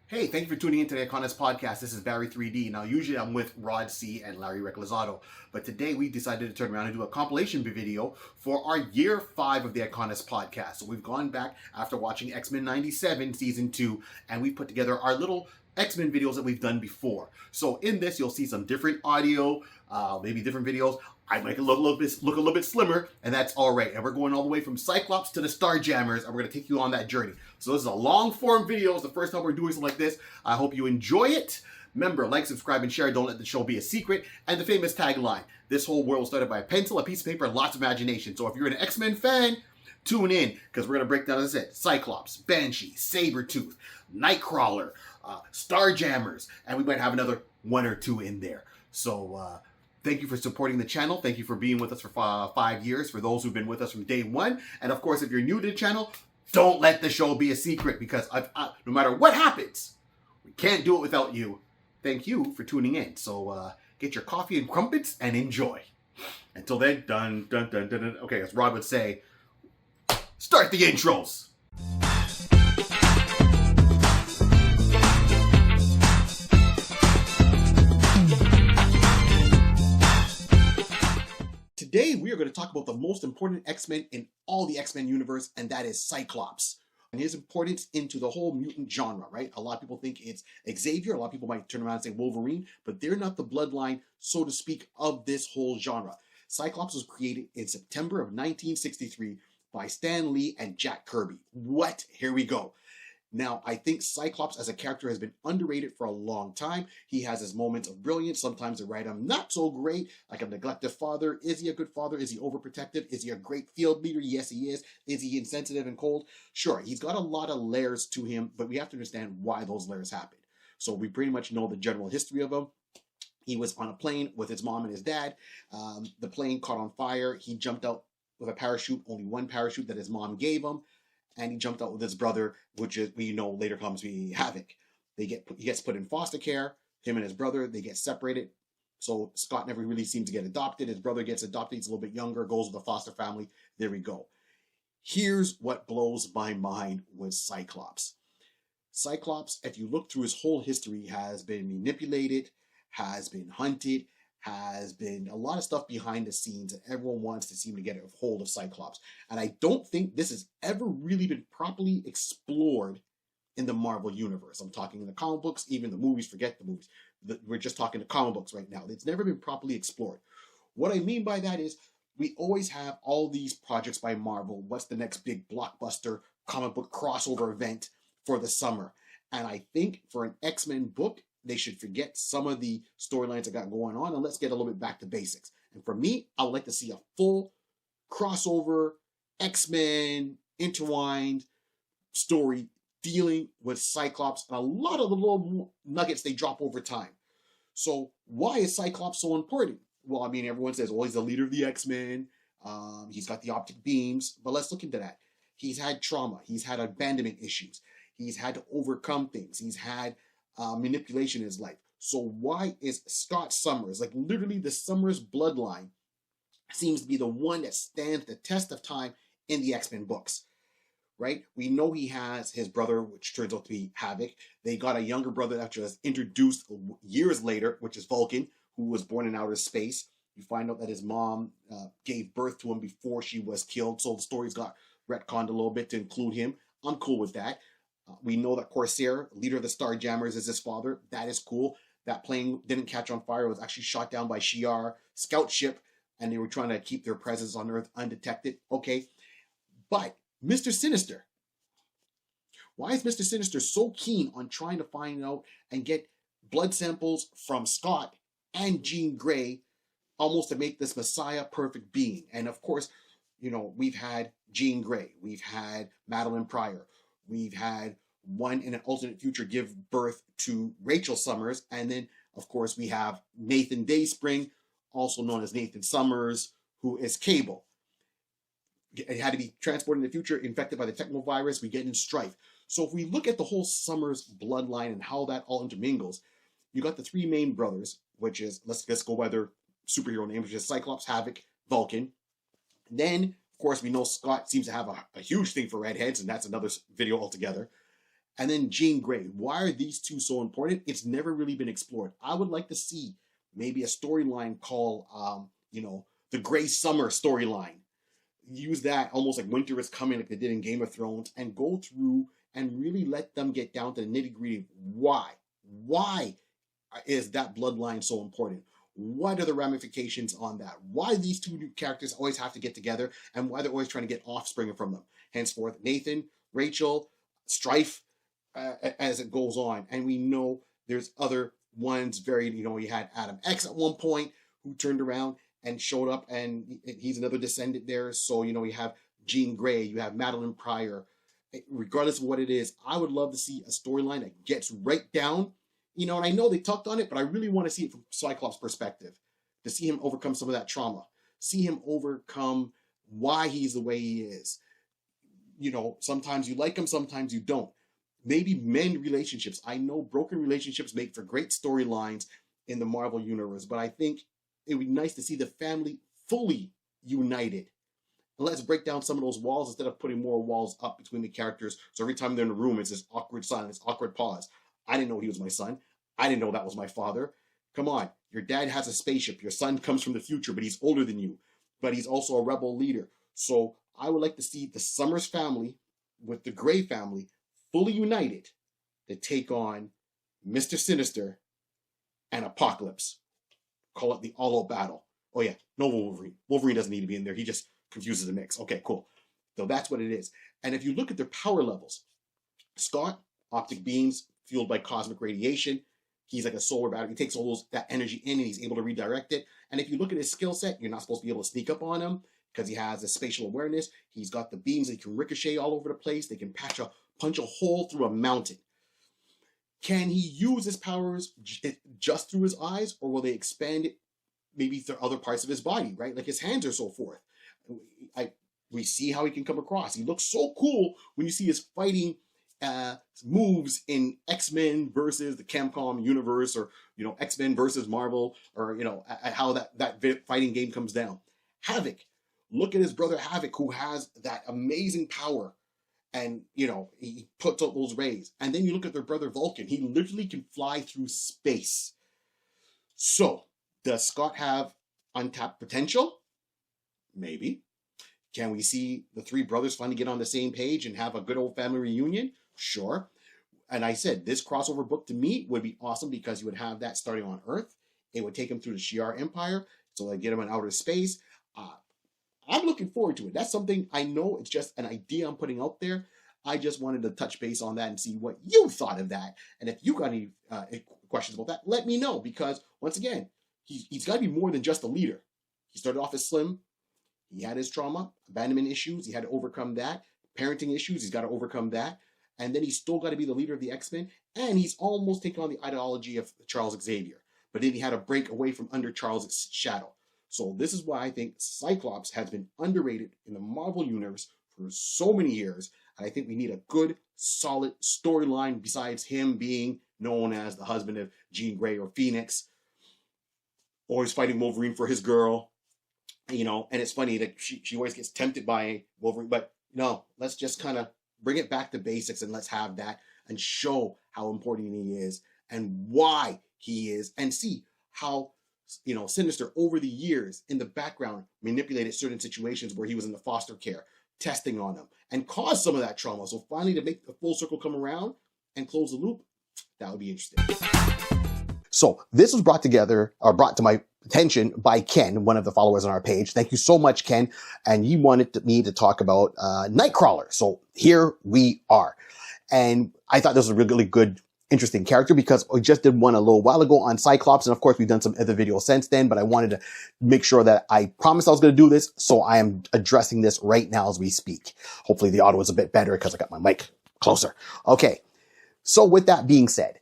Hey, thank you for tuning into the iConis podcast. This is Barry 3D. Now, usually I'm with Rod C and Larry Recklazado, but today we decided to turn around and do a compilation video for our year 5 of the iConis podcast. So we've gone back after watching X-Men 97 season 2, and we put together our little X-Men videos that we've done before. So in this, you'll see some different audio, maybe different videos. I make it look a little bit slimmer, and that's all right. And we're going all the way from Cyclops to the Starjammers, and we're going to take you on that journey. So this is a long-form video. It's the first time we're doing something like this. I hope you enjoy it. Remember, like, subscribe, and share. Don't let the show be a secret. And the famous tagline, this whole world was started by a pencil, a piece of paper, and lots of imagination. So if you're an X-Men fan, tune in, because we're going to break down, as I said, Cyclops, Banshee, Sabretooth, Nightcrawler, Starjammers, and we might have another one or two in there. So, thank you for supporting the channel. Thank you for being with us for 5 years, for those who've been with us from day one. And of course, if you're new to the channel, don't let the show be a secret, because no matter what happens, we can't do it without you. Thank you for tuning in. So get your coffee and crumpets and enjoy. Until then, dun, dun, dun, dun, dun. Okay, as Rod would say, start the intros. Today, we are going to talk about the most important X-Men in all the X-Men universe, and that is Cyclops. And his importance into the whole mutant genre, right? A lot of people think it's Xavier. A lot of people might turn around and say Wolverine, but they're not the bloodline, so to speak, of this whole genre. Cyclops was created in September of 1963 by Stan Lee and Jack Kirby. What? Here we go. Now, I think Cyclops as a character has been underrated for a long time. He has his moments of brilliance. Sometimes they write him not so great, like a neglected father. Is he a good father? Is he overprotective? Is he a great field leader? Yes, he is. Is he insensitive and cold? Sure, he's got a lot of layers to him, but we have to understand why those layers happened. So we pretty much know the general history of him. He was on a plane with his mom and his dad. The plane caught on fire. He jumped out with a parachute, only one parachute that his mom gave him. And he jumped out with his brother, which is, we know later comes to be Havoc. He gets put in foster care. Him and his brother, they get separated. So Scott never really seems to get adopted. His brother gets adopted. He's a little bit younger, goes with a foster family. There we go. Here's what blows my mind with Cyclops. Cyclops, if you look through his whole history, has been manipulated, has been hunted, has been a lot of stuff behind the scenes, and everyone wants to seem to get a hold of Cyclops. And I don't think this has ever really been properly explored in the Marvel Universe. I'm talking in the comic books, even the movies, forget the movies. We're just talking the comic books right now. It's never been properly explored. What I mean by that is we always have all these projects by Marvel. What's the next big blockbuster comic book crossover event for the summer? And I think for an X-Men book, they should forget some of the storylines that got going on, and let's get a little bit back to basics. And for me, I would like to see a full crossover X-Men intertwined story dealing with Cyclops and a lot of the little nuggets they drop over time. So why is Cyclops so important? Well, I mean, everyone says, well, he's the leader of the X-Men. He's got the optic beams, but let's look into that. He's had trauma. He's had abandonment issues. He's had to overcome things. He's had manipulation in his life. So why is Scott Summers, like literally the Summers bloodline, seems to be the one that stands the test of time in the X-Men books, right? We know he has his brother, which turns out to be Havoc. They got a younger brother that was introduced years later, which is Vulcan, who was born in outer space. You find out that his mom gave birth to him before she was killed, so the story's got retconned a little bit to include him. I'm cool with that. We know that Corsair, leader of the Starjammers, is his father. That is cool. That plane didn't catch on fire. It was actually shot down by Shi'ar scout ship, and they were trying to keep their presence on Earth undetected. Okay. But Mr. Sinister, why is Mr. Sinister so keen on trying to find out and get blood samples from Scott and Jean Grey almost to make this Messiah perfect being? And of course, you know, we've had Jean Grey. We've had Madeline Pryor. We've had one in an alternate future give birth to Rachel Summers. And then, of course, we have Nathan Dayspring, also known as Nathan Summers, who is Cable. It had to be transported in the future, infected by the technovirus. We get in Strife. So if we look at the whole Summers bloodline and how that all intermingles, you got the three main brothers, which is, let's go by their superhero names, which is Cyclops, Havoc, Vulcan. Then, of course, we know Scott seems to have a huge thing for redheads, and that's another video altogether. And then Jean Grey. Why are these two so important? It's never really been explored. I would like to see maybe a storyline called, the Grey Summer storyline. Use that almost like Winter is Coming, like they did in Game of Thrones, and go through and really let them get down to the nitty gritty of why. Why is that bloodline so important? What are the ramifications on that? Why these two new characters always have to get together, and why they're always trying to get offspring from them. Henceforth, Nathan, Rachel, strife as it goes on. And we know there's other ones very, you had Adam X at one point who turned around and showed up, and he's another descendant there. So, you have Jean Grey, you have Madeline Pryor. Regardless of what it is, I would love to see a storyline that gets right down, and I know they tucked on it, but I really want to see it from Cyclops' perspective, to see him overcome some of that trauma, see him overcome why he's the way he is. Sometimes you like him, sometimes you don't. Maybe mend relationships. I know broken relationships make for great storylines in the Marvel Universe, but I think it would be nice to see the family fully united. And let's break down some of those walls instead of putting more walls up between the characters. So every time they're in a room, it's this awkward silence, awkward pause. I didn't know he was my son. I didn't know that was my father. Come on, your dad has a spaceship. Your son comes from the future, but he's older than you. But he's also a rebel leader. So I would like to see the Summers family with the Grey family fully united to take on Mr. Sinister and Apocalypse. Call it the all-out battle. Oh yeah, no Wolverine. Wolverine doesn't need to be in there. He just confuses the mix. Okay, cool. So that's what it is. And if you look at their power levels, Scott, optic beams fueled by cosmic radiation. He's like a solar battery. He takes all that energy in and he's able to redirect it. And if you look at his skill set, you're not supposed to be able to sneak up on him because he has a spatial awareness. He's got the beams that can ricochet all over the place. They can punch a hole through a mountain. Can he use his powers just through his eyes, or will they expand it maybe through other parts of his body, right? Like his hands or so forth. We see how he can come across. He looks so cool when you see his fighting moves in X-Men versus the Capcom universe, or X-Men versus Marvel, or how that fighting game comes down. Havoc, look at his brother Havoc, who has that amazing power, and he puts out those rays. And then you look at their brother Vulcan. He literally can fly through space. So does Scott have untapped potential? Maybe. Can we see the three brothers finally get on the same page and have a good old family reunion? Sure. And I said, this crossover book to me would be awesome because you would have that starting on Earth. It would take him through the Shi'ar Empire, so they get him in outer space. I'm looking forward to it. That's something I know. It's just an idea I'm putting out there. I just wanted to touch base on that and see what you thought of that. And if you got any questions about that, let me know, because once again, he's got to be more than just a leader. He started off as Slim. He had his trauma, abandonment issues. He had to overcome that. Parenting issues. He's got to overcome that. And then he's still got to be the leader of the X-Men. And he's almost taken on the ideology of Charles Xavier. But then he had to break away from under Charles' shadow. So this is why I think Cyclops has been underrated in the Marvel Universe for so many years. And I think we need a good, solid storyline besides him being known as the husband of Jean Grey or Phoenix. Or he's fighting Wolverine for his girl. And it's funny that she always gets tempted by Wolverine. But no, let's just kind of bring it back to basics and let's have that and show how important he is and why he is, and see how Sinister over the years in the background manipulated certain situations where he was in the foster care, testing on him, and caused some of that trauma. So finally, to make the full circle come around and close the loop, that would be interesting. So this was brought to my attention by Ken, one of the followers on our page. Thank you so much, Ken. And he wanted me to talk about Nightcrawler. So here we are. And I thought this was a really good, interesting character because we just did one a little while ago on Cyclops. And of course, we've done some other videos since then, but I wanted to make sure that I promised I was going to do this. So I am addressing this right now as we speak. Hopefully the audio is a bit better because I got my mic closer. Okay. So with that being said,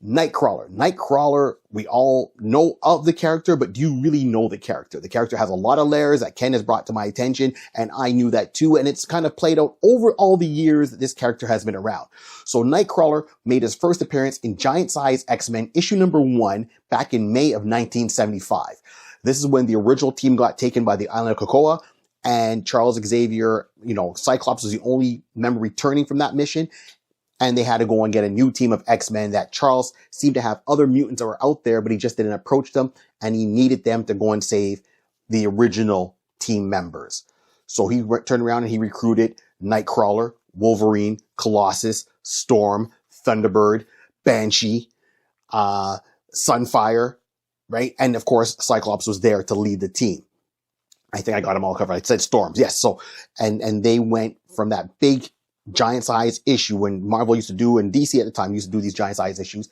Nightcrawler, we all know of the character, but do you really know the character? The character has a lot of layers that Ken has brought to my attention, and I knew that too, and it's kind of played out over all the years that this character has been around. So Nightcrawler made his first appearance in Giant Size X-Men issue number 1 back in May of 1975. This is when the original team got taken by the island of Krakoa, and Charles Xavier, Cyclops was the only member returning from that mission. and they had to go and get a new team of X-Men. That Charles seemed to have other mutants that were out there, but he just didn't approach them, and he needed them to go and save the original team members. So he turned around and he recruited Nightcrawler, Wolverine, Colossus, Storm, Thunderbird, Banshee, Sunfire, right? And of course, Cyclops was there to lead the team. I think I got them all covered. I said Storms, yes. So, and they went from that big giant size issue when Marvel used to do, and DC at the time used to do these giant size issues.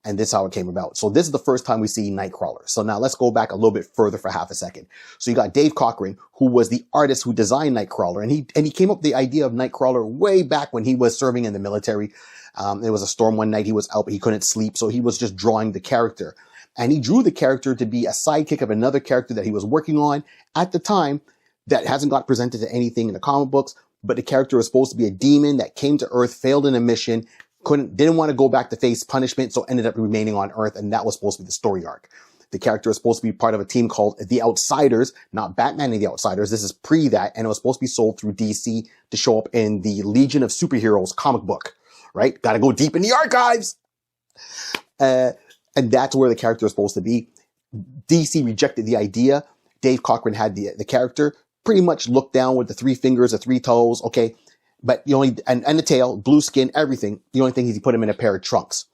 And this is how it came about. So this is the first time we see Nightcrawler. So now let's go back a little bit further for half a second. So you got Dave Cockrum, who was the artist who designed Nightcrawler. And he came up with the idea of Nightcrawler way back when he was serving in the military. It was a storm one night. He was out, but he couldn't sleep. So he was just drawing the character. And he drew the character to be a sidekick of another character that he was working on at the time that hasn't got presented to anything in the comic books. But the character was supposed to be a demon that came to Earth, failed in a mission, didn't want to go back to face punishment, so ended up remaining on Earth, and that was supposed to be the story arc. The character was supposed to be part of a team called The Outsiders, not Batman and the Outsiders. This is pre that, and it was supposed to be sold through DC to show up in the Legion of Superheroes comic book, right? Got to go deep in the archives. And that's where the character was supposed to be. DC rejected the idea. Dave Cockrum had the character pretty much looked down with the 3 fingers, the 3 toes, okay? But the only, and the tail, blue skin, everything. The only thing is he put him in a pair of trunks.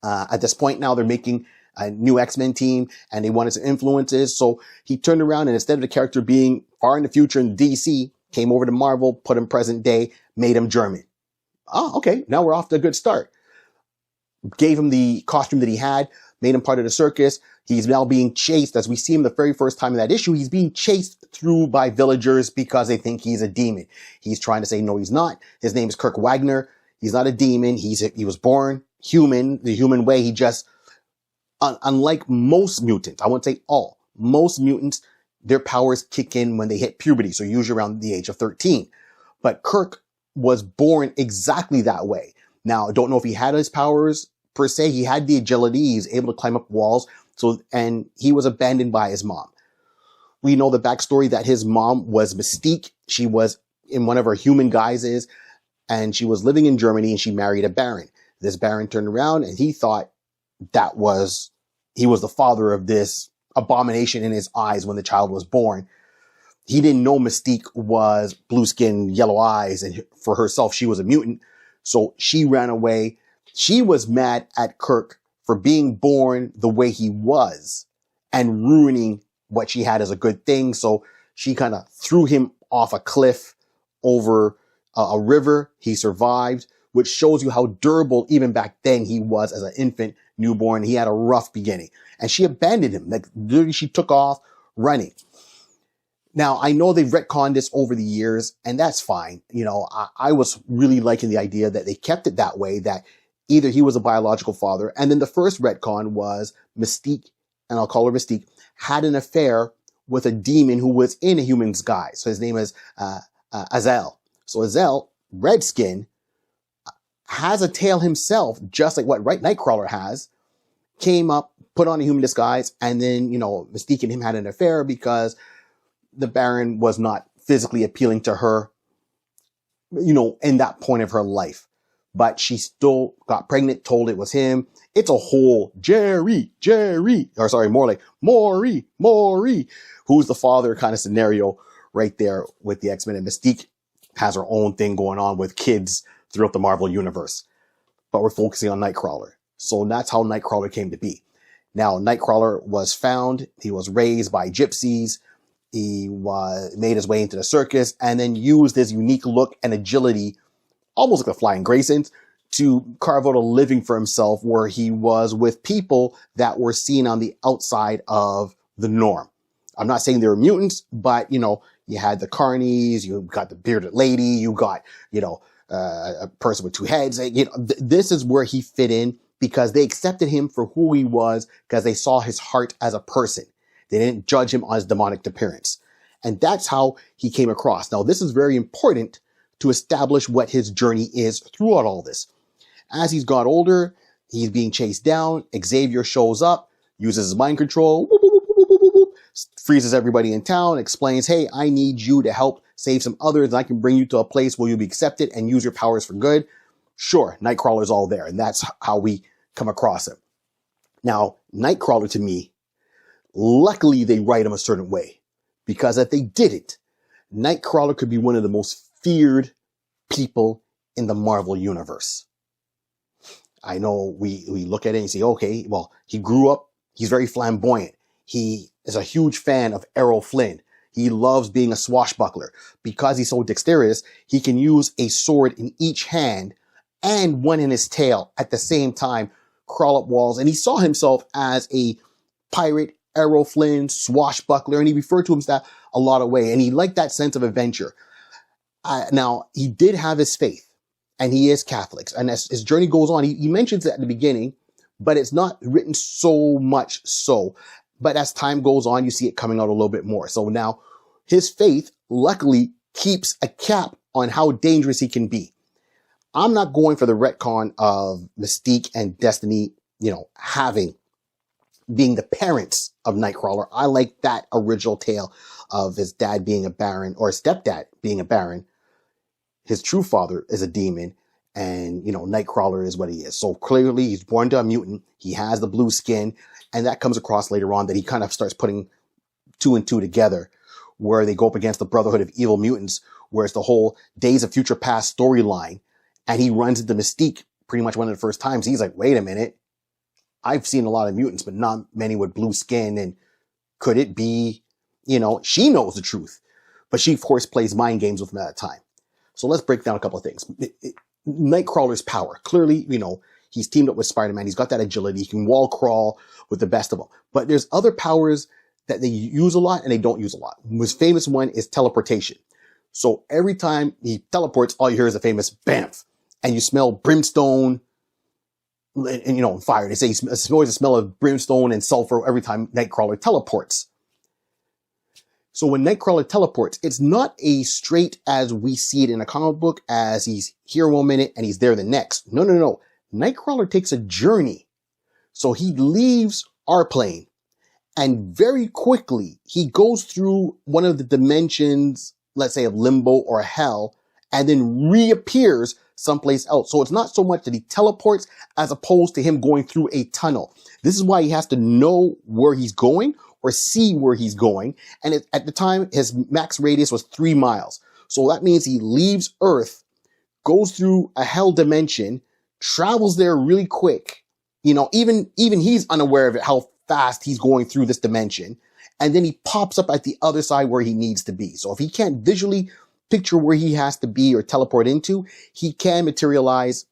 At this point now, they're making a new X-Men team and they wanted some influences. So he turned around and instead of the character being far in the future in DC, came over to Marvel, put him present day, made him German. Oh, okay. Now we're off to a good start. Gave him the costume that he had, made him part of the circus. He's now being chased, as we see him the very first time in that issue, he's being chased through by villagers because they think he's a demon. He's trying to say, no, he's not. His name is Kirk Wagner. He's not a demon. He was born human, the human way. He just, unlike most mutants, I won't say all, most mutants, their powers kick in when they hit puberty. So usually around the age of 13. But Kirk was born exactly that way. Now, I don't know if he had his powers per se. He had the agility. He's able to climb up walls. So, and he was abandoned by his mom. We know the backstory that his mom was Mystique. She was in one of her human guises and she was living in Germany and she married a baron. This baron turned around and he thought he was the father of this abomination in his eyes when the child was born. He didn't know Mystique was blue skin, yellow eyes, and for herself, she was a mutant. So she ran away. She was mad at Kirk for being born the way he was and ruining what she had as a good thing. So she kind of threw him off a cliff over a river. He survived, which shows you how durable even back then he was as an infant, newborn. He had a rough beginning and she abandoned him. Like literally she took off running. Now, I know they've retconned this over the years, and that's fine. You know, I was really liking the idea that they kept it that way, that either he was a biological father, and then the first retcon was Mystique, and I'll call her Mystique, had an affair with a demon who was in a human's guise. So his name is Azael. So Azael, red skin, has a tail himself, just like what Nightcrawler has, came up, put on a human disguise, and then, you know, Mystique and him had an affair because the Baron was not physically appealing to her, you know, in that point of her life. But she still got pregnant, told it was him. It's a whole more like Maury, who's the father kind of scenario right there with the X-Men. And Mystique has her own thing going on with kids throughout the Marvel universe. But we're focusing on Nightcrawler. So that's how Nightcrawler came to be. Now, Nightcrawler was found. He was raised by gypsies. He made his way into the circus and then used his unique look and agility, almost like the Flying Graysons, to carve out a living for himself where he was with people that were seen on the outside of the norm. I'm not saying they were mutants, but, you know, you had the carnies, you got the bearded lady, you got, you know, a person with 2 heads. You know, this is where he fit in because they accepted him for who he was because they saw his heart as a person. They didn't judge him on his demonic appearance. And that's how he came across. Now, this is very important to establish what his journey is throughout all this. As he's got older, he's being chased down. Xavier shows up, uses his mind control, freezes everybody in town, explains, hey, I need you to help save some others. And I can bring you to a place where you'll be accepted and use your powers for good. Sure, Nightcrawler's all there, and that's how we come across him. Now, Nightcrawler, to me, luckily they write him a certain way, because if they didn't, Nightcrawler could be one of the most feared people in the Marvel universe. I know we look at it and say, okay, well, he grew up, he's very flamboyant. He is a huge fan of Errol Flynn. He loves being a swashbuckler. Because he's so dexterous, he can use a sword in each hand and one in his tail at the same time, crawl up walls. And he saw himself as a pirate, Errol Flynn, swashbuckler, and he referred to himself a lot of ways. And he liked that sense of adventure. Now, he did have his faith, and he is Catholic. And as his journey goes on, he mentions it at the beginning, but it's not written so much so. But as time goes on, you see it coming out a little bit more. So now his faith, luckily, keeps a cap on how dangerous he can be. I'm not going for the retcon of Mystique and Destiny, being the parents of Nightcrawler. I like that original tale of his dad being a baron, or his stepdad being a baron. His true father is a demon, and, Nightcrawler is what he is. So clearly he's born to a mutant. He has the blue skin, and that comes across later on that he kind of starts putting 2 and 2 together, where they go up against the Brotherhood of Evil Mutants, where it's the whole Days of Future Past storyline. And he runs into Mystique pretty much one of the first times. He's like, wait a minute. I've seen a lot of mutants, but not many with blue skin. And could it be, she knows the truth, but she, of course, plays mind games with him at a time. So let's break down a couple of things. Nightcrawler's power. Clearly, he's teamed up with Spider-Man. He's got that agility. He can wall crawl with the best of them. But there's other powers that they use a lot and they don't use a lot. The most famous one is teleportation. So every time he teleports, all you hear is a famous bamf. And you smell brimstone and fire. They say it's always a smell of brimstone and sulfur every time Nightcrawler teleports. So when Nightcrawler teleports, it's not a straight as we see it in a comic book, as he's here 1 minute and he's there the next. No. Nightcrawler takes a journey. So he leaves our plane, and very quickly he goes through one of the dimensions, let's say of limbo or hell, and then reappears someplace else. So it's not so much that he teleports as opposed to him going through a tunnel. This is why he has to know where he's going or see where he's going. And at the time, his max radius was 3 miles. So that means he leaves Earth, goes through a hell dimension, travels there really quick. Even he's unaware of it, how fast he's going through this dimension. And then he pops up at the other side where he needs to be. So if he can't visually picture where he has to be or teleport into, he can materialize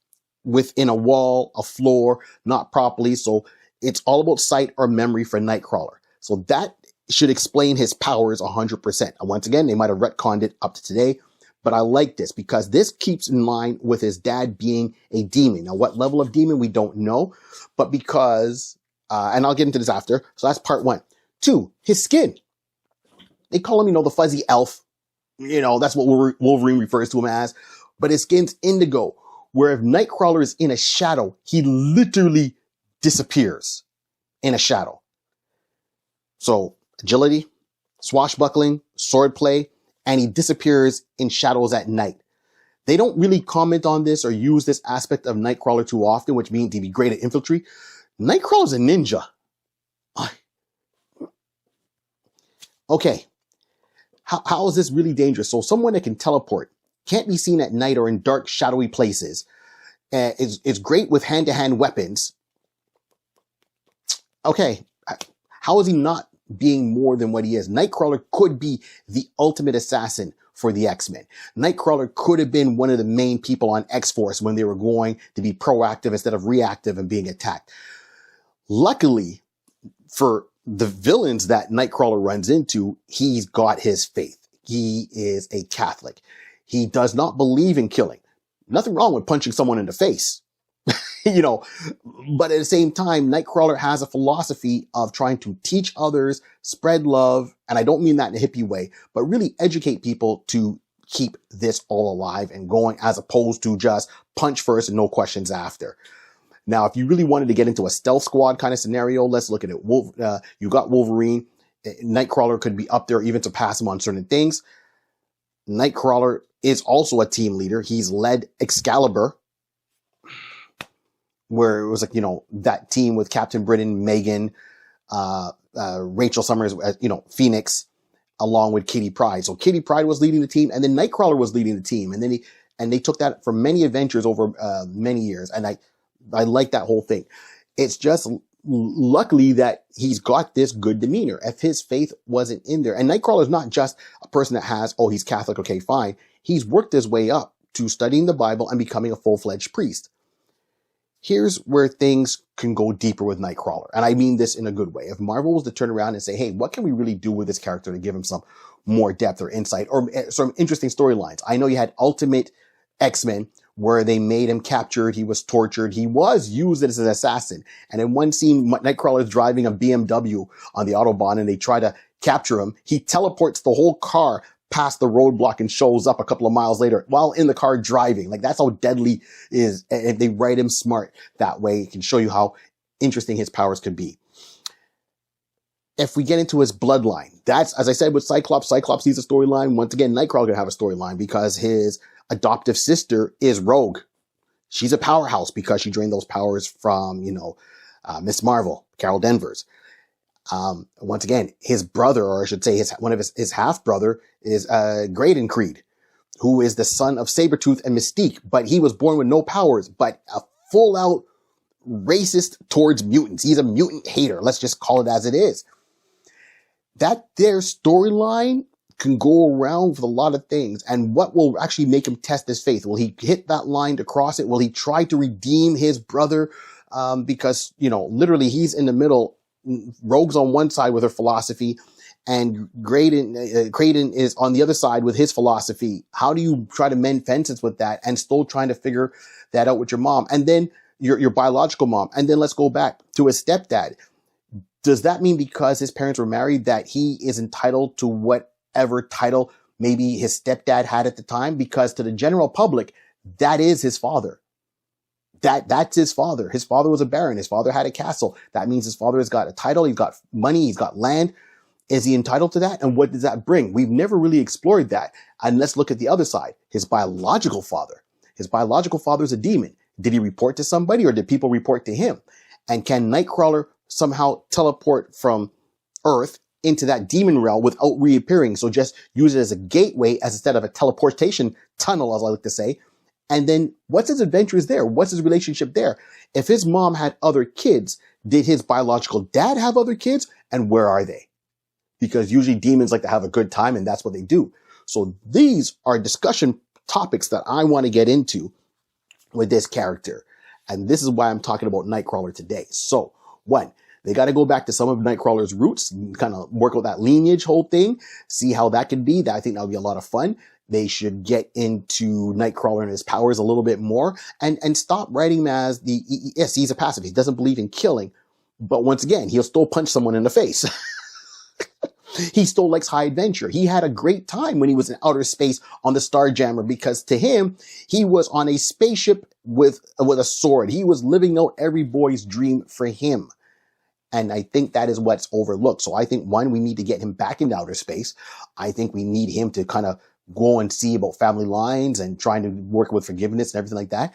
within a wall, a floor, not properly. So it's all about sight or memory for Nightcrawler. So that should explain his powers 100%. And once again, they might have retconned it up to today, but I like this because this keeps in line with his dad being a demon. Now, what level of demon, we don't know, but because, and I'll get into this after. So that's part 1. 2, his skin. They call him, the fuzzy elf. That's what Wolverine refers to him as. But his skin's indigo, where if Nightcrawler is in a shadow, he literally disappears in a shadow. So agility, swashbuckling, swordplay, and he disappears in shadows at night. They don't really comment on this or use this aspect of Nightcrawler too often, which means he'd be great at infantry. Nightcrawler's a ninja. Okay. How is this really dangerous? So someone that can teleport, can't be seen at night or in dark, shadowy places, is great with hand-to-hand weapons. Okay, how is he not being more than what he is? Nightcrawler could be the ultimate assassin for the X-Men. Nightcrawler could have been one of the main people on X-Force when they were going to be proactive instead of reactive and being attacked. Luckily, for the villains that Nightcrawler runs into, he's got his faith. He is a Catholic. He does not believe in killing. Nothing wrong with punching someone in the face, but at the same time, Nightcrawler has a philosophy of trying to teach others, spread love. And I don't mean that in a hippie way, but really educate people to keep this all alive and going, as opposed to just punch first and no questions after. Now, if you really wanted to get into a stealth squad kind of scenario, let's look at it. You got Wolverine. Nightcrawler could be up there even to pass him on certain things. Nightcrawler is also a team leader. He's led Excalibur where it was like, that team with Captain Britain, Megan, Rachel Summers, Phoenix, along with Kitty Pryde. So Kitty Pryde was leading the team, and then Nightcrawler was leading the team, and then they took that for many adventures over many years, and I like that whole thing. It's just luckily that he's got this good demeanor. If his faith wasn't in there, and Nightcrawler's not just a person that has, he's Catholic, okay, fine. He's worked his way up to studying the Bible and becoming a full-fledged priest. Here's where things can go deeper with Nightcrawler. And I mean this in a good way. If Marvel was to turn around and say, hey, what can we really do with this character to give him some more depth or insight or some interesting storylines? I know you had Ultimate X-Men where they made him captured. He was tortured. He was used as an assassin. And in one scene, Nightcrawler is driving a BMW on the Autobahn and they try to capture him. He teleports the whole car past the roadblock and shows up a couple of miles later while in the car driving. Like, that's how deadly is. And they write him smart that way. It can show you how interesting his powers could be. If we get into his bloodline, that's, as I said, with Cyclops needs a storyline. Once again, Nightcrawler gonna have a storyline because his adoptive sister is Rogue. She's a powerhouse because she drained those powers from, Miss Marvel, Carol Danvers. Once again, his brother, or I should say one of his half-brother is Graydon Creed, who is the son of Sabretooth and Mystique, but he was born with no powers, but a full-out racist towards mutants. He's a mutant hater. Let's just call it as it is. That their storyline can go around with a lot of things. And what will actually make him test his faith? Will he hit that line to cross it? Will he try to redeem his brother? Because, literally he's in the middle. Rogue's on one side with her philosophy, and Graydon is on the other side with his philosophy. How do you try to mend fences with that and still trying to figure that out with your mom? And then your biological mom. And then let's go back to his stepdad. Does that mean because his parents were married that he is entitled to whatever title maybe his stepdad had at the time? Because to the general public, that is his father. That's his father. His father was a baron. His father had a castle. That means his father has got a title. He's got money. He's got land. Is he entitled to that? And what does that bring? We've never really explored that. And let's look at the other side. His biological father. His biological father is a demon. Did he report to somebody or did people report to him? And can Nightcrawler somehow teleport from Earth into that demon realm without reappearing? So just use it as a gateway instead of a teleportation tunnel, as I like to say. And then what's his adventures there? What's his relationship there? If his mom had other kids, did his biological dad have other kids? And where are they? Because usually demons like to have a good time and that's what they do. So these are discussion topics that I want to get into with this character. And this is why I'm talking about Nightcrawler today. So one, they got to go back to some of Nightcrawler's roots, kind of work with that lineage whole thing, see how that can be. I think that'll be a lot of fun. They should get into Nightcrawler and his powers a little bit more and stop writing him as yes, he's a pacifist. He doesn't believe in killing, but once again, he'll still punch someone in the face. He still likes high adventure. He had a great time when he was in outer space on the Starjammer because to him, he was on a spaceship with a sword. He was living out every boy's dream for him. And I think that is what's overlooked. So I think one, we need to get him back into outer space. I think we need him to kind of go and see about family lines and trying to work with forgiveness and everything like that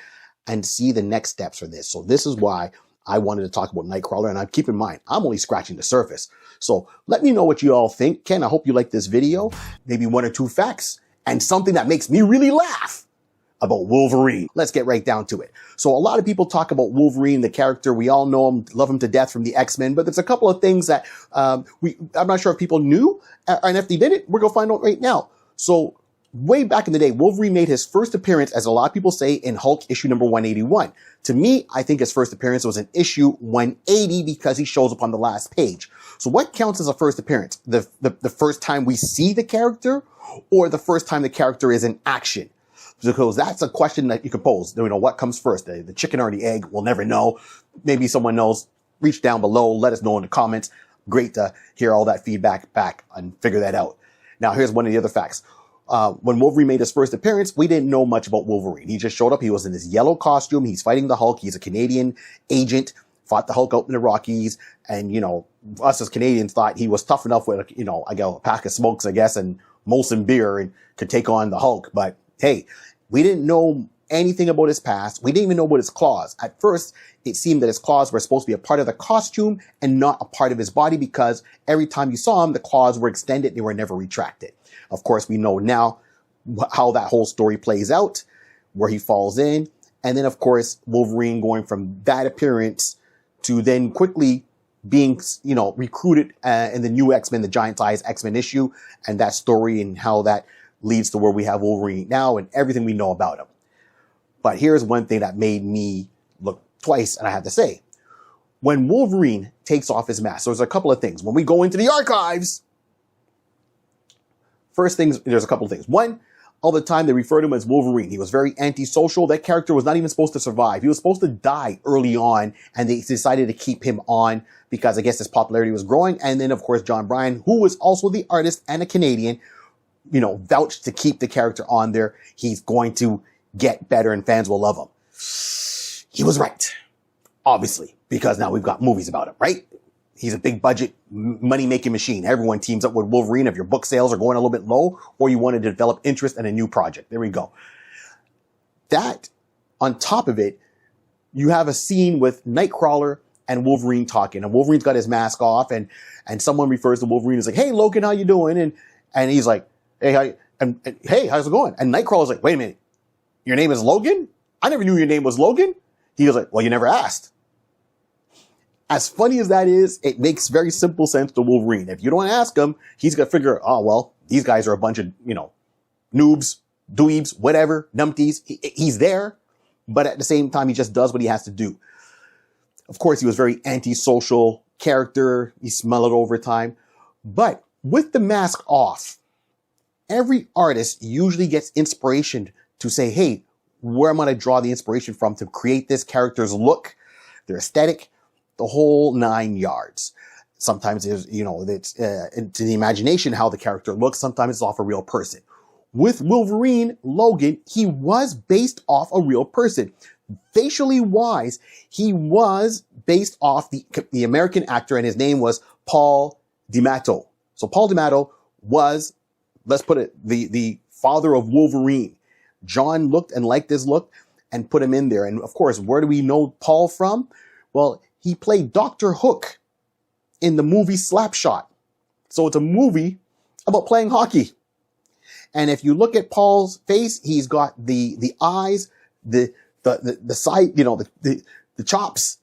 and see the next steps for this. So this is why I wanted to talk about Nightcrawler. And I keep in mind, I'm only scratching the surface. So let me know what you all think. Ken, I hope you like this video. Maybe one or two facts and something that makes me really laugh about Wolverine. Let's get right down to it. So a lot of people talk about Wolverine, the character. We all know him, love him to death from the X-Men, but there's a couple of things that I'm not sure if people knew, and if they didn't, we're going to find out right now. So way back in the day, Wolverine made his first appearance, as a lot of people say, in Hulk issue number 181. To me, I think his first appearance was in issue 180 because he shows up on the last page. So what counts as a first appearance? The first time we see the character or the first time the character is in action? Because that's a question that you could pose. What comes first, the chicken or the egg? We'll never know. Maybe someone knows. Reach down below. Let us know in the comments. Great to hear all that feedback back and figure that out. Now, here's one of the other facts. When Wolverine made his first appearance, we didn't know much about Wolverine. He just showed up. He was in his yellow costume. He's fighting the Hulk. He's a Canadian agent, fought the Hulk out in the Rockies. And, us as Canadians thought he was tough enough with, a pack of smokes, I guess, and Molson beer and could take on the Hulk. But hey, we didn't know anything about his past. We didn't even know about his claws. At first, it seemed that his claws were supposed to be a part of the costume and not a part of his body, because every time you saw him, the claws were extended. They were never retracted. Of course, we know now how that whole story plays out, where he falls in. And then, of course, Wolverine going from that appearance to then quickly being, recruited in the new X-Men, the Giant Size X-Men issue, and that story and how that leads to where we have Wolverine now and everything we know about him. But here's one thing that made me look twice, and I have to say, when Wolverine takes off his mask, so there's a couple of things. When we go into the archives, there's a couple of things. One, all the time they refer to him as Wolverine. He was very antisocial. That character was not even supposed to survive. He was supposed to die early on, and they decided to keep him on because I guess his popularity was growing. And then, of course, John Bryan, who was also the artist and a Canadian, vouched to keep the character on there. He's going to get better and fans will love him. He was right, obviously, because now we've got movies about him, right? He's a big budget money-making machine. Everyone teams up with Wolverine if your book sales are going a little bit low or you want to develop interest in a new project. There we go. That, on top of it, you have a scene with Nightcrawler and Wolverine talking. And Wolverine's got his mask off, and someone refers to Wolverine as like, "Hey, Logan, how you doing?" And he's like, "Hey, hey, how's it going?" And Nightcrawler's like, "Wait a minute, your name is Logan? I never knew your name was Logan." He was like, "Well, you never asked." As funny as that is, it makes very simple sense to Wolverine. If you don't ask him, he's going to figure, oh, well, these guys are a bunch of, noobs, dweebs, whatever, numpties. He's there, but at the same time, he just does what he has to do. Of course, he was very antisocial character. He smelled it over time. But with the mask off, every artist usually gets inspiration to say, hey, where am I going to draw the inspiration from to create this character's look, their aesthetic, the whole 9 yards. Sometimes it's, it's to the imagination how the character looks. Sometimes it's off a real person. With Wolverine, Logan, he was based off a real person. Facially wise, he was based off the American actor, and his name was Paul D'Amato. So Paul D'Amato was, let's put it, the father of Wolverine. John looked and liked his look and put him in there. And of course, where do we know Paul from? Well, he played Dr. Hook in the movie Slapshot. So it's a movie about playing hockey. And if you look at Paul's face, he's got the eyes, the side, the chops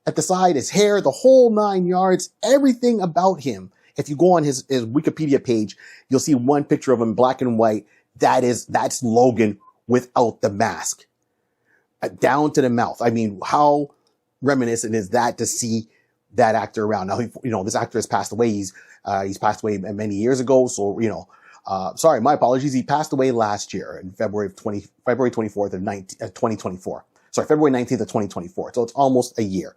at the side, his hair, the whole 9 yards, everything about him. If you go on his Wikipedia page, you'll see one picture of him, black and white. That's Logan without the mask. Down to the mouth. I mean, how reminiscent is that to see that actor around? Now, this actor has passed away. He's passed away many years ago. So, sorry, my apologies. He passed away last year in February 24th of 2024. Sorry, February 19th of 2024. So it's almost a year.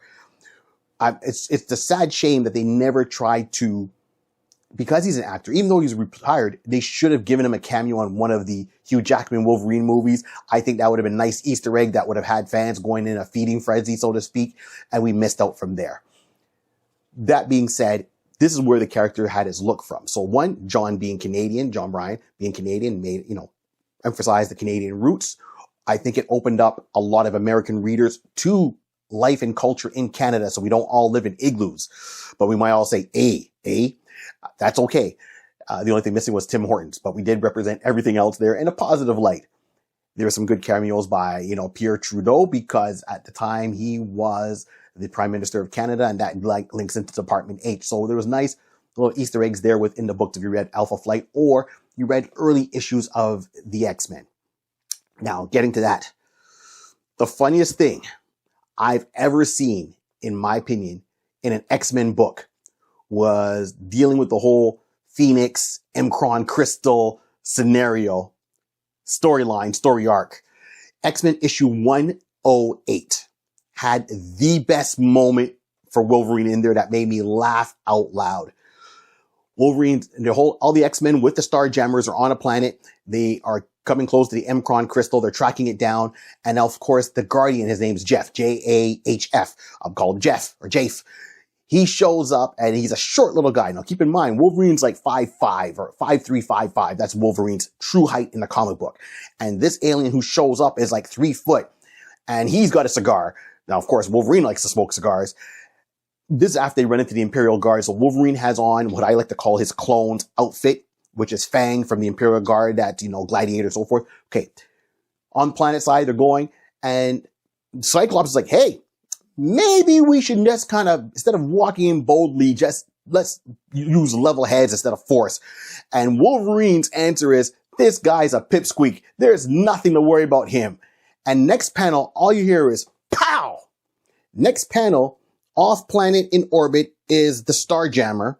It's a sad shame that they never tried to, because he's an actor, even though he's retired, they should have given him a cameo on one of the Hugh Jackman Wolverine movies. I think that would have been a nice Easter egg that would have had fans going in a feeding frenzy, so to speak, and we missed out from there. That being said, this is where the character had his look from. So one, John Bryan being Canadian made, emphasized the Canadian roots. I think it opened up a lot of American readers to life and culture in Canada, so we don't all live in igloos, but we might all say, that's okay. The only thing missing was Tim Hortons, but we did represent everything else there in a positive light. There were some good cameos by, Pierre Trudeau, because at the time he was the Prime Minister of Canada, and that links into Department H. So there was nice little Easter eggs there within the book if you read Alpha Flight or you read early issues of the X-Men. Now, getting to that, the funniest thing I've ever seen, in my opinion, in an X-Men book was dealing with the whole Phoenix, Mcron Crystal scenario, storyline, story arc. X-Men issue 108 had the best moment for Wolverine in there that made me laugh out loud. Wolverine, all the X-Men with the Starjammers are on a planet. They are coming close to the Mcron Crystal. They're tracking it down. And of course, the Guardian, his name's Jeff, Jahf. I'm called Jeff or Jafe. He shows up and he's a short little guy. Now keep in mind, Wolverine's like 5'5" or 5'3", 5'5". That's Wolverine's true height in the comic book. And this alien who shows up is like 3 foot and he's got a cigar. Now, of course, Wolverine likes to smoke cigars. This is after they run into the Imperial Guard. So Wolverine has on what I like to call his clone's outfit, which is Fang from the Imperial Guard, that, Gladiator and so forth. Okay. On the planet side, they're going and Cyclops is like, hey, maybe we should just kind of, instead of walking in boldly, just let's use level heads instead of force. And Wolverine's answer is, this guy's a pipsqueak. There's nothing to worry about him. And next panel, all you hear is pow. Next panel, off planet in orbit is the Starjammer.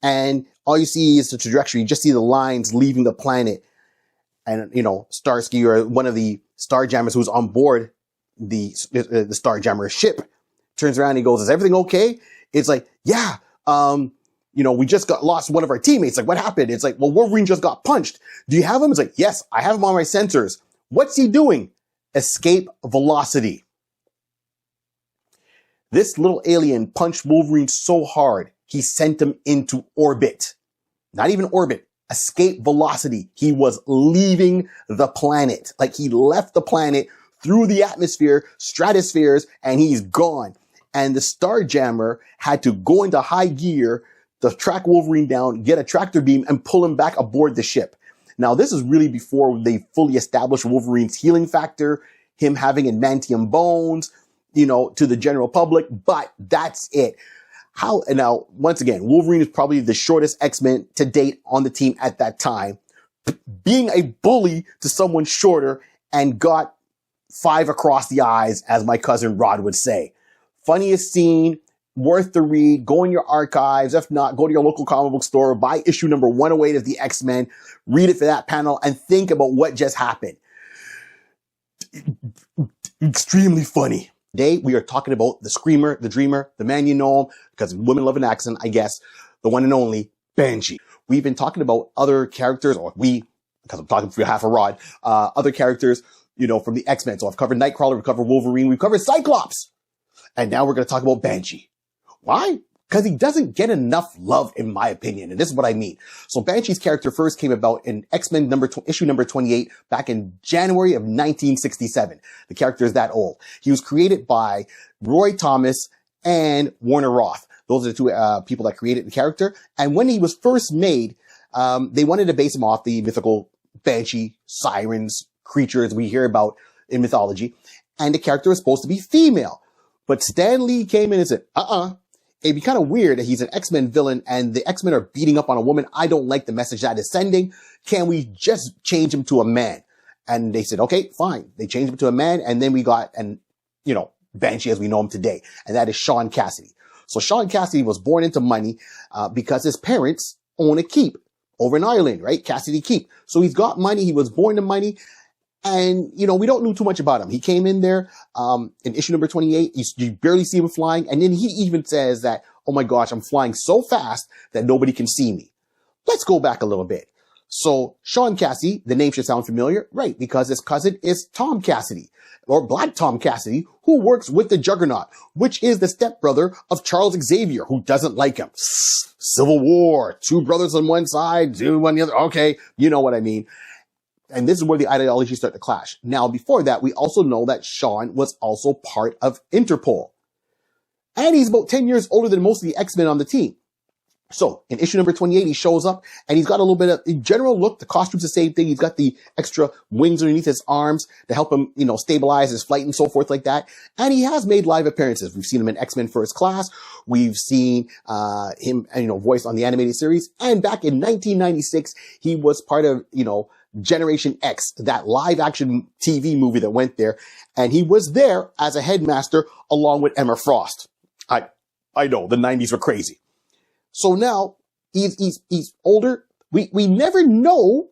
And all you see is the trajectory. You just see the lines leaving the planet. And, Starsky, or one of the Starjammers who's on board the Starjammer ship, turns around and he goes, is everything okay? It's like, yeah, we just lost one of our teammates. Like, what happened? It's like, well, Wolverine just got punched. Do you have him? It's like, yes, I have him on my sensors. What's he doing? Escape velocity. This little alien punched Wolverine so hard, he sent him into orbit. Not even orbit. Escape velocity. He was leaving the planet. Like, he left the planet through the atmosphere, stratospheres, and he's gone. And the Starjammer had to go into high gear to track Wolverine down, get a tractor beam, and pull him back aboard the ship. Now, this is really before they fully established Wolverine's healing factor, him having adamantium bones, to the general public, but that's it. Now, once again, Wolverine is probably the shortest X-Men to date on the team at that time, being a bully to someone shorter, and got 5 across the eyes, as my cousin Rod would say. Funniest scene, worth the read. Go in your archives. If not, go to your local comic book store, buy issue number 108 of the X-Men, read it for that panel, and think about what just happened. Extremely funny. Today, we are talking about the Screamer, the Dreamer, the Man You Know, because women love an accent, I guess, the one and only Banshee. We've been talking about other characters, because I'm talking for half a rod, other characters, from the X-Men. So I've covered Nightcrawler, we've covered Wolverine, we've covered Cyclops. And now we're going to talk about Banshee. Why? Because he doesn't get enough love, in my opinion. And this is what I mean. So Banshee's character first came about in X-Men issue number 28 back in January of 1967. The character is that old. He was created by Roy Thomas and Warner Roth. Those are the two people that created the character. And when he was first made, they wanted to base him off the mythical Banshee, sirens, creatures we hear about in mythology. And the character was supposed to be female. But Stan Lee came in and said, it'd be kind of weird that he's an X-Men villain and the X-Men are beating up on a woman. I don't like the message that is sending. Can we just change him to a man? And they said, okay, fine. They changed him to a man. And then we got, Banshee as we know him today. And that is Sean Cassidy. So Sean Cassidy was born into money, because his parents own a keep over in Ireland, right? Cassidy Keep. So he's got money. He was born to money. And, we don't know too much about him. He came in there, in issue number 28. You barely see him flying. And then he even says that, oh my gosh, I'm flying so fast that nobody can see me. Let's go back a little bit. So Sean Cassidy, the name should sound familiar, right? Because his cousin is Tom Cassidy, or Black Tom Cassidy, who works with the Juggernaut, which is the stepbrother of Charles Xavier, who doesn't like him. Civil War, 2 brothers on one side, 2 on the other. Okay. You know what I mean. And this is where the ideologies start to clash. Now, before that, we also know that Sean was also part of Interpol. And he's about 10 years older than most of the X-Men on the team. So, in issue number 28, he shows up, and he's got a little bit of, in general look, the costume's the same thing. He's got the extra wings underneath his arms to help him, stabilize his flight and so forth like that. And he has made live appearances. We've seen him in X-Men First Class. We've seen him, voiced on the animated series. And back in 1996, he was part of, Generation X, that live action TV movie that went there. And he was there as a headmaster along with Emma Frost. I know, the 90s were crazy. So now he's older. We never know,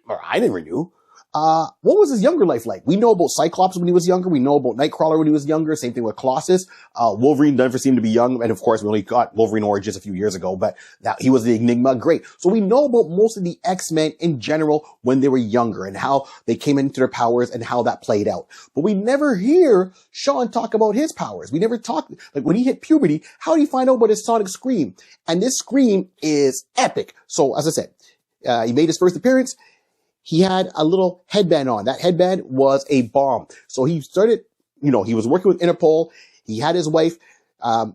or I never knew, What was his younger life like? We know about Cyclops when he was younger. We know about Nightcrawler when he was younger. Same thing with Colossus. Wolverine never seemed to be young. And of course, we only got Wolverine Origins a few years ago, but that he was the Enigma. Great. So we know about most of the X-Men in general when they were younger and how they came into their powers and how that played out. But we never hear Sean talk about his powers. We never talk, like when he hit puberty, how did he find out about his sonic scream? And this scream is epic. So as I said, he made his first appearance. He had a little headband on. That headband was a bomb. So he started, he was working with Interpol. He had his wife.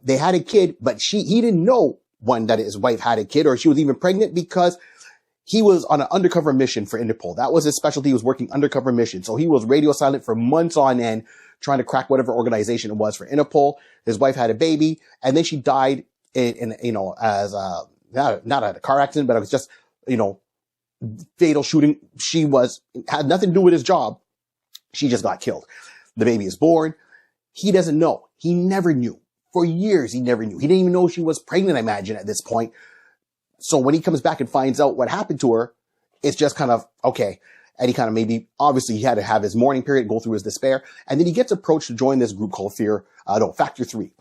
They had a kid, but he didn't know that his wife had a kid or she was even pregnant because he was on an undercover mission for Interpol. That was his specialty. He was working undercover mission. So he was radio silent for months on end, trying to crack whatever organization it was for Interpol. His wife had a baby and then she died as not a car accident, but it was just, fatal shooting. She had nothing to do with his job. She just got killed. The baby is born. He doesn't know. He never knew. For years, he never knew. He didn't even know she was pregnant, I imagine, at this point. So when he comes back and finds out what happened to her, it's just kind of, okay. And he kind of obviously he had to have his mourning period, go through his despair. And then he gets approached to join this group called Factor 3.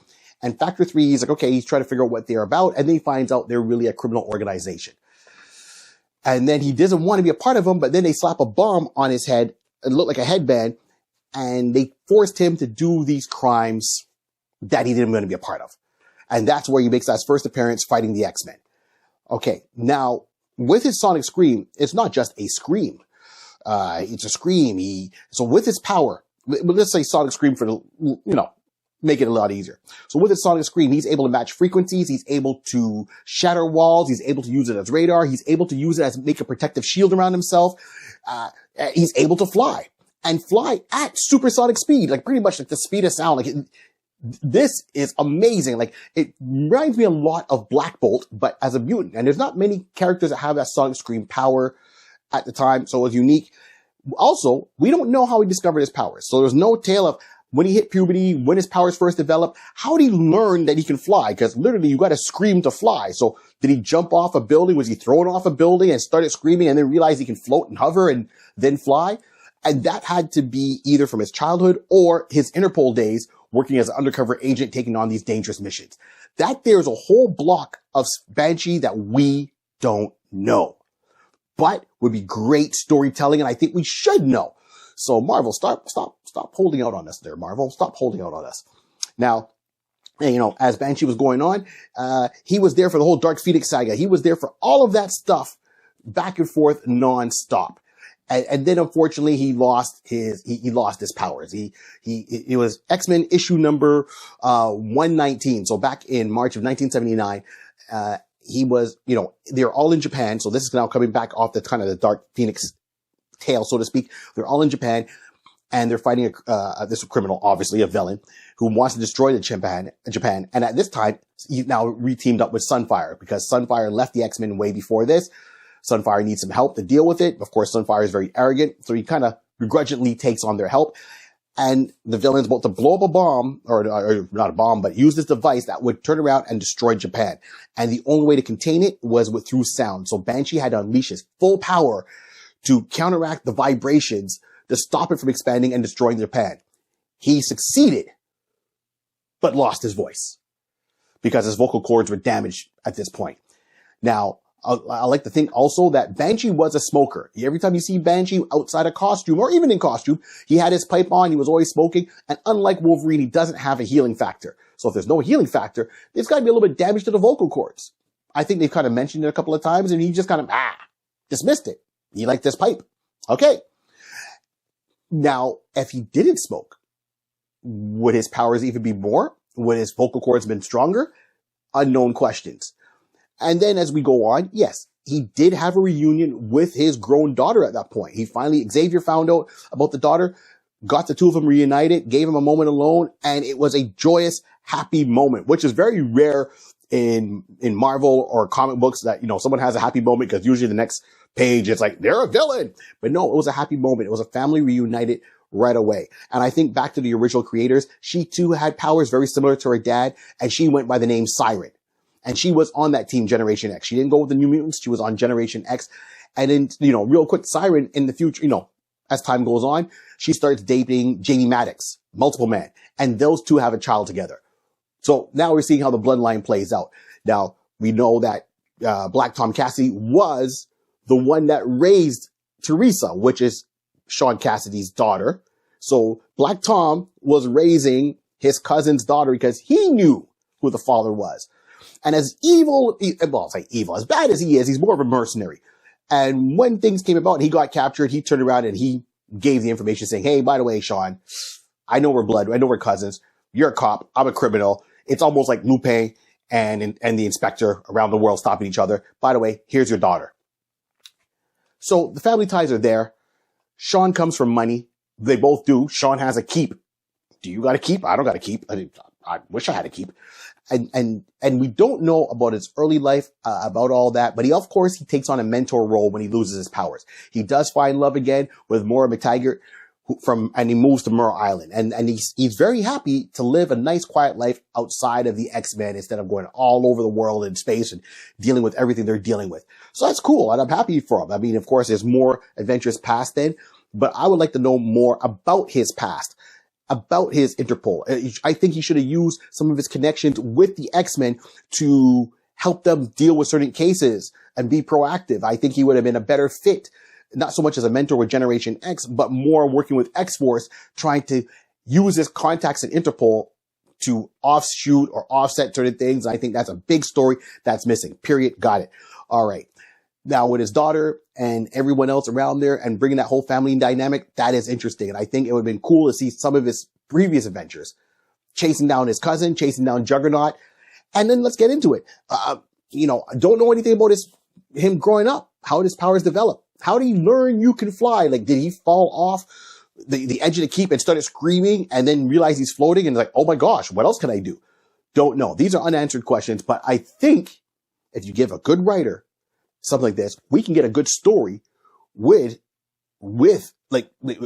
And Factor 3, he's like, okay, he's trying to figure out what they're about. And then he finds out they're really a criminal organization. And then he doesn't want to be a part of them, but then they slap a bomb on his head. It looked like a headband. And they forced him to do these crimes that he didn't want to be a part of. And that's where he makes that first appearance fighting the X-Men. Okay. Now, with his sonic scream, it's not just a scream. It's a scream. So with his power, let's say sonic scream for make it a lot easier. So with his sonic scream, he's able to match frequencies. He's able to shatter walls. He's able to use it as radar. He's able to use it as make a protective shield around himself. He's able to fly at supersonic speed, like pretty much like the speed of sound. This is amazing. Like it reminds me a lot of Black Bolt, but as a mutant. And there's not many characters that have that sonic scream power at the time. So it was unique. Also, we don't know how he discovered his powers. So there's no tale of when he hit puberty, when his powers first developed, how did he learn that he can fly? Because literally you got to scream to fly. So did he jump off a building? Was he thrown off a building and started screaming and then realized he can float and hover and then fly? And that had to be either from his childhood or his Interpol days working as an undercover agent, taking on these dangerous missions. There's a whole block of Banshee that we don't know, but would be great storytelling. And I think we should know. So Marvel, stop holding out on us there, Marvel. Stop holding out on us. Now, as Banshee was going on, he was there for the whole Dark Phoenix saga. He was there for all of that stuff back and forth nonstop. And then unfortunately he lost his powers. It was X-Men issue number 119. So back in March of 1979, he was, they're all in Japan. So this is now coming back off the kind of the Dark Phoenix tale, so to speak. They're all in Japan and they're fighting this criminal, obviously a villain who wants to destroy Japan. And at this time, he's now re-teamed up with Sunfire because Sunfire left the X-Men way before this. Sunfire needs some help to deal with it. Of course, Sunfire is very arrogant, so he kind of begrudgingly takes on their help. And the villain's about to blow up a bomb, or not a bomb, but use this device that would turn around and destroy Japan. And the only way to contain it was through sound. So Banshee had to unleash his full power to counteract the vibrations to stop it from expanding and destroying Japan. He succeeded, but lost his voice because his vocal cords were damaged at this point. Now, I like to think also that Banshee was a smoker. Every time you see Banshee outside of costume or even in costume, he had his pipe on. He was always smoking. And unlike Wolverine, he doesn't have a healing factor. So if there's no healing factor, there's got to be a little bit damage to the vocal cords. I think they've kind of mentioned it a couple of times and he just kind of, dismissed it. He liked this pipe. Okay. Now, if he didn't smoke, would his powers even be more? Would his vocal cords been stronger? Unknown questions. And then as we go on, yes, he did have a reunion with his grown daughter at that point. Xavier found out about the daughter, got the two of them reunited, gave him a moment alone, and it was a joyous, happy moment, which is very rare in Marvel or comic books that, someone has a happy moment because usually the next page it's like, they're a villain. But no, it was a happy moment. It was a family reunited right away. And I think back to the original creators, she too had powers very similar to her dad, and she went by the name Siren. And she was on that team Generation X. She didn't go with the New Mutants. She was on Generation X. And then, real quick, Siren in the future, as time goes on, she starts dating Jamie Maddox, multiple men, and those two have a child together. So now we're seeing how the bloodline plays out. Now, we know that Black Tom Cassidy was the one that raised Teresa, which is Sean Cassidy's daughter. So Black Tom was raising his cousin's daughter because he knew who the father was. And as evil, well, I'll say evil, as bad as he is, he's more of a mercenary. And when things came about and he got captured, he turned around and he gave the information saying, hey, by the way, Sean, I know we're blood. I know we're cousins. You're a cop. I'm a criminal. It's almost like Lupe and the inspector around the world stopping each other. By the way, here's your daughter. So the family ties are there. Sean comes from money. They both do. Sean has a keep. Do you got a keep? I don't got a keep. I wish I had a keep. And we don't know about his early life, about all that, but of course, he takes on a mentor role when he loses his powers. He does find love again with Maura McTaggart and he moves to Murrow Island. And he's very happy to live a nice, quiet life outside of the X-Men instead of going all over the world in space and dealing with everything they're dealing with. So that's cool. And I'm happy for him. I mean, of course, there's more adventures past then, but I would like to know more about his past, about his Interpol. I think he should have used some of his connections with the X-Men to help them deal with certain cases and be proactive. I think he would have been a better fit, not so much as a mentor with Generation X, but more working with X-Force, trying to use his contacts in Interpol to offshoot or offset certain things. I think that's a big story that's missing. Period. Got it. All right. Now with his daughter and everyone else around there and bringing that whole family dynamic, that is interesting. And I think it would have been cool to see some of his previous adventures, chasing down his cousin, chasing down Juggernaut. And then let's get into it. I don't know anything about him growing up. How did his powers develop? How did he learn you can fly? Like, did he fall off the edge of the keep and started screaming and then realize he's floating and like, oh my gosh, what else can I do? Don't know. These are unanswered questions, but I think if you give a good writer something like this, we can get a good story with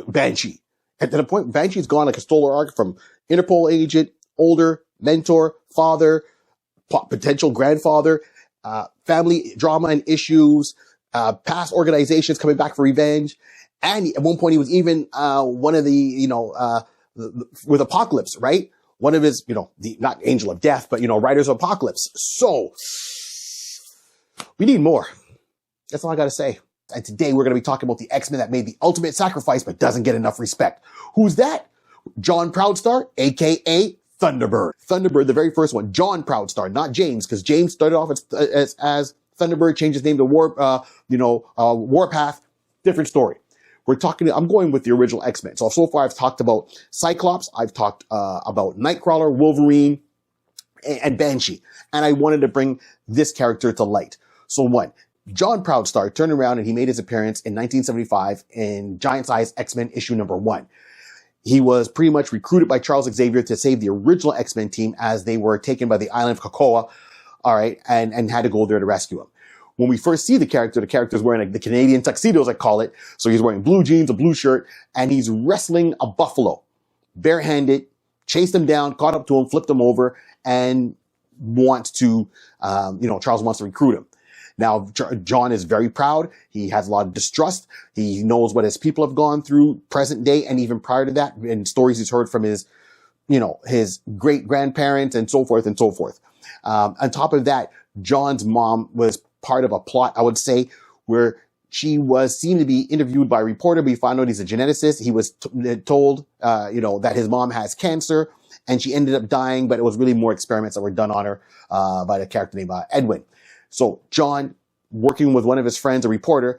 Banshee. At the point, Banshee's gone like a stolar arc from Interpol agent, older, mentor, father, potential grandfather, family drama and issues, past organizations coming back for revenge. And at one point he was even, one of the, with Apocalypse, right? One of his, not Angel of Death, but, Riders of Apocalypse. So we need more. That's all I got to say. And today we're going to be talking about the X-Men that made the ultimate sacrifice, but doesn't get enough respect. Who's that? John Proudstar, aka Thunderbird. Thunderbird, the very first one. John Proudstar, not James, because James started off as Thunderbird, changed his name to Warpath. Different story. I'm going with the original X-Men. So far I've talked about Cyclops. I've talked about Nightcrawler, Wolverine, and Banshee. And I wanted to bring this character to light. So one, John Proudstar turned around and he made his appearance in 1975 in Giant Size X-Men issue number 1. He was pretty much recruited by Charles Xavier to save the original X-Men team as they were taken by the island of Krakoa, all right, and had to go there to rescue him. When we first see the character's wearing like the Canadian tuxedos, I call it. So he's wearing blue jeans, a blue shirt, and he's wrestling a buffalo, barehanded, chased him down, caught up to him, flipped him over, and wants to, Charles wants to recruit him. Now, John is very proud. He has a lot of distrust. He knows what his people have gone through present day and even prior to that, and stories he's heard from his great grandparents and so forth and so forth. On top of that, John's mom was part of a plot, I would say, where she was seen to be interviewed by a reporter. We found out he's a geneticist. He was told, that his mom has cancer and she ended up dying, but it was really more experiments that were done on her, by a character named Edwin. So John, working with one of his friends, a reporter,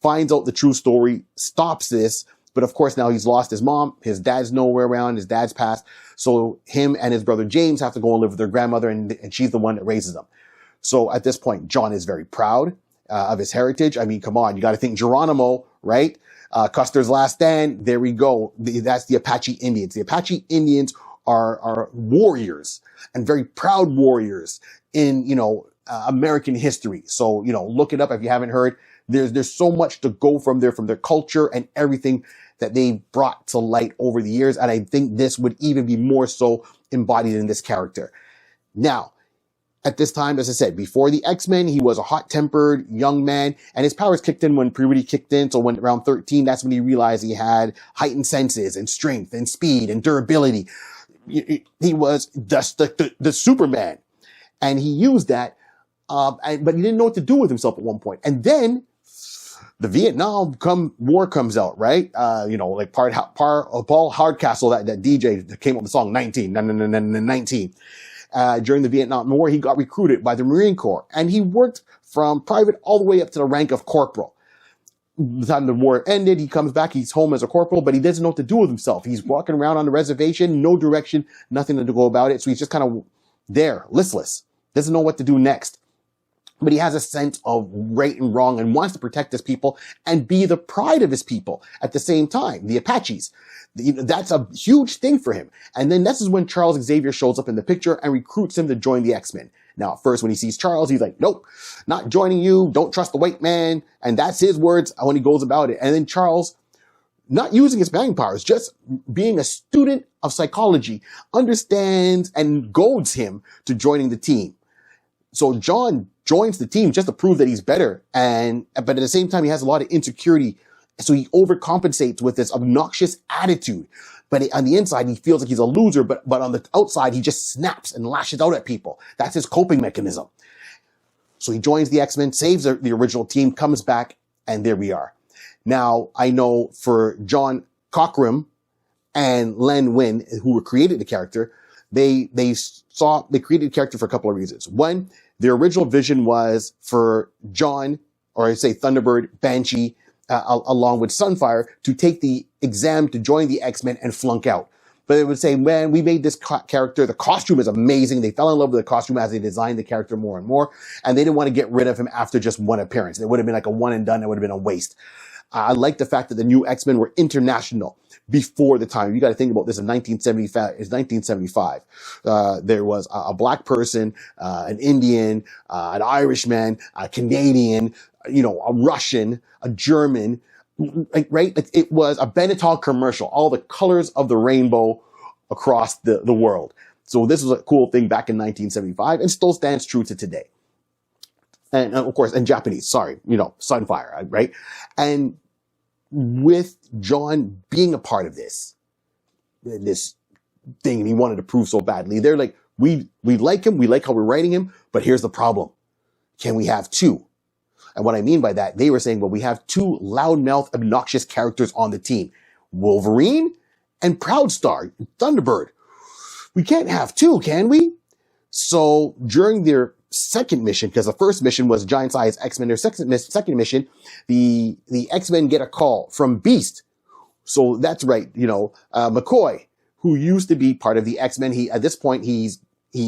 finds out the true story, stops this. But of course, now he's lost his mom. His dad's nowhere around. His dad's passed. So him and his brother James have to go and live with their grandmother, and she's the one that raises them. So at this point, John is very proud of his heritage. I mean, come on, you got to think Geronimo, right? Custer's Last Stand. There we go. That's the Apache Indians. The Apache Indians are warriors and very proud warriors in, American history. So, look it up if you haven't heard. There's so much to go from their culture and everything that they brought to light over the years. And I think this would even be more so embodied in this character. Now, At this time, as I said, before the X-Men, he was a hot-tempered young man, and his powers kicked in when puberty kicked in. So when around 13, that's when he realized he had heightened senses and strength and speed and durability. He was the Superman, and he used that, but he didn't know what to do with himself at one point. And then the Vietnam War comes out, right? Like Paul Hardcastle, that DJ that came up with the song 19. During the Vietnam War, he got recruited by the Marine Corps, and he worked from private all the way up to the rank of corporal. By the time the war ended, he comes back, he's home as a corporal, but he doesn't know what to do with himself. He's walking around on the reservation, no direction, nothing to go about it. So he's just kind of there, listless, doesn't know what to do next. But he has a sense of right and wrong and wants to protect his people and be the pride of his people at the same time, the Apaches. That's a huge thing for him. And then this is when Charles Xavier shows up in the picture and recruits him to join the X-Men. Now, at first, when he sees Charles, he's like, nope, not joining you. Don't trust the white man. And that's his words when he goes about it. And then Charles, not using his bang powers, just being a student of psychology, understands and goads him to joining the team. So John joins the team just to prove that he's better. But at the same time, he has a lot of insecurity. So he overcompensates with this obnoxious attitude. But on the inside, he feels like he's a loser. But on the outside, he just snaps and lashes out at people. That's his coping mechanism. So he joins the X-Men, saves the original team, comes back, and there we are. Now, I know for John Cockrum and Len Wein, who created the character, they created the character for a couple of reasons. One, their original vision was for John, or I say Thunderbird, Banshee, along with Sunfire, to take the exam to join the X-Men and flunk out. But they would say, man, we made this character. The costume is amazing. They fell in love with the costume as they designed the character more and more. And they didn't want to get rid of him after just one appearance. It would have been like a one and done. It would have been a waste. I like the fact that the new X-Men were international before the time. You got to think about this in 1975. It's 1975. There was a black person, an Indian, an Irishman, a Canadian, a Russian, a German, right? It was a Benetton commercial, all the colors of the rainbow across the world. So this was a cool thing back in 1975 and still stands true to today. And of course, and Japanese, Sunfire, right? And with John being a part of this thing, and he wanted to prove so badly, they're like, we like him, we like how we're writing him, but here's the problem. Can we have two? And what I mean by that, they were saying, well, we have two loudmouth, obnoxious characters on the team, Wolverine and Proudstar, Thunderbird. We can't have two, can we? So during their second mission, because the first mission was Giant Size X-Men, their second mission, the X-Men get a call from Beast. So that's right, McCoy, who used to be part of the X-Men. At this point, he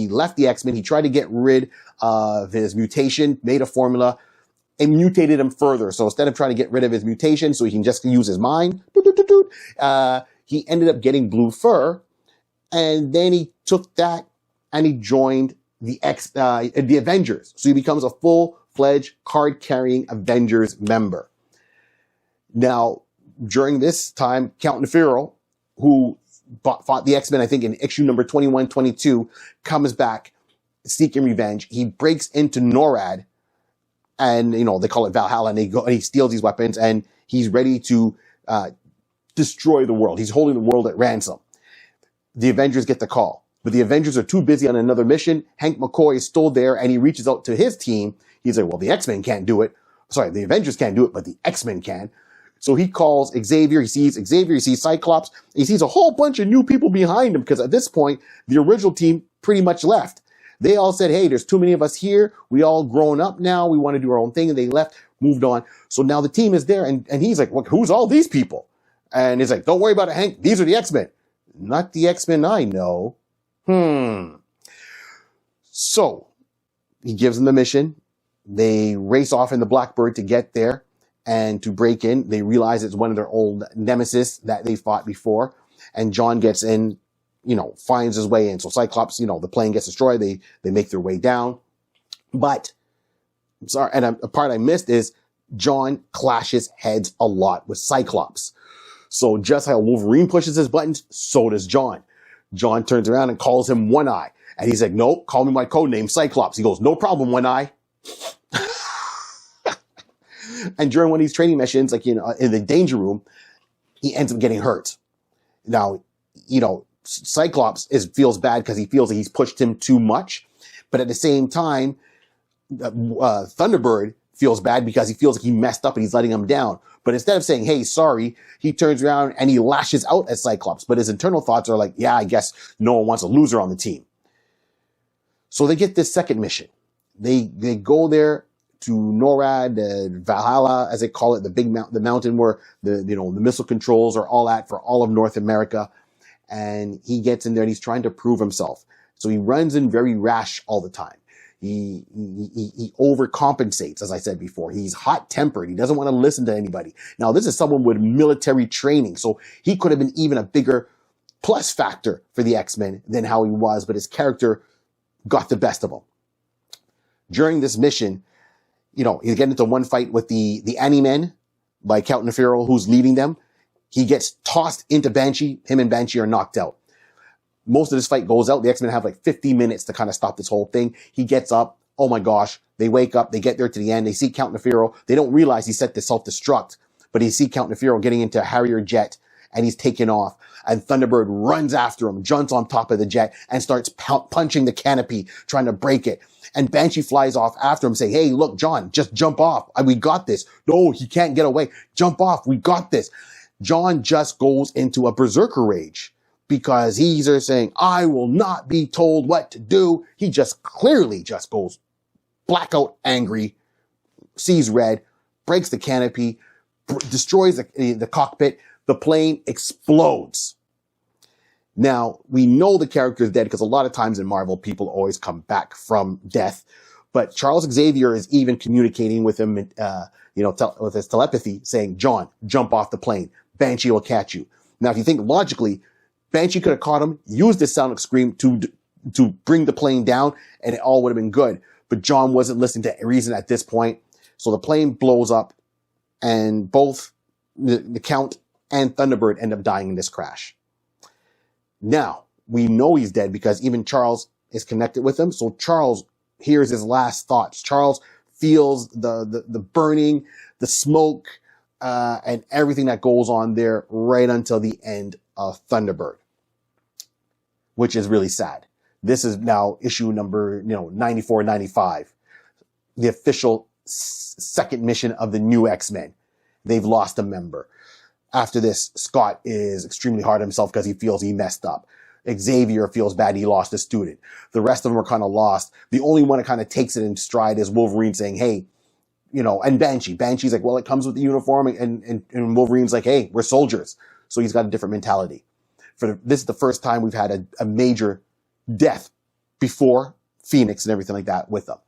left the X-Men. He tried to get rid of his mutation, made a formula, and mutated him further. So instead of trying to get rid of his mutation so he can just use his mind, he ended up getting blue fur. And then he took that and he joined the Avengers. So he becomes a full-fledged card-carrying Avengers member. Now, during this time, Count Nephiro, who fought the X-Men, I think in issue number 21, 22, comes back seeking revenge. He breaks into NORAD, and they call it Valhalla, and he steals these weapons, and he's ready to destroy the world. He's holding the world at ransom. The Avengers get the call, but the Avengers are too busy on another mission. Hank McCoy is still there, and he reaches out to his team. He's like, well, the X-Men can't do it. Sorry, the Avengers can't do it, but the X-Men can. So he calls Xavier. He sees Xavier. He sees Cyclops. He sees a whole bunch of new people behind him, because at this point, the original team pretty much left. They all said, hey, there's too many of us here. We all grown up now. We want to do our own thing. And they left, moved on. So now the team is there. And he's like, well, who's all these people? And he's like, don't worry about it, Hank. These are the X-Men. Not the X-Men I know. So he gives them the mission. They race off in the Blackbird to get there and to break in. They realize it's one of their old nemesis that they fought before. And John gets in, finds his way in. So Cyclops, the plane gets destroyed. They make their way down. But, sorry, and a part I missed is John clashes heads a lot with Cyclops. So just how Wolverine pushes his buttons, so does John. John turns around and calls him One Eye. And he's like, nope, call me my code name, Cyclops. He goes, no problem, One Eye. And during one of these training missions, like, in the danger room, he ends up getting hurt. Now, Cyclops feels bad because he feels that he's pushed him too much. But at the same time, Thunderbird feels bad because he feels like he messed up and he's letting him down. But instead of saying, hey, sorry, he turns around and he lashes out at Cyclops. But his internal thoughts are like, yeah, I guess no one wants a loser on the team. So they get this second mission. They go there to NORAD, Valhalla, as they call it, the mountain where the missile controls are all at for all of North America. And he gets in there and he's trying to prove himself. So he runs in very rash all the time. He overcompensates, as I said before. He's hot-tempered. He doesn't want to listen to anybody. Now, this is someone with military training, so he could have been even a bigger plus factor for the X-Men than how he was, but his character got the best of him. During this mission, he's getting into one fight with the Ani-Men by Count Nefero, who's leading them. He gets tossed into Banshee. Him and Banshee are knocked out. Most of this fight goes out. The X-Men have like 50 minutes to kind of stop this whole thing. He gets up. Oh my gosh. They wake up. They get there to the end. They see Count Nefero. They don't realize he set the self-destruct, but he see Count Nefero getting into a Harrier jet and he's taken off. And Thunderbird runs after him, jumps on top of the jet and starts punching the canopy, trying to break it. And Banshee flies off after him saying, hey, look, John, just jump off. We got this. No, he can't get away. Jump off. We got this. John just goes into a berserker rage because he's saying, I will not be told what to do. He just clearly just goes blackout angry, sees red, breaks the canopy, destroys the cockpit. The plane explodes. Now, we know the character is dead because a lot of times in Marvel, people always come back from death. But Charles Xavier is even communicating with him, with his telepathy, saying, John, jump off the plane. Banshee will catch you. Now, if you think logically, Banshee could have caught him, used the sonic scream to bring the plane down, and it all would have been good. But John wasn't listening to reason at this point. So the plane blows up, and both the Count and Thunderbird end up dying in this crash. Now, we know he's dead because even Charles is connected with him. So Charles hears his last thoughts. Charles feels the burning, the smoke, and everything that goes on there right until the end of Thunderbird, which is really sad. This is now issue number 94, 95, the official second mission of the new X-Men. They've lost a member. After this, Scott is extremely hard on himself because he feels he messed up. Xavier feels bad he lost a student. The rest of them are kind of lost. The only one that kind of takes it in stride is Wolverine saying, hey, and Banshee. Banshee's like, well, it comes with the uniform. And Wolverine's like, hey, we're soldiers. So he's got a different mentality. This is the first time we've had a major death before Phoenix and everything like that with them.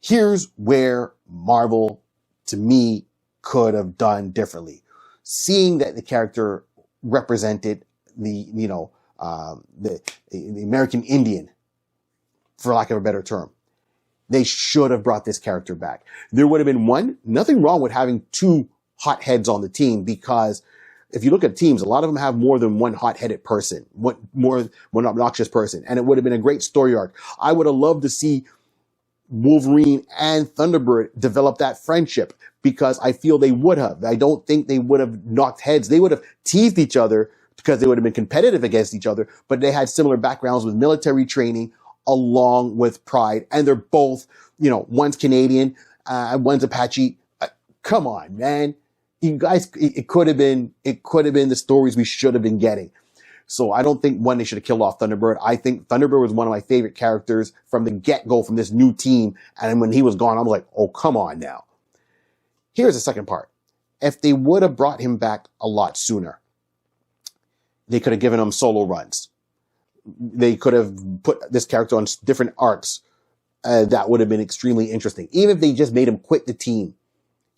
Here's where Marvel, to me, could have done differently. Seeing that the character represented the American Indian, for lack of a better term, they should have brought this character back. There would have been nothing wrong with having two hotheads on the team, because if you look at teams, a lot of them have more than one hot-headed person, one obnoxious person, and it would have been a great story arc. I would have loved to see Wolverine and Thunderbird develop that friendship, because I feel they would have. I don't think they would have knocked heads. They would have teased each other because they would have been competitive against each other, but they had similar backgrounds with military training along with pride. And they're both, one's Canadian, one's Apache. Come on, man. You guys, it could have been the stories we should have been getting. So I don't think they should have killed off Thunderbird. I think Thunderbird was one of my favorite characters from the get-go from this new team. And when he was gone, I was like, oh, come on now. Here's the second part. If they would have brought him back a lot sooner, they could have given him solo runs. They could have put this character on different arcs. That would have been extremely interesting. Even if they just made him quit the team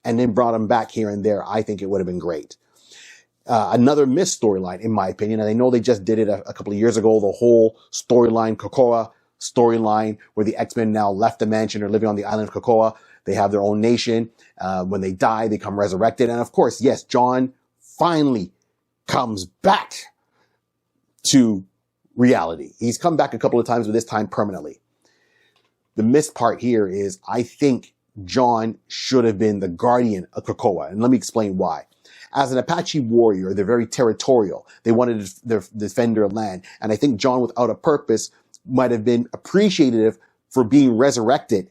and then brought him back here and there, I think it would have been great. Another missed storyline, in my opinion, and I know they just did it a couple of years ago, the whole storyline, Krakoa storyline, where the X-Men now left the mansion, are living on the island of Krakoa. They have their own nation. When they die, they come resurrected. And of course, yes, John finally comes back to reality. He's come back a couple of times, but this time permanently. The missed part here is I think John should have been the guardian of Krakoa. And let me explain why. As an Apache warrior, they're very territorial. They wanted to defend their land. And I think John, without a purpose, might have been appreciative for being resurrected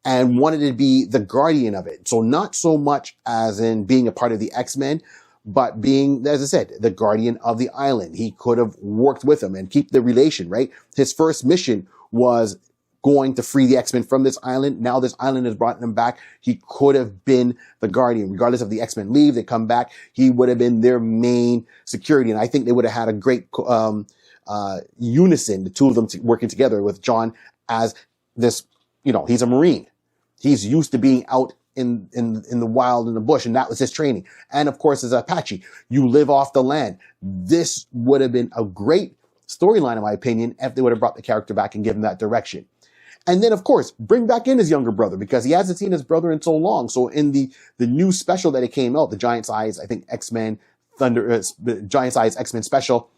and wanted to be the guardian of it. So not so much as in being a part of the X-Men, but being, as I said, the guardian of the island. He could have worked with them and keep the relation, right? His first mission was going to free the X-Men from this island. Now this island has brought them back. He could have been the guardian, regardless of the X-Men leave, they come back. He would have been their main security. And I think they would have had a great unison, the two of them working together with John as this, he's a Marine. He's used to being out in the wild, in the bush, and that was his training. And of course, as an Apache, you live off the land. This would have been a great storyline, in my opinion, if they would have brought the character back and given that direction. And then, of course, bring back in his younger brother, because he hasn't seen his brother in so long. So in the new special that it came out, the Giant Size, I think X-Men Giant Size X-Men special,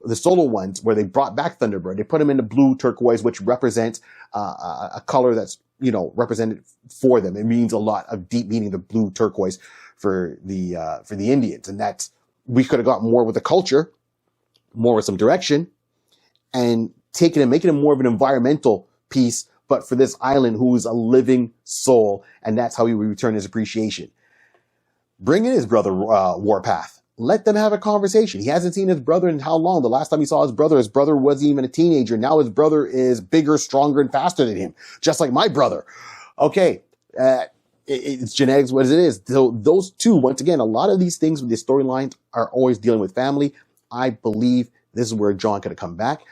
the solo ones where they brought back Thunderbird, they put him in the blue turquoise, which represents a color that's represented for them. It means a lot of deep meaning, the blue turquoise for the Indians, and we could have got more with the culture, more with some direction, and making it more of an environmental piece. But for this island, who's a living soul, and that's how he would return his appreciation. Bring in his brother, Warpath. Let them have a conversation. He hasn't seen his brother in how long? The last time he saw his brother wasn't even a teenager. Now his brother is bigger, stronger, and faster than him, just like my brother. Okay, it's genetics, what it is. So those two, once again, a lot of these things with the storylines are always dealing with family. I believe this is where John could have come back.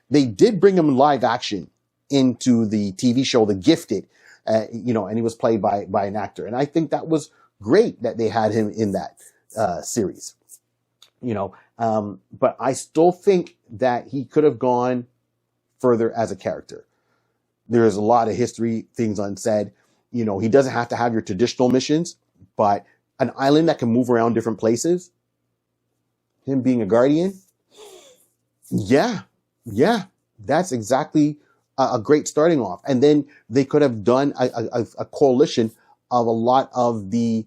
They did bring him live action into the TV show, The Gifted, and he was played by an actor. And I think that was great that they had him in that series. But I still think that he could have gone further as a character. There's a lot of history, things unsaid. He doesn't have to have your traditional missions, but an island that can move around different places, him being a guardian, yeah, that's exactly a great starting off. And then they could have done a coalition of a lot of the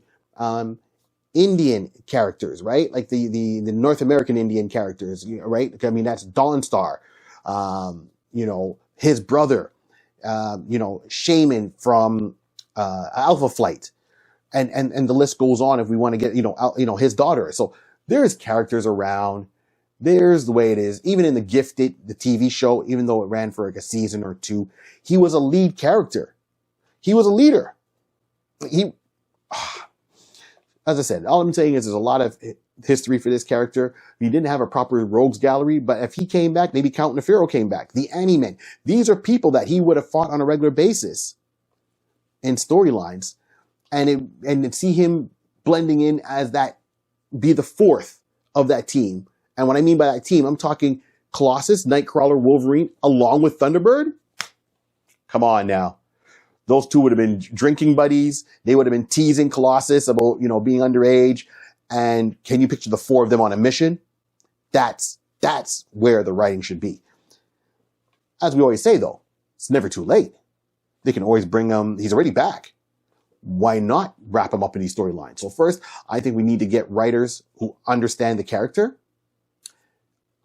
Indian characters, right? Like the North American Indian characters, right? I mean, that's Dawnstar, his brother, Shaman from Alpha Flight, and the list goes on if we want to get, his daughter. So there's characters around. There's the way it is. Even in The Gifted, the TV show, even though it ran for like a season or two, he was a lead character. He was a leader. As I said, all I'm saying is there's a lot of history for this character. He didn't have a proper rogues gallery, but if he came back, maybe Count Nefero came back, the Ani-Men. These are people that he would have fought on a regular basis in storylines, and see him blending in as that, be the fourth of that team. And what I mean by that team, I'm talking Colossus, Nightcrawler, Wolverine, along with Thunderbird. Come on now. Those two would have been drinking buddies. They would have been teasing Colossus about, being underage. And can you picture the four of them on a mission? That's where the writing should be. As we always say, though, it's never too late. They can always bring him. He's already back. Why not wrap him up in these storylines? So first, I think we need to get writers who understand the character.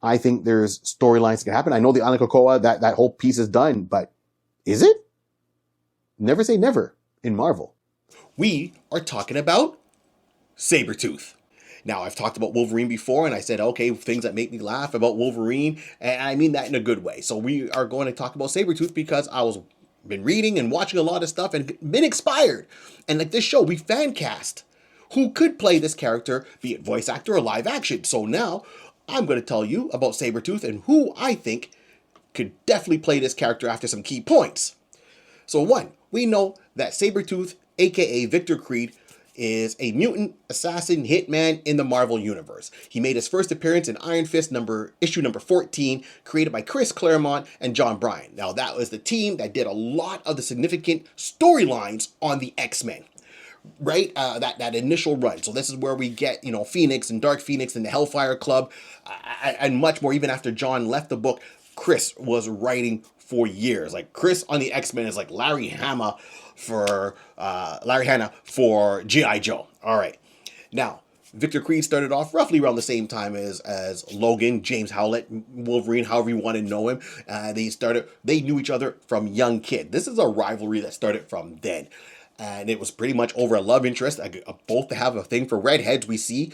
I think there's storylines that can happen. I know the Island Krakoa, that whole piece is done, but is it? Never say never in Marvel. We are talking about Sabretooth. Now, I've talked about Wolverine before, and I said, okay, things that make me laugh about Wolverine, and I mean that in a good way. So we are going to talk about Sabretooth because been reading and watching a lot of stuff and been inspired. And like this show, we fan cast who could play this character, be it voice actor or live action. So now I'm going to tell you about Sabretooth and who I think could definitely play this character after some key points. So one, we know that Sabretooth, aka Victor Creed, is a mutant assassin hitman in the Marvel Universe. He made his first appearance in Iron Fist issue number 14, created by Chris Claremont and John Bryan. Now that was the team that did a lot of the significant storylines on the X-Men. right? That initial run. So this is where we get, Phoenix and Dark Phoenix and the Hellfire Club, and much more. Even after John left the book, Chris was writing for years. Like Chris on the X-Men is like Larry Hannah for G.I. Joe. All right. Now, Victor Creed started off roughly around the same time as Logan, James Howlett, Wolverine, however you want to know him. They knew each other from young kid. This is a rivalry that started from then. And it was pretty much over a love interest. Both have a thing for redheads, we see.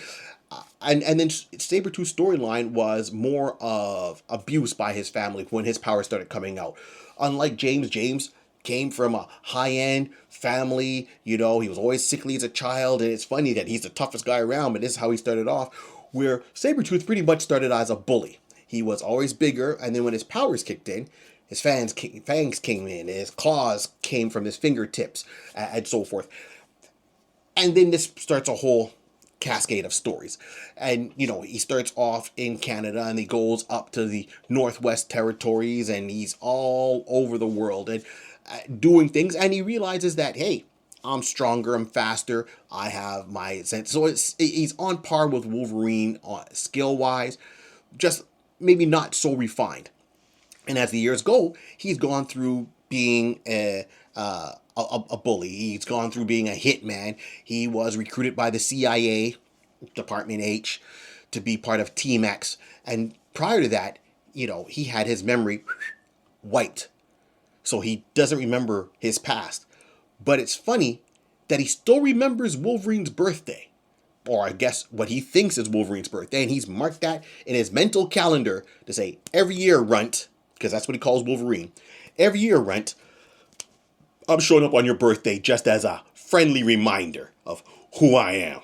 And then Sabretooth's storyline was more of abuse by his family when his powers started coming out. Unlike James came from a high-end family. He was always sickly as a child, and it's funny that he's the toughest guy around, but this is how he started off, where Sabretooth pretty much started as a bully. He was always bigger, and then when his powers kicked in, his fangs came in, his claws came from his fingertips, and so forth. And then this starts a whole cascade of stories. And, he starts off in Canada and he goes up to the Northwest Territories and he's all over the world and doing things. And he realizes that, hey, I'm stronger, I'm faster, I have my sense. So he's on par with Wolverine skill wise, just maybe not so refined. And as the years go, he's gone through being a bully. He's gone through being a hitman. He was recruited by the CIA, Department H, to be part of Team X. And prior to that, he had his memory wiped. So he doesn't remember his past. But it's funny that he still remembers Wolverine's birthday. Or I guess what he thinks is Wolverine's birthday. And he's marked that in his mental calendar to say, every year, Runt, because that's what he calls Wolverine. Every year, Runt, I'm showing up on your birthday just as a friendly reminder of who I am.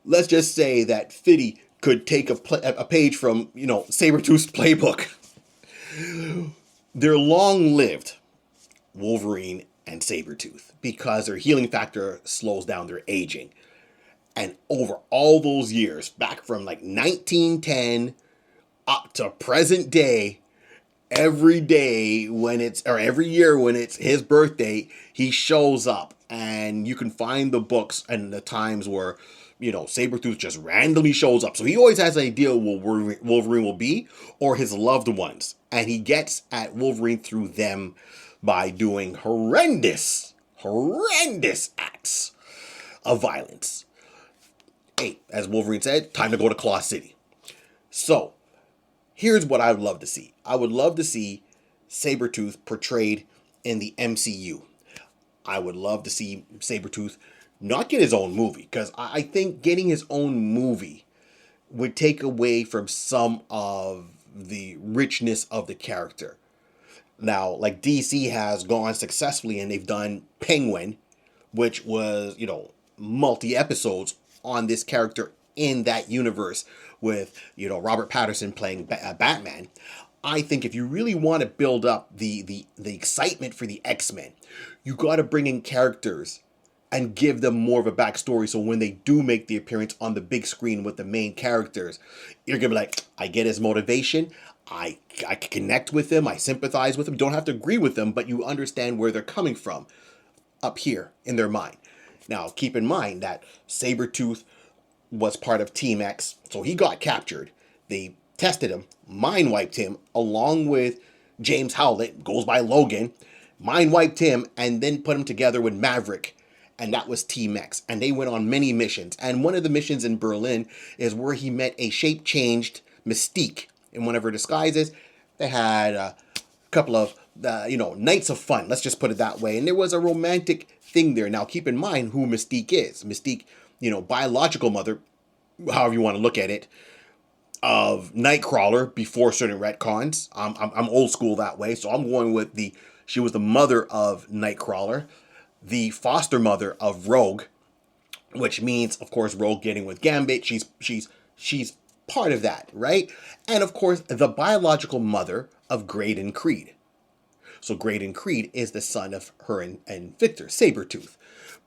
Let's just say that Fitty could take a page from, Sabretooth's playbook. They're long-lived, Wolverine and Sabretooth, because their healing factor slows down their aging. And over all those years, back from like 1910 up to present day, every year when it's his birthday, he shows up. And you can find the books and the times where, Sabretooth just randomly shows up. So he always has an idea where Wolverine will be or his loved ones. And he gets at Wolverine through them by doing horrendous acts of violence. Hey, as Wolverine said, time to go to Claw City. So, here's what I would love to see. I would love to see Sabretooth portrayed in the MCU. I would love to see Sabretooth not get his own movie, because I think getting his own movie would take away from some of the richness of the character. Now, like DC has gone successfully and they've done Penguin, which was, multi-episodes on this character in that universe with, Robert Pattinson playing Batman. I think if you really want to build up the excitement for the X-Men, you got to bring in characters and give them more of a backstory, so when they do make the appearance on the big screen with the main characters, you're going to be like, I get his motivation, I can connect with them, I sympathize with them. You don't have to agree with them, but you understand where they're coming from up here in their mind. Now, keep in mind that Sabretooth was part of Team X, so he got captured. They tested him, mind wiped him, along with James Howlett, goes by Logan, mind wiped him, and then put him together with Maverick. And that was Team X. And they went on many missions. And one of the missions in Berlin is where he met a shape-changed Mystique in one of her disguises. They had a couple of, nights of fun. Let's just put it that way. And there was a romantic thing there. Now, keep in mind who Mystique is. Mystique, biological mother, however you want to look at it, of Nightcrawler before certain retcons. I'm old school that way. So I'm going with she was the mother of Nightcrawler, the foster mother of Rogue, which means, of course, Rogue getting with Gambit. She's part of that, right? And of course, the biological mother of Graydon Creed. So Graydon Creed is the son of her and Victor, Sabretooth.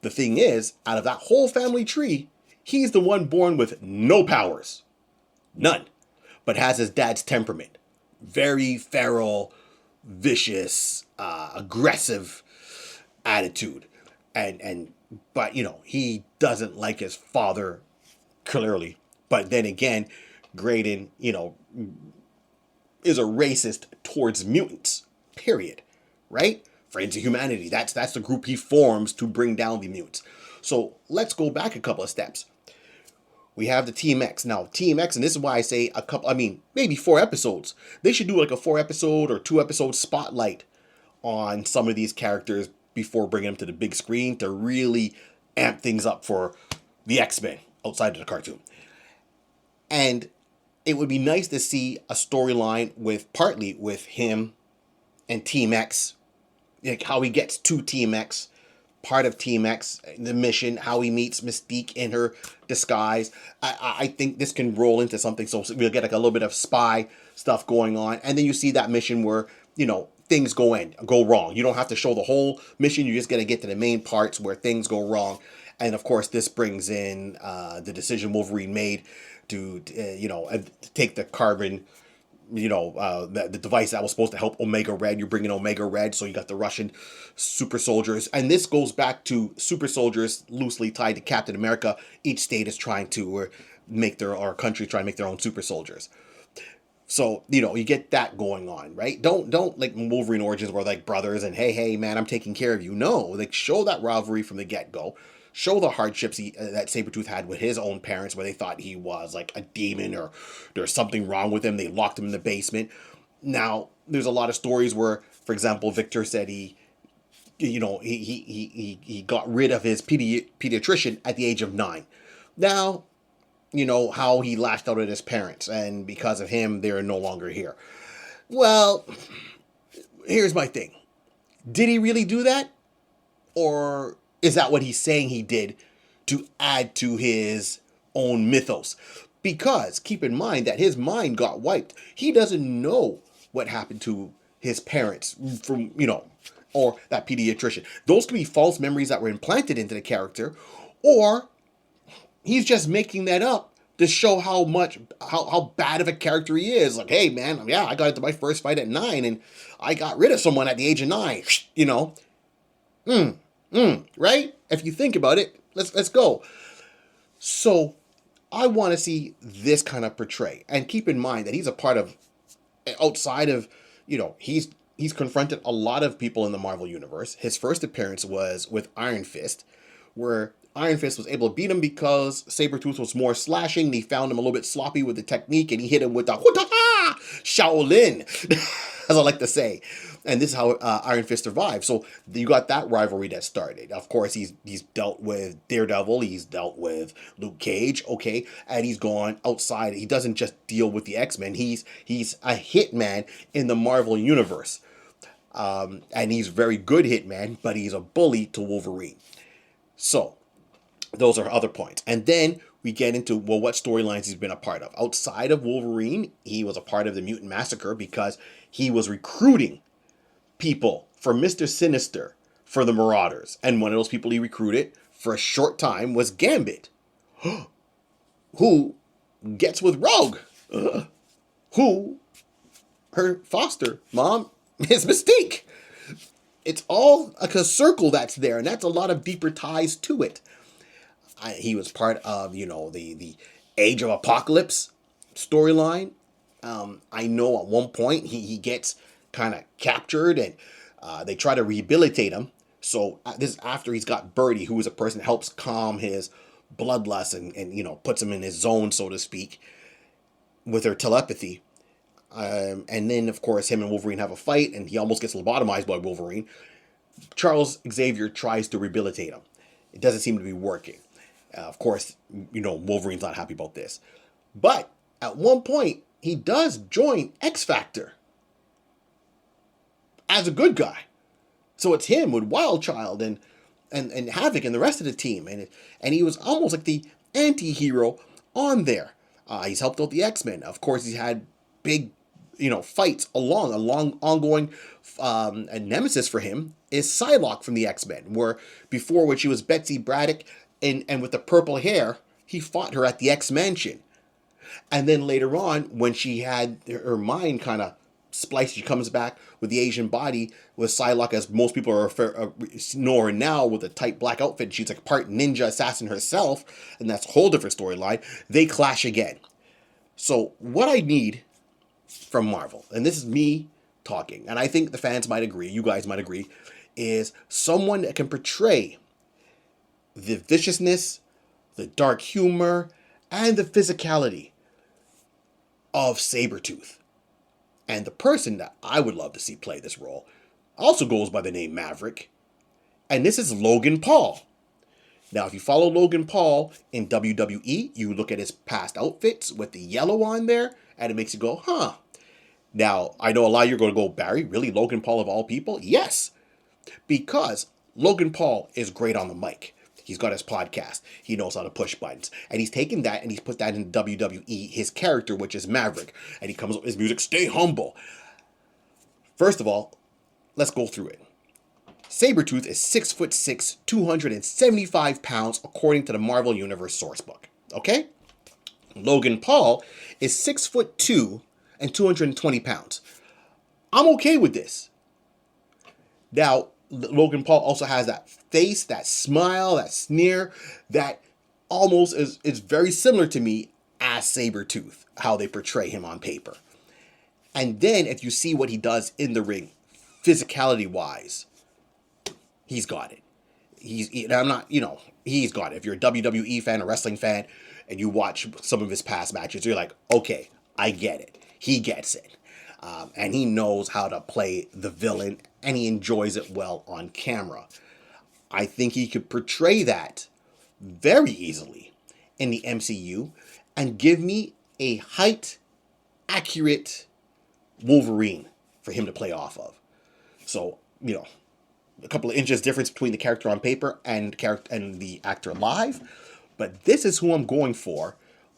The thing is, out of that whole family tree, he's the one born with no powers. None. But has his dad's temperament. Very feral, vicious, aggressive attitude. and but he doesn't like his father clearly. But then again, Graydon, is a racist towards mutants. Period. Right? Friends of Humanity. That's the group he forms to bring down the mutants. So let's go back a couple of steps. We have the Team X. Now, Team X, and this is why I say maybe 4 episodes. They should do like a 4-episode or 2-episode spotlight on some of these characters before bringing them to the big screen to really amp things up for the X-Men outside of the cartoon. And it would be nice to see a storyline partly with him and Team X, like how he gets to Team X, part of Team X, the mission, how he meets Mystique in her disguise. I think this can roll into something, so we'll get like a little bit of spy stuff going on, and then you see that mission where things go wrong. You don't have to show the whole mission. You just got to get to the main parts where things go wrong, and of course this brings in the decision Wolverine made to take the carbon. The device that was supposed to help Omega Red. You're bringing Omega Red, so you got the Russian super soldiers. And this goes back to super soldiers loosely tied to Captain America. Each state is trying to our country trying to make their own super soldiers. So, you get that going on, right? Don't like Wolverine Origins where like brothers and hey, man, I'm taking care of you. No, like show that rivalry from the get-go. Show the hardships that Sabretooth had with his own parents, where they thought he was like a demon or there's something wrong with him. They locked him in the basement. Now, there's a lot of stories where, for example, Victor said he got rid of his pediatrician at the age of 9. Now, how he lashed out at his parents, and because of him, they're no longer here. Well, here's my thing. Did he really do that? Or is that what he's saying he did to add to his own mythos? Because keep in mind that his mind got wiped. He doesn't know what happened to his parents from, or that pediatrician. Those could be false memories that were implanted into the character, or he's just making that up to show how bad of a character he is. Like, hey man, yeah, I got into my first fight at 9 and I got rid of someone at the age of 9, right? If you think about it, let's go. So I want to see this kind of portray, and keep in mind that he's a part of, outside of, he's confronted a lot of people in the Marvel universe. His first appearance was with Iron Fist, where Iron Fist was able to beat him because Sabretooth was more slashing, and he found him a little bit sloppy with the technique, and he hit him with the Shaolin, as I like to say. And this is how Iron Fist survived. So you got that rivalry that started. Of course, he's dealt with Daredevil. He's dealt with Luke Cage. Okay, and he's gone outside. He doesn't just deal with the X-Men. He's a hitman in the Marvel universe, and he's a very good hitman. But he's a bully to Wolverine. So those are other points. And then we get into, well, what storylines he's been a part of. Outside of Wolverine, he was a part of the Mutant Massacre because he was recruiting people for Mr. Sinister for the Marauders. And one of those people he recruited for a short time was Gambit, who gets with Rogue, who her foster mom is Mystique. It's all like a circle that's there, and that's a lot of deeper ties to it. He was part of, the Age of Apocalypse storyline. I know at one point he gets kind of captured, and they try to rehabilitate him. So this is after he's got Birdie, who is a person that helps calm his bloodlust and puts him in his zone, so to speak, with her telepathy. And then, of course, him and Wolverine have a fight, and he almost gets lobotomized by Wolverine. Charles Xavier tries to rehabilitate him. It doesn't seem to be working. Of course, Wolverine's not happy about this. But at one point, he does join X Factor as a good guy. So it's him with Wild Child and Havoc and the rest of the team. And he was almost like the anti-hero on there. He's helped out the X-Men. Of course, he's had big, fights along. A long ongoing a nemesis for him is Psylocke from the X-Men, where before, when she was Betsy Braddock and with the purple hair, he fought her at the X-Mansion. And then later on, when she had her mind kind of spliced. She comes back with the Asian body with Psylocke, as most people know her now, with a tight black outfit. She's like part ninja assassin herself, and that's a whole different storyline. They clash again. So what I need from Marvel, and this is me talking, and I think the fans might agree, you guys might agree, is someone that can portray the viciousness, the dark humor, and the physicality of Sabretooth. And the person that I would love to see play this role also goes by the name Maverick, and this is Logan Paul. Now, if you follow Logan Paul in WWE, you look at his past outfits with the yellow on there, and it makes you go, huh. Now, I know a lot of you are going to go, Barry, really? Logan Paul of all people? Yes, because Logan Paul is great on the mic. He's got his podcast. He knows how to push buttons. And he's taken that and he's put that in WWE, his character, which is Maverick. And he comes up with his music, Stay Humble. First of all, let's go through it. Sabretooth is 6'6", 275 pounds, according to the Marvel Universe sourcebook. Okay? Logan Paul is 6'2" and 220 pounds. I'm okay with this. Now, Logan Paul also has that face, that smile, that sneer, that almost is very similar to me as Sabretooth, how they portray him on paper. And then if you see what he does in the ring, physicality-wise, he's got it. He's got it. If you're a WWE fan, a wrestling fan, and you watch some of his past matches, you're like, okay, I get it. He gets it. And he knows how to play the villain, and he enjoys it well on camera. I think he could portray that very easily in the MCU and give me a height accurate Wolverine for him to play off of. So, a couple of inches difference between the character on paper and the actor live. But this is who I'm going for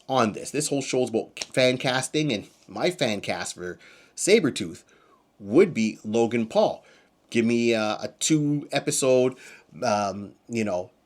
on this. This whole show is about fan casting, and my fan cast for Sabretooth would be Logan Paul. Give me a 2-episode,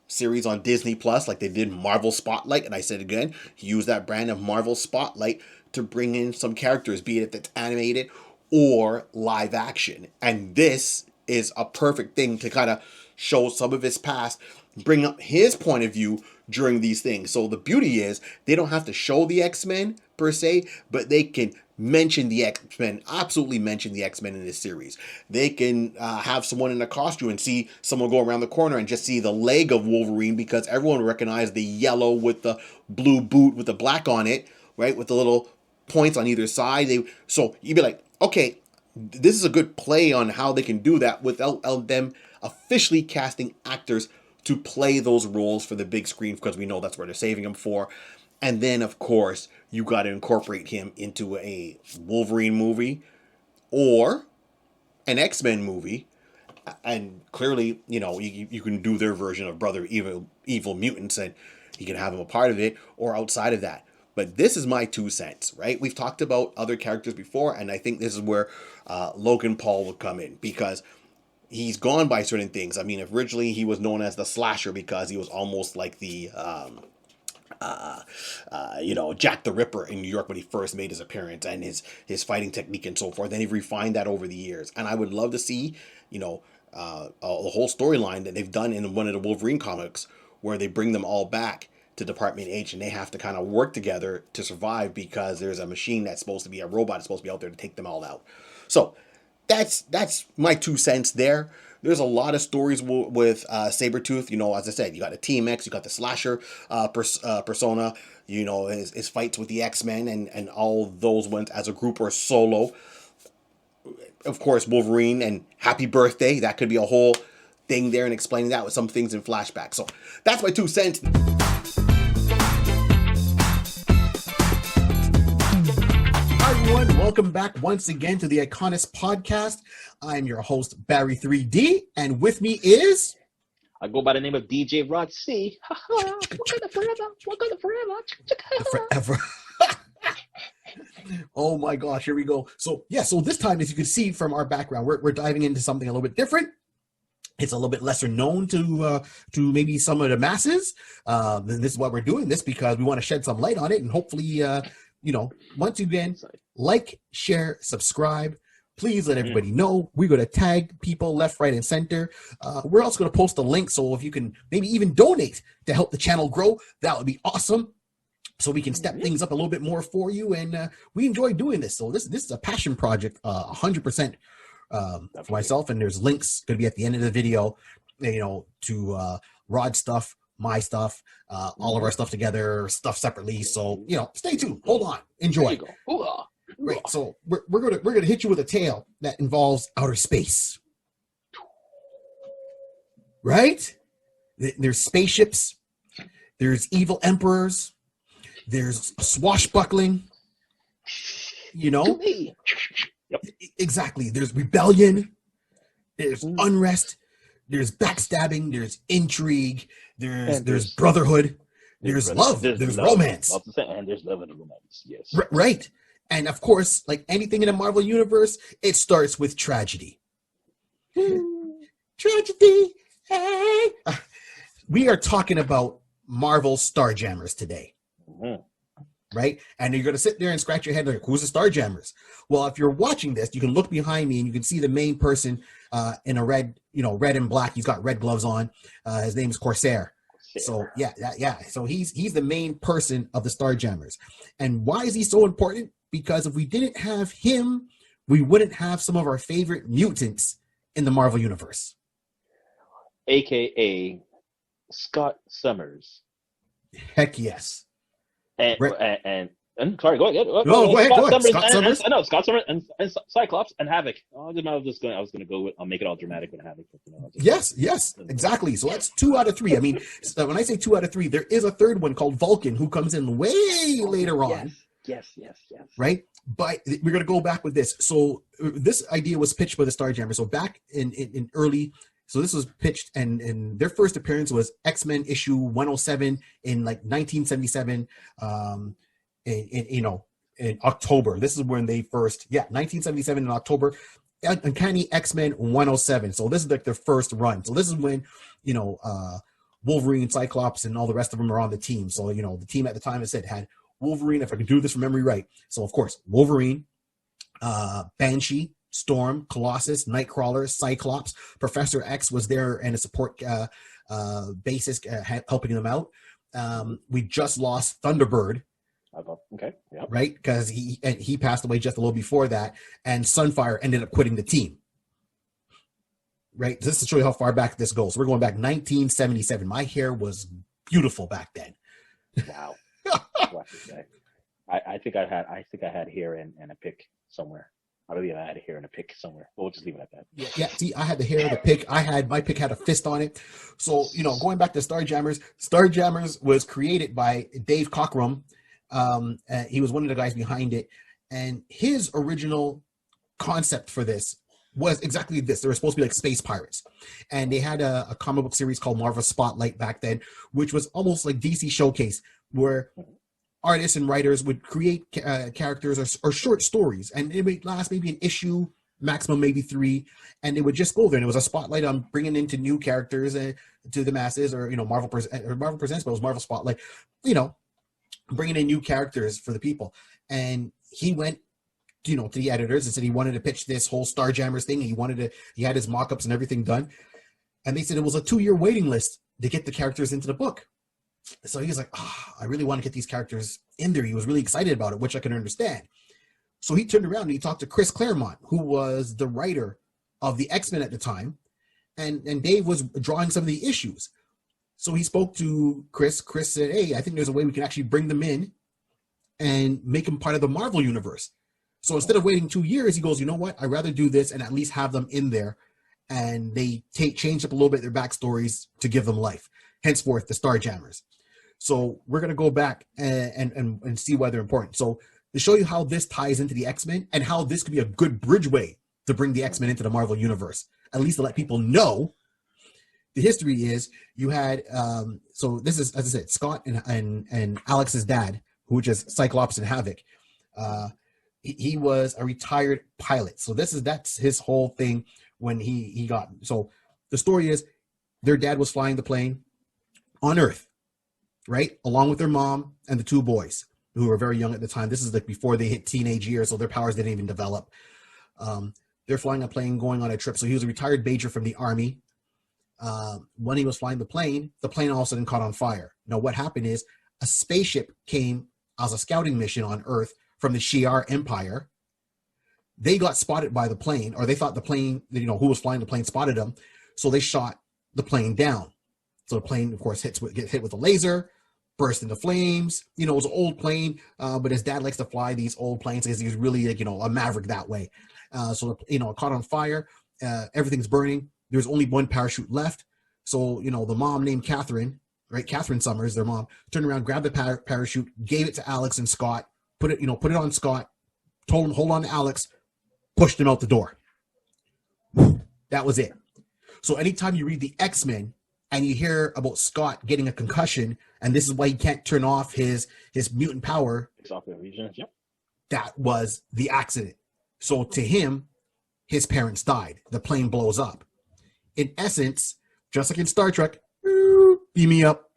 series on Disney Plus, like they did Marvel Spotlight. And I said again, use that brand of Marvel Spotlight to bring in some characters, be it that's animated or live action. And this is a perfect thing to kind of show some of his past, bring up his point of view during these things. So the beauty is they don't have to show the X-Men per se, but they can mention the X-Men, absolutely mention the X-Men in this series. They can have someone in a costume and see someone go around the corner and just see the leg of Wolverine, because everyone will recognize the yellow with the blue boot with the black on it, right? With the little points on either side. So you'd be like, okay, this is a good play on how they can do that without them officially casting actors to play those roles for the big screen, because we know that's where they're saving them for. And then, of course, you got to incorporate him into a Wolverine movie or an X-Men movie. And clearly, you can do their version of Brother Evil Mutants, and you can have him a part of it or outside of that. But this is my 2 cents, right? We've talked about other characters before, and I think this is where Logan Paul would come in, because he's gone by certain things. I mean, originally he was known as the Slasher because he was almost like the Jack the Ripper in New York when he first made his appearance, and his fighting technique and so forth. Then he refined that over the years, and I would love to see the whole storyline that they've done in one of the Wolverine comics, where they bring them all back to Department H, and they have to kind of work together to survive, because there's a machine that's supposed to be a robot that's supposed to be out there to take them all out. So that's my 2 cents there. There's a lot of stories with Sabretooth. As I said, you got the TMX, you got the Slasher persona, his fights with the X-Men and all those ones as a group or solo. Of course, Wolverine and Happy Birthday. That could be a whole thing there, and explaining that with some things in flashback. So that's my 2 cents. Everyone, welcome back once again to the iConis podcast. I'm your host, Barry 3D, and with me is... I go by the name of DJ Rod C. Wakanda forever. Forever. Oh my gosh, here we go. So this time, as you can see from our background, we're diving into something a little bit different. It's a little bit lesser known to maybe some of the masses. And this is why we're doing this, because we want to shed some light on it, and hopefully... once again, like, share, subscribe. Please let everybody know. We're going to tag people left, right, and center. We're also going to post a link, so if you can maybe even donate to help the channel grow, that would be awesome. So we can step things up a little bit more for you, and we enjoy doing this. So this is a passion project, 100% for myself. And there's links going to be at the end of the video, to Rod's stuff, my stuff, all of our stuff together, stuff separately. So stay tuned. Hold on, enjoy. There you go. Right. So we're gonna hit you with a tale that involves outer space. Right? There's spaceships. There's evil emperors. There's swashbuckling. To me. Yep. Exactly. There's rebellion. There's unrest. There's backstabbing. There's intrigue. There's brotherhood. There's love. There's romance. And there's love and romance. Yes. Right. And of course, like anything in the Marvel Universe, it starts with tragedy. Tragedy. Hey. We are talking about Marvel Starjammers today. Right? And you're going to sit there and scratch your head like, who's the Starjammers? Well, if you're watching this, you can look behind me and you can see the main person in a red and black. He's got red gloves on. His name is Corsair. So yeah. So he's the main person of the Starjammers. And why is he so important? Because if we didn't have him, we wouldn't have some of our favorite mutants in the Marvel Universe. AKA Scott Summers. Heck yes. And sorry, go ahead. Go ahead. Scott Summers. Scott Summers and Cyclops and Havoc. I was gonna go with. I'll make it all dramatic with Havoc. Yes, exactly. So that's 2 out of 3. I mean, when I say 2 out of 3, there is a third one called Vulcan who comes in way later on. Yes. Right, but we're gonna go back with this. So this idea was pitched by the Starjammers. So back in early. So this was pitched, and their first appearance was X-Men issue 107 in like 1977. In October. This is when they first, 1977 in October. Uncanny X-Men 107. So this is like their first run. So this is when, Wolverine, Cyclops, and all the rest of them are on the team. So, the team at the time, I said, had Wolverine, if I can do this from memory right. So, of course, Wolverine, Banshee, Storm, Colossus, Nightcrawler, Cyclops, Professor X was there and a support basis helping them out. We just lost Thunderbird. Okay. Yeah. Right, because he passed away just a little before that, and Sunfire ended up quitting the team. Right, this to show you how far back this goes. We're going back 1977. My hair was beautiful back then. Wow. I think I had hair and a pick somewhere. I believe I had a hair and a pick somewhere. We'll just leave it at that. Yeah. See, I had the hair, the pick. My pick had a fist on it. So going back to Starjammers. Starjammers was created by Dave Cockrum. He was one of the guys behind it, and his original concept for this was exactly this. They were supposed to be like space pirates, and they had a comic book series called Marvel Spotlight back then, which was almost like DC Showcase, where artists and writers would create characters or short stories, and it would last maybe an issue, maximum maybe 3, and they would just go there, and it was a spotlight on bringing into new characters to the masses, or Marvel Presents, but it was Marvel Spotlight, bringing in new characters for the people. And he went to the editors and said he wanted to pitch this whole Starjammers thing. He had his mock-ups and everything done, and they said it was a 2-year waiting list to get the characters into the book. So he was like, I really want to get these characters in there. He was really excited about it, which I can understand. So he turned around and he talked to Chris Claremont, who was the writer of the X-Men at the time, and Dave was drawing some of the issues. So he spoke to Chris. Chris said, hey, I think there's a way we can actually bring them in and make them part of the Marvel Universe. So instead of waiting 2 years, he goes, you know what? I'd rather do this and at least have them in there. And they change up a little bit their backstories to give them life. Henceforth, the Starjammers. So we're going to go back and see why they're important. So to show you how this ties into the X-Men and how this could be a good bridgeway to bring the X-Men into the Marvel Universe, at least to let people know. The history is you had, so this is, as I said, Scott and Alex's dad, who is Cyclops and Havoc. He was a retired pilot. So that's his whole thing when he got. So the story is their dad was flying the plane on Earth, right? Along with their mom and the 2 boys who were very young at the time. This is like before they hit teenage years, so their powers didn't even develop. They're flying a plane going on a trip. So he was a retired major from the Army. When he was flying the plane all of a sudden caught on fire. Now, what happened is a spaceship came as a scouting mission on Earth from the Shi'ar Empire. They got spotted by the plane, or they thought the plane, who was flying the plane spotted them. So they shot the plane down. So the plane, of course, gets hit with a laser, burst into flames. It was an old plane, but his dad likes to fly these old planes because he's really, a maverick that way. So, it caught on fire. Everything's burning. There's only one parachute left. So, the mom named Catherine, right? Catherine Summers, their mom, turned around, grabbed the parachute, gave it to Alex and Scott, put it on Scott, told him, hold on to Alex, pushed him out the door. That was it. So anytime you read the X-Men and you hear about Scott getting a concussion, and this is why he can't turn off his mutant power, Yep. that was the accident. So to him, his parents died. The plane blows up. In essence, just like in Star Trek, beam me up.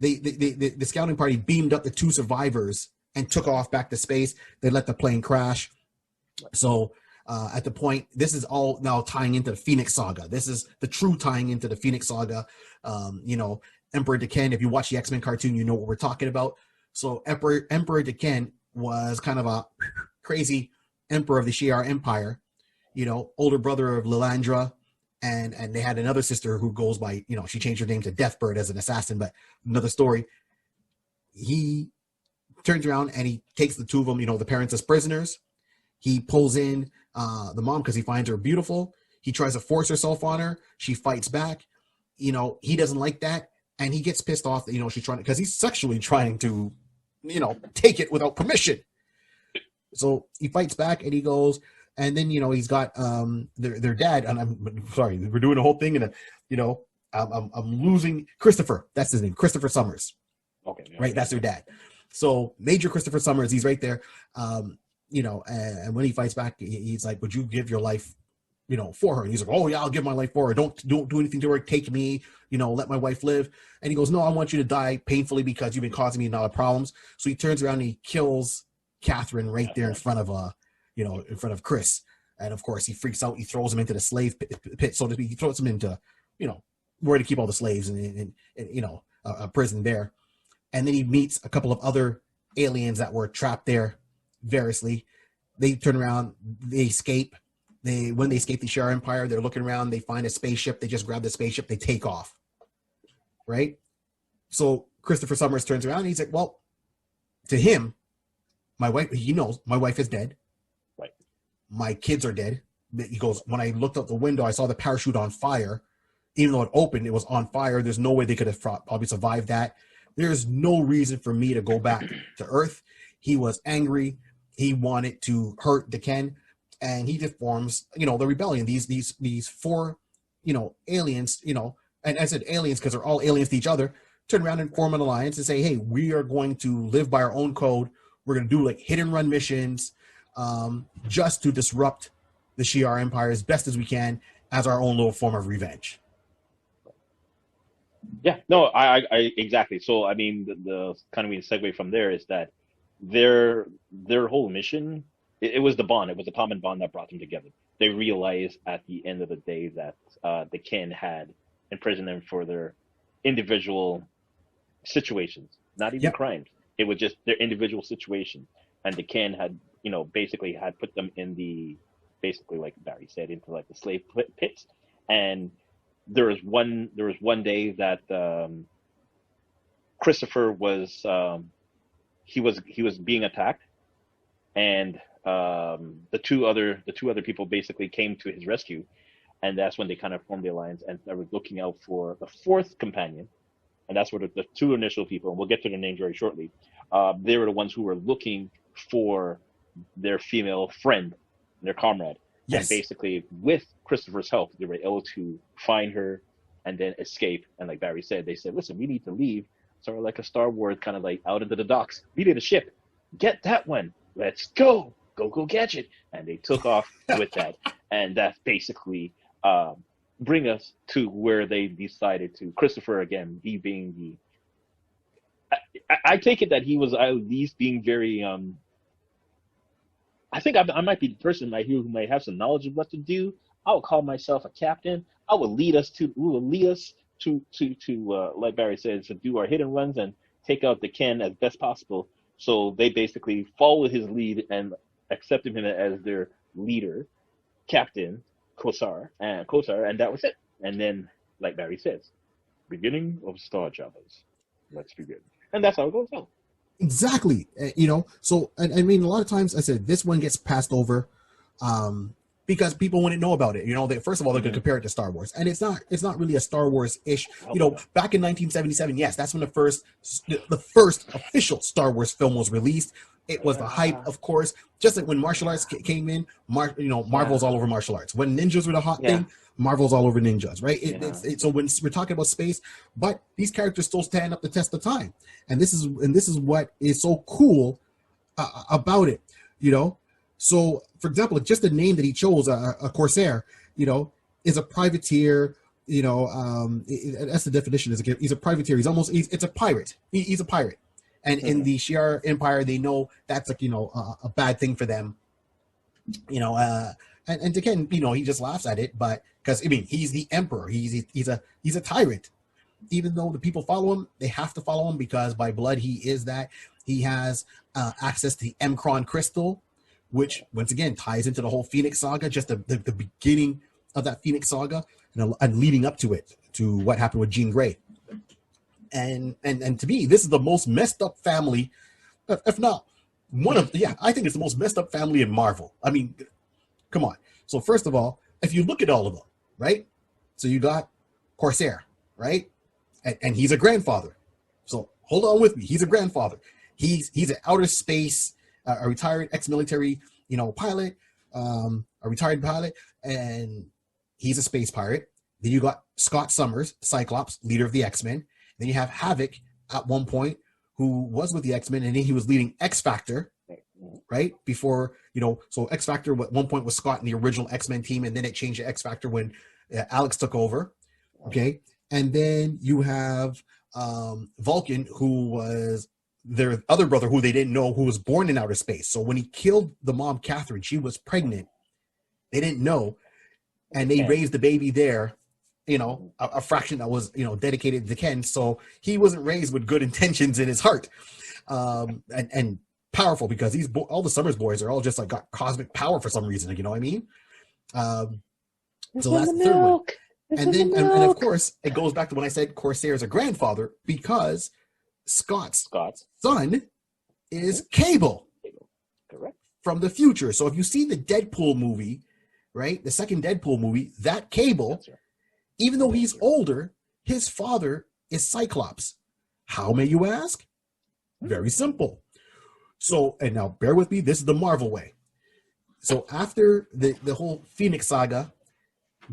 The scouting party beamed up the two survivors and took off back to space. They let the plane crash. So at the point, this is all now tying into the Phoenix Saga. This is the true tying into the Phoenix Saga. Emperor Decan, if you watch the X-Men cartoon, you know what we're talking about. So Emperor Decan was kind of a crazy emperor of the Shi'ar Empire, older brother of Lilandra, and they had another sister who goes by, she changed her name to Deathbird as an assassin, but another story. He turns around and he takes the two of them, the parents as prisoners. He pulls in the mom because he finds her beautiful. He tries to force herself on her. She fights back. He doesn't like that. And he gets pissed off that, she's trying, because he's sexually trying to, take it without permission. So he fights back and he goes, and then, he's got their dad, and I'm sorry, we're doing a whole thing, and, I'm losing Christopher. That's his name, Christopher Summers. Okay. Yeah. Right, that's their dad. So Major Christopher Summers, he's right there. And when he fights back, he's like, would you give your life, for her? And he's like, oh yeah, I'll give my life for her. Don't do anything to her. Take me, let my wife live. And he goes, no, I want you to die painfully because you've been causing me a lot of problems. So he turns around and he kills Catherine right there in front of in front of Chris. And of course he freaks out. He throws him into the slave pit, so to speak. He throws him into, where to keep all the slaves and a prison there. And then he meets a couple of other aliens that were trapped there variously. They turn around, they escape. When they escape the Shi'ar Empire, they're looking around, they find a spaceship, they just grab the spaceship, they take off. Right? So Christopher Summers turns around and he's like, well, to him, my wife, he knows my wife is dead. Right. My kids are dead. He goes, when I looked out the window, I saw the parachute on fire. Even though it opened, it was on fire. There's no way they could have probably survived that. There's no reason for me to go back to Earth. He was angry. He wanted to hurt Decan, and he just forms, the rebellion. These four, aliens, and I said aliens because they're all aliens to each other, turn around and form an alliance and say, hey, we are going to live by our own code. We're going to do like hit and run missions, just to disrupt the Shi'ar Empire as best as we can as our own little form of revenge. Yeah, no, I exactly. So I mean, the kind of segue from there is that their whole mission, it was the bond, it was the common bond that brought them together. They realized at the end of the day that the Ken had imprisoned them for their individual situations, not even crimes. It was just their individual situation, and the Ken had, basically had put them in basically like Barry said, into like the slave pits. And there was one day that Christopher was he was being attacked, and the two other people basically came to his rescue, and that's when they kind of formed the alliance, and they were looking out for the fourth companion, and that's where the two initial people, and we'll get to their names very shortly. They were the ones who were looking for their female friend, their comrade. Yes. And basically, with Christopher's help, they were able to find her and then escape. And like Barry said, they said, listen, we need to leave. Sort of like a Star Wars, kind of like out into the docks. We need a ship. Get that one. Let's go. Go get it. And they took off with that. And that's basically bring us to where they decided to. Christopher, again, he being the... I take it that he was at least being very... I think I might be the person right here who might have some knowledge of what to do. I would call myself a captain. I would lead us to. We will lead us to like Barry said, to do our hit and runs and take out the Ken as best possible. So they basically followed his lead and accepted him as their leader, captain, Kosar, and that was it. And then, like Barry says, beginning of Star Jammers. Let's begin. And that's how it goes out. Exactly. So and I mean, a lot of times I said this one gets passed over because people wouldn't know about it. First of all, they're going to compare it to Star Wars, and it's not really a Star Wars ish. Back in 1977, yes, that's when the first official Star Wars film was released. It was the hype, of course, just like when martial arts came in. Marvel's all over martial arts. When ninjas were the hot thing, Marvel's all over ninjas, right? So when we're talking about space, but these characters still stand up the test of time, and this is what is so cool about it, So, for example, just the name that he chose, a Corsair, is a privateer. That's the definition. He's a privateer. It's a pirate. He's a pirate. And in the Shi'ar Empire, they know that's like, a bad thing for them. And again, he just laughs at it, but because he's the emperor. He's a tyrant. Even though the people follow him, they have to follow him because by blood he is that. He has access to the Emkron crystal, which once again ties into the whole Phoenix saga, just the beginning of that Phoenix saga and leading up to it, to what happened with Jean Grey. And to me, this is the most messed up family, if not I think it's the most messed up family in Marvel. I mean, come on. So first of all, if you look at all of them, right? So you got Corsair, right? And he's a grandfather. So hold on with me. He's a grandfather. He's an outer space, a retired ex-military, pilot, a retired pilot, and he's a space pirate. Then you got Scott Summers, Cyclops, leader of the X-Men. Then you have Havoc at one point, who was with the X-Men, and then he was leading X-Factor, right? Before, so X-Factor at one point was Scott in the original X-Men team, and then it changed to X-Factor when Alex took over, okay? And then you have Vulcan, who was their other brother, who they didn't know, who was born in outer space. So when he killed the mom, Catherine, she was pregnant. They didn't know, and they raised the baby there, a fraction that was, dedicated to Ken. So he wasn't raised with good intentions in his heart, and powerful, because all the Summers boys are all just like got cosmic power for some reason. You know what I mean? So that's the third one. And then, and of course, it goes back to when I said Corsair is a grandfather, because Scott's son is Cable. Correct. From the future. So if you see the Deadpool movie, right, the second Deadpool movie, that Cable, even though he's older, his father is Cyclops. How, may you ask? Very simple. So, and now bear with me, this is the Marvel way. So after the whole Phoenix saga,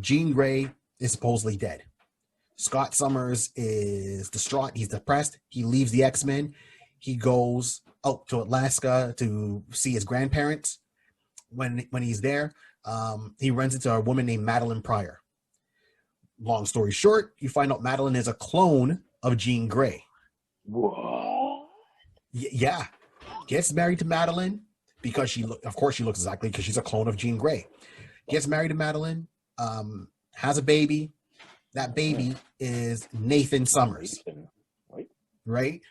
Jean Grey is supposedly dead. Scott Summers is distraught. He's depressed. He leaves the X-Men. He goes out to Alaska to see his grandparents. When he's there, he runs into a woman named Madeline Pryor. Long story short, you find out Madeline is a clone of Jean Grey. What? Yeah. Gets married to Madeline because she looks exactly, because she's a clone of Jean Grey. Gets married to Madeline, has a baby. That baby is Nathan Summers. Right?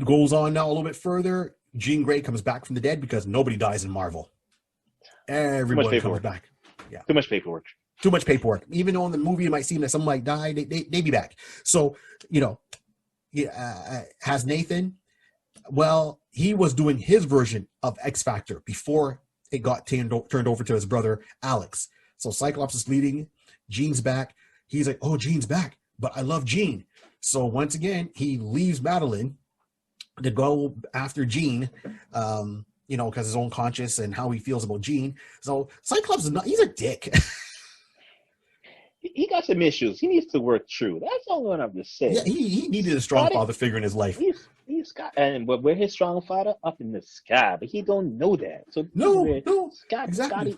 Goes on now a little bit further. Jean Grey comes back from the dead, because nobody dies in Marvel. Everyone comes back. Yeah. Too much paperwork. Too much paperwork. Even though in the movie it might seem that someone might die, they be back. So, has Nathan. Well, he was doing his version of X Factor before it got turned over to his brother Alex. So Cyclops is leading. Jean's back. He's like, oh, Jean's back, but I love Jean. So once again, he leaves Madeline to go after Jean, because his own conscience and how he feels about Jean. So Cyclops he's a dick. He got some issues. He needs to work through. That's all I'm just saying. Yeah, he needed a strong father figure in his life. He's got, but where his strong father? Up in the sky, but he don't know that. So no, Scott, exactly.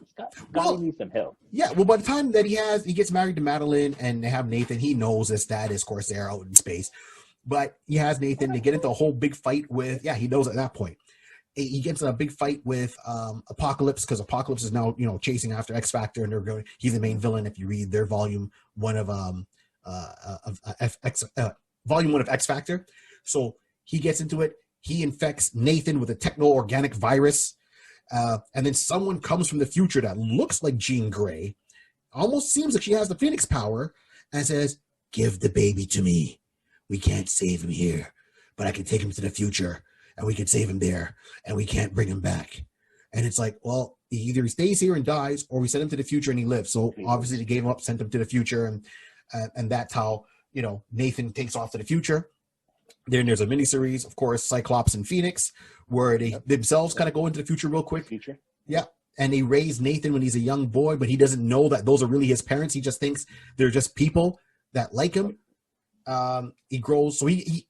Scotty needs some help. Yeah, well, by the time that he gets married to Madeline and they have Nathan, he knows his dad is Corsair out in space. But he has Nathan. They get into a whole big fight with. Yeah, he knows at that point. he gets in a big fight with Apocalypse, because Apocalypse is now chasing after X Factor, and he's the main villain if you read their volume one of volume one of X Factor. So he gets into it. He infects Nathan with a techno-organic virus, and then someone comes from the future that looks like Jean Grey, almost seems like she has the Phoenix power, and says, "Give the baby to me. We can't save him here, but I can take him to the future, and we can save him there, and we can't bring him back." And it's like, well, either he stays here and dies, or we send him to the future and he lives. So obviously they gave him up, sent him to the future, and that's how Nathan takes off to the future. Then there's a miniseries, of course, Cyclops and Phoenix, where they themselves kind of go into the future real quick. Future. Yeah. And they raise Nathan when he's a young boy, but he doesn't know that those are really his parents. He just thinks they're just people that like him. He grows, so he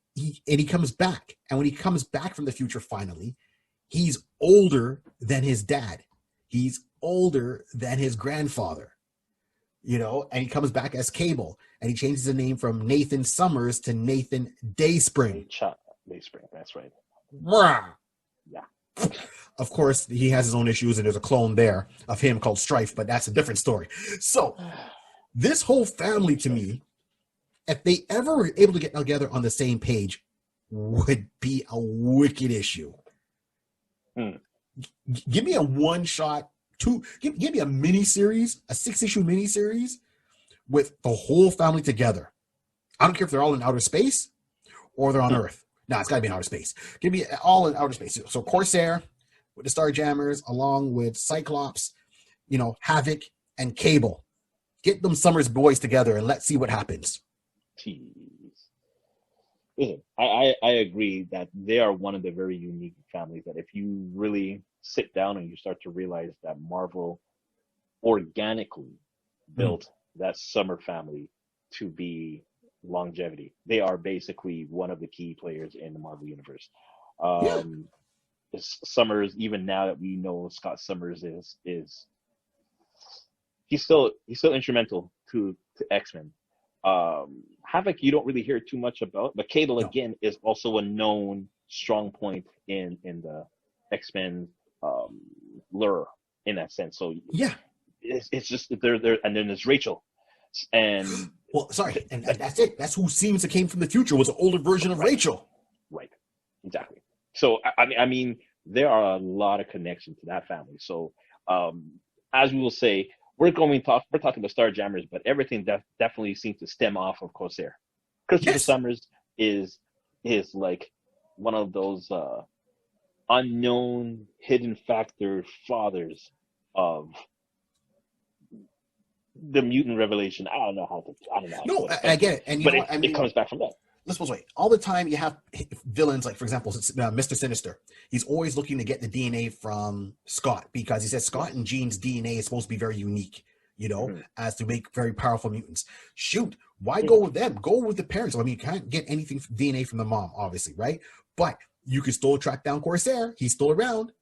comes back. And when he comes back from the future finally, he's older than his dad. He's older than his grandfather. And he comes back as Cable, and he changes the name from Nathan Summers to Nathan Dayspring. Dayspring, that's right. Yeah. Of course, he has his own issues, and there's a clone there of him called Strife, but that's a different story. So, this whole family, to me, if they ever were able to get together on the same page, would be a wicked issue. Give me a one-shot, give me a mini-series, a 6-issue mini-series with the whole family together. I don't care if they're all in outer space or they're on Earth. No, it's got to be in outer space. Give me all in outer space. So Corsair with the Starjammers, along with Cyclops, Havoc, and Cable. Get them Summers boys together and let's see what happens. Jeez. Listen, I agree that they are one of the very unique families that if you really sit down and you start to realize that Marvel organically built that Summer family to be longevity. They are basically one of the key players in the Marvel universe. Summers, even now that we know Scott Summers is he's still instrumental to X-Men. Havoc, you don't really hear too much about, but Cable again is also a known strong point in the X-Men lure in that sense. So it's just there, and then there's Rachel, and and that's it. That's who seems to came from the future, was an older version of Rachel. Right, exactly. So I mean, there are a lot of connections to that family. So as we will say, we're talking about Starjammers, but everything definitely seems to stem off of Corsair. Christopher Summers is like one of those unknown hidden factor fathers of the mutant revelation. I don't know how to. I get it, and it comes back from that. Let's suppose all the time you have villains like, for example, Mr. Sinister. He's always looking to get the DNA from Scott, because he says Scott and Jean's DNA is supposed to be very unique, as to make very powerful mutants. Shoot, why go with them? Go with the parents. I mean, you can't get anything DNA from the mom, obviously, right? But you can still track down Corsair. He's still around,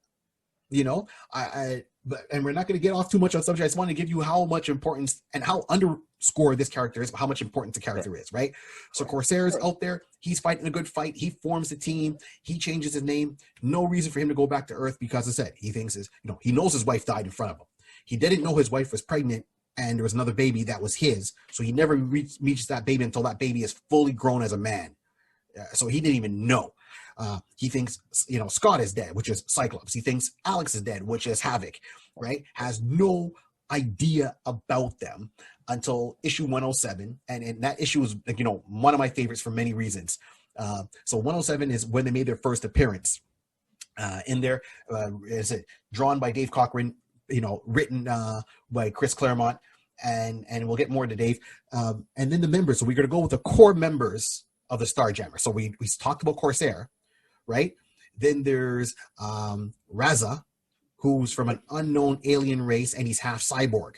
and we're not going to get off too much on subject. I just want to give you how much importance and how underscore this character is, but how much importance the character is, right? So Corsair is out there. He's fighting a good fight. He forms a team. He changes his name. No reason for him to go back to Earth, because, as I said, he thinks he knows his wife died in front of him. He didn't know his wife was pregnant and there was another baby that was his. So he never reaches that baby until that baby is fully grown as a man. So he didn't even know. He thinks, Scott is dead, which is Cyclops. He thinks Alex is dead, which is Havoc, right? Has no idea about them until issue 107. And that issue is, one of my favorites for many reasons. So 107 is when they made their first appearance. In there, is it drawn by Dave Cochran, written by Chris Claremont, and we'll get more into Dave. And then the members. So we're going to go with the core members of the Starjammer. So we talked about Corsair, right? Then there's Raza, who's from an unknown alien race, and he's half cyborg.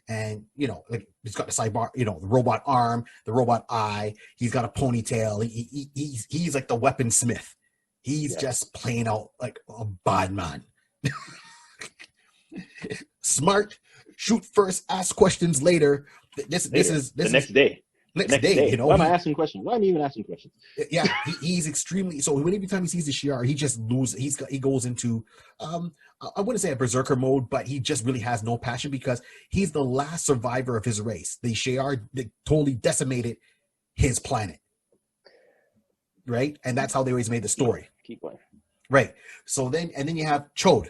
And, he's got the cyborg, the robot arm, the robot eye. He's got a ponytail. He's like the weaponsmith. He's just playing out like a bad man. Smart, shoot first, ask questions later. This is the next day. The Next next day, day. you know, Why am I asking questions? Why am I even asking questions? yeah, he's extremely so. Every time he sees the Shi'ar, he just loses. He goes into I wouldn't say a berserker mode, but he just really has no passion because he's the last survivor of his race. The Shi'ar totally decimated his planet, right? And that's how they always made the story, Keep going. right? So then you have Chode,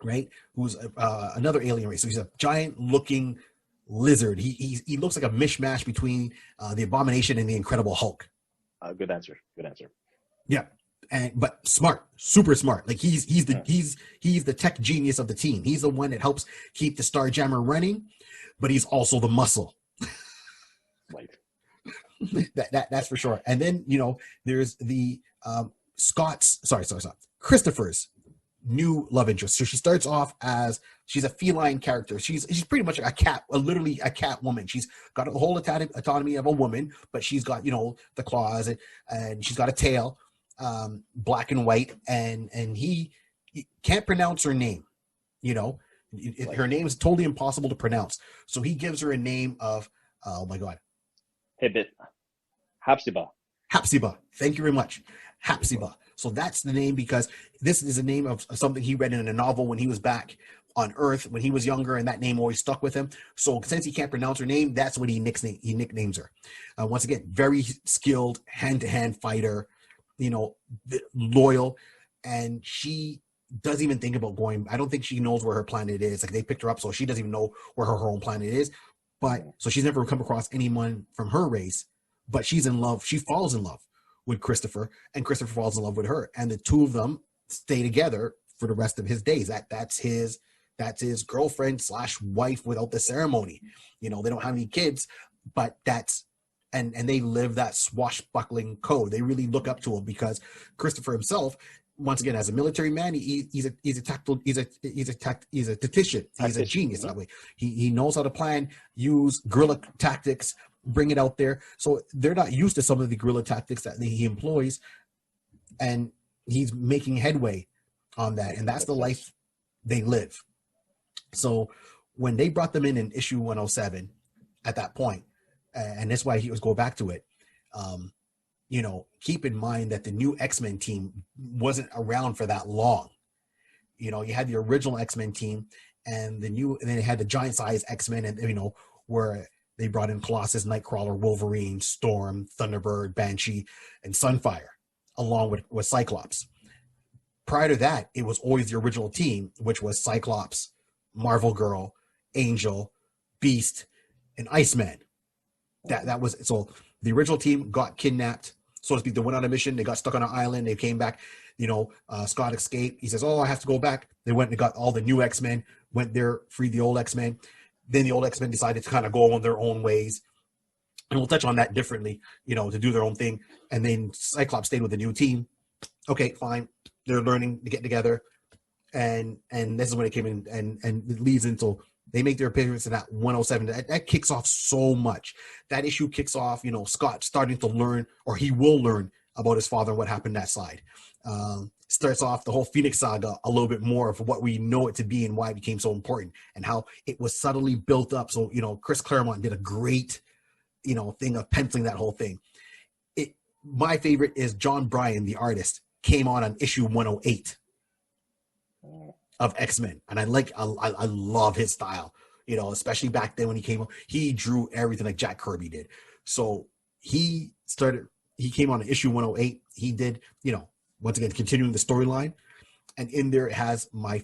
right? Who's another alien race. So he's a giant looking lizard. He looks like a mishmash between the Abomination and the Incredible Hulk. Good answer. Good answer. Yeah, but smart, super smart. Like he's the tech genius of the team. He's the one that helps keep the Starjammer running, but he's also the muscle. Right. That's for sure. And then there's the Christopher's new love interest. So she starts off as she's a feline character. She's pretty much a cat, literally a cat woman. She's got the whole autonomy of a woman, but she's got the claws and she's got a tail, black and white, and he can't pronounce her name. Her name is totally impossible to pronounce. So he gives her a name of oh my god, Hibit. Hapsiba. Hapsiba. Thank you very much. Hapsiba. So that's the name because this is a name of something he read in a novel when he was back on Earth when he was younger, and that name always stuck with him. So since he can't pronounce her name, that's what he nicknames her. Once again, very skilled hand-to-hand fighter, loyal, and she doesn't even think about going. I don't think she knows where her planet is. Like they picked her up, so she doesn't even know where her own planet is. But so she's never come across anyone from her race. But she's in love. She falls in love with Christopher, and Christopher falls in love with her, and the two of them stay together for the rest of his days. That's his girlfriend / wife without the ceremony. They don't have any kids, but that's and they live that swashbuckling code. They really look up to him because Christopher himself, once again, as a military man, he's a tactician. He's a genius that way. He knows how to plan, use guerrilla tactics, bring it out there. So they're not used to some of the guerrilla tactics that he employs, and he's making headway on that. And that's the life they live. So when they brought them in issue 107 at that point, and that's why he was go back to it, keep in mind that the new X-Men team wasn't around for that long. You had the original X-Men team and then they had the giant size X-Men, and where they brought in Colossus, Nightcrawler, Wolverine, Storm, Thunderbird, Banshee, and Sunfire, along with Cyclops. Prior to that, it was always the original team, which was Cyclops, Marvel Girl, Angel, Beast, and Iceman. That was so. The original team got kidnapped, so to speak. They went on a mission. They got stuck on an island. They came back. Scott escaped. He says, "Oh, I have to go back." They went and got all the new X-Men. Went there, freed the old X-Men. Then the old X-Men decided to kind of go on their own ways. And we'll touch on that differently, to do their own thing. And then Cyclops stayed with the new team. Okay, fine. They're learning to get together. And this is when it came in and it leads into they make their appearance in that 107. That kicks off so much. That issue kicks off, Scott starting to learn, or he will learn about his father and what happened that side. Starts off the whole Phoenix saga a little bit more of what we know it to be and why it became so important and how it was subtly built up. So, Chris Claremont did a great, thing of penciling that whole thing. My favorite is John Bryan, the artist, came on issue 108 of X-Men. And I love his style, especially back then when he came on, he drew everything like Jack Kirby did. So he came on issue 108. He did, once again, continuing the storyline. And in there, it has my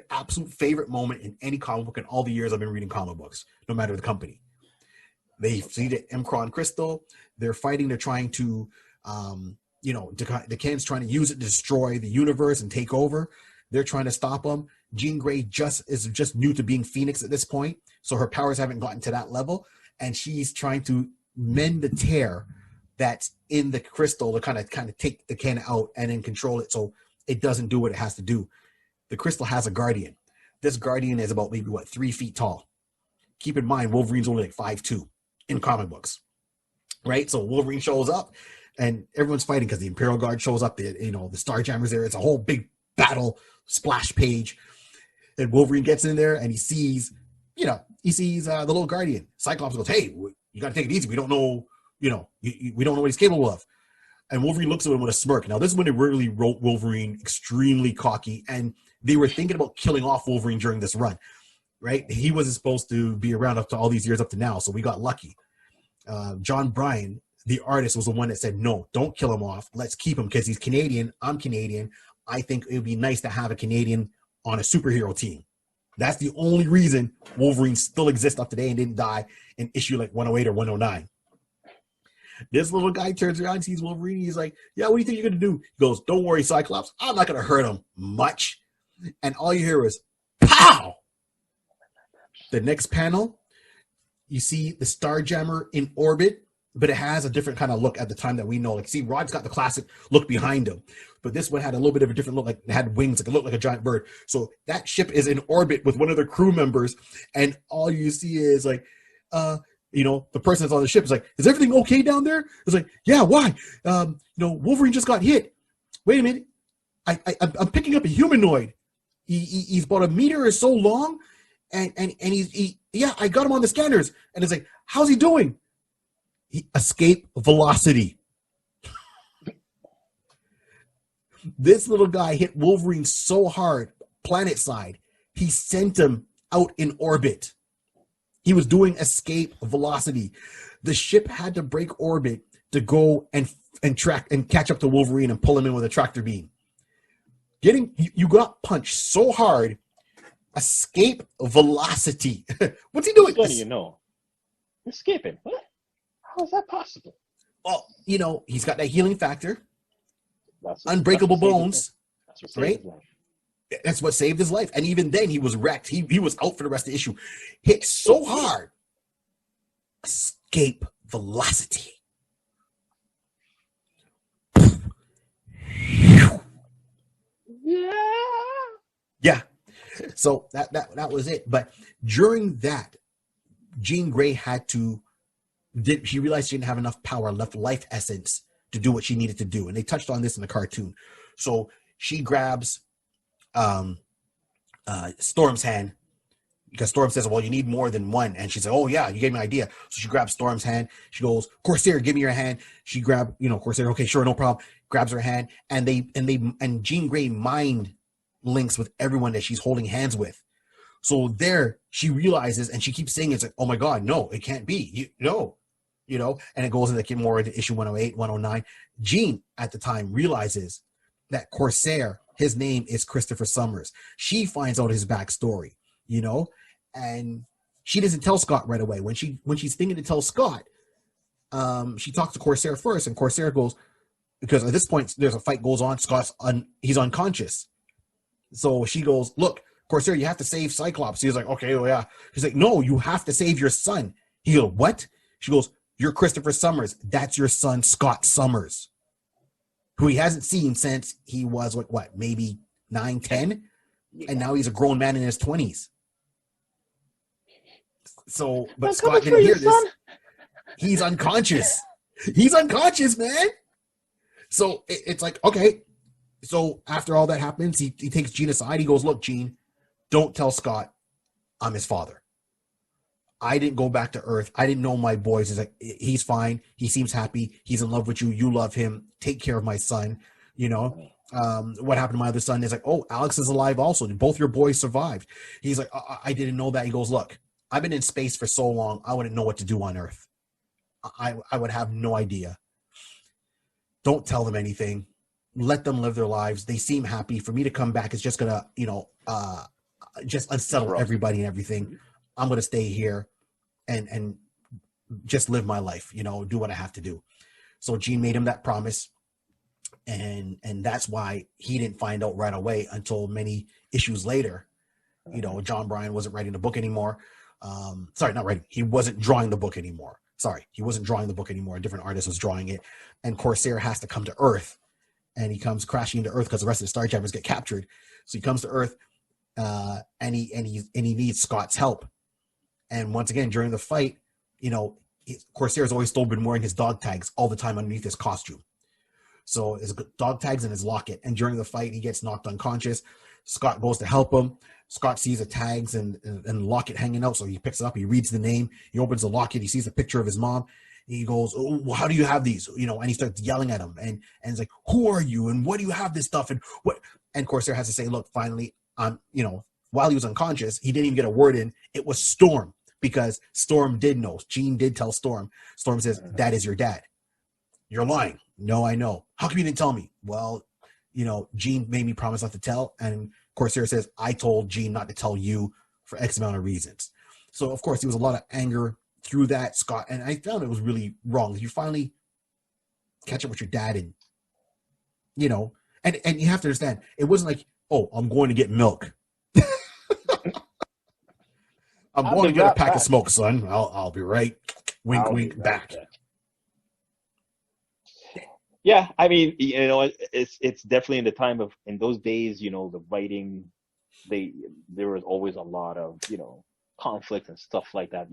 absolute favorite moment in any comic book in all the years I've been reading comic books, no matter the company. They see the M'Kraan crystal. They're fighting. They're trying to, Daken's trying to use it to destroy the universe and take over. They're trying to stop them. Jean Grey is just new to being Phoenix at this point, so her powers haven't gotten to that level, and she's trying to mend the tear that's in the crystal to kind of take the can out and then control it so it doesn't do what it has to do. The crystal has a guardian. This guardian is about maybe 3 feet tall. Keep in mind, Wolverine's only like 5'2" in comic books, right? So Wolverine shows up and everyone's fighting because the Imperial Guard shows up. The Starjammer's there. It's a whole big battle splash page. And Wolverine gets in there and he sees, he sees the little Guardian. Cyclops goes, "Hey, you got to take it easy. We don't know, we don't know what he's capable of." And Wolverine looks at him with a smirk. Now, this is when they really wrote Wolverine extremely cocky, and they were thinking about killing off Wolverine during this run, right? He wasn't supposed to be around up to all these years up to now, so we got lucky. John Bryan, the artist, was the one that said, "No, don't kill him off. Let's keep him because he's Canadian. I'm Canadian. I think it would be nice to have a Canadian on a superhero team." That's the only reason Wolverine still exists up today and didn't die in issue like 108 or 109. This little guy turns around and sees Wolverine. He's like, "Yeah, what do you think you're going to do?" He goes, "Don't worry, Cyclops. I'm not going to hurt him much." And all you hear is, pow! The next panel, you see the Starjammer in orbit, but it has a different kind of look at the time that we know. Like, see, Rod's got the classic look behind him, but this one had a little bit of a different look. Like, it had wings, like it looked like a giant bird. So that ship is in orbit with one of their crew members, and all you see is like, the person that's on the ship is like, "Is everything okay down there?" It's like, "Yeah, why? Wolverine just got hit. Wait a minute, I'm picking up a humanoid. He's about a meter or so long, and I got him on the scanners." And it's like, "How's he doing?" Escape velocity. This little guy hit Wolverine so hard, planet side, he sent him out in orbit. He was doing escape velocity. The ship had to break orbit to go and track and catch up to Wolverine and pull him in with a tractor beam. You got punched so hard, escape velocity. What's he doing? Escaping. What? How is that possible? Well, he's got that healing factor. That's Unbreakable bones, That's right? That's what saved his life. And even then, he was wrecked. He was out for the rest of the issue. Hit so hard. Escape velocity. Yeah. So that was it. But during that, Jean Grey she realized she didn't have enough power, enough life essence to do what she needed to do. And they touched on this in the cartoon. So she grabs Storm's hand, because Storm says, "Well, you need more than one." And she said, "Oh yeah, you gave me an idea." So she grabs Storm's hand. She goes, "Corsair, give me your hand." She grabbed, Corsair, "Okay, sure, no problem." Grabs her hand, and Jean Grey mind links with everyone that she's holding hands with. So there she realizes, and she keeps saying, it's like, "Oh my God, no, it can't be. And it goes into more into issue 108, 109. Jean at the time realizes that Corsair, his name is Christopher Summers. She finds out his backstory, and she doesn't tell Scott right away. When she's thinking to tell Scott, she talks to Corsair first, and Corsair goes, because at this point there's a fight goes on. He's unconscious, so she goes, "Look, Corsair, you have to save Cyclops." He's like, "Okay, well, yeah." She's like, "No, you have to save your son." He goes, "What?" She goes, "You're Christopher Summers. That's your son, Scott Summers, who he hasn't seen since he was maybe 9, 10, and now he's a grown man in his 20s. So, but Scott didn't hear this. He's unconscious. He's unconscious, man. So it's like, okay. So after all that happens, he takes Jean aside. He goes, "Look, Jean, don't tell Scott I'm his father. I didn't go back to Earth. I didn't know my boys." He's like, "He's fine. He seems happy. He's in love with you. You love him. Take care of my son." What happened to my other son? Is like, "Oh, Alex is alive also. Both your boys survived." He's like, I didn't know that." He goes, "Look, I've been in space for so long. I wouldn't know what to do on Earth. I would have no idea. Don't tell them anything. Let them live their lives. They seem happy. For me to come back is just gonna, just unsettle everybody and everything. I'm gonna stay here and just live my life, do what I have to do." So Jean made him that promise, and that's why he didn't find out right away until many issues later. John Bryan wasn't writing the book anymore. Not writing. He wasn't drawing the book anymore. He wasn't drawing the book anymore. A different artist was drawing it, and Corsair has to come to Earth, and he comes crashing into Earth because the rest of the Starjammers get captured. So he comes to Earth, and he needs Scott's help. And once again, during the fight, Corsair's always still been wearing his dog tags all the time underneath his costume. So his dog tags and his locket. And during the fight, he gets knocked unconscious. Scott goes to help him. Scott sees the tags and locket hanging out, so he picks it up. He reads the name. He opens the locket. He sees a picture of his mom. He goes, "Oh, well, how do you have these?" And he starts yelling at him, and it's like, "Who are you? And what do you have this stuff? And what?" And Corsair has to say, "Look, finally, while he was unconscious, he didn't even get a word in. It was Storm, because Storm did know. Jean did tell Storm. Storm says, that is your dad. You're lying. No, I know. How come you didn't tell me? Well, Jean made me promise not to tell. And Corsair says, I told Jean not to tell you for X amount of reasons. So, of course, there was a lot of anger through that, Scott. And I found it was really wrong. You finally catch up with your dad and you have to understand, it wasn't like, oh, I'm going to get milk. I'm going to get a pack of smoke, son. I'll be right. Wink, wink, back. Yeah, I mean, it's definitely in those days, the writing, there was always a lot of, conflict and stuff like that,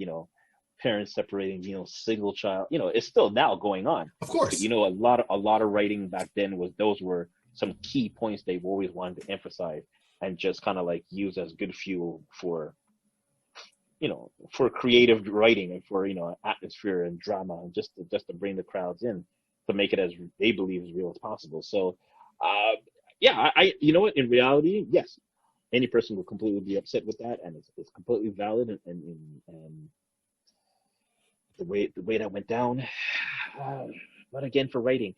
parents separating, single child, it's still now going on. Of course. But, a lot of writing back then those were some key points they've always wanted to emphasize and just kind of like use as good fuel for creative writing and for, atmosphere and drama, and just to bring the crowds in, to make it as they believe as real as possible. So, I in reality, yes, any person will completely be upset with that, and it's completely valid, and the way that went down. But again, for writing,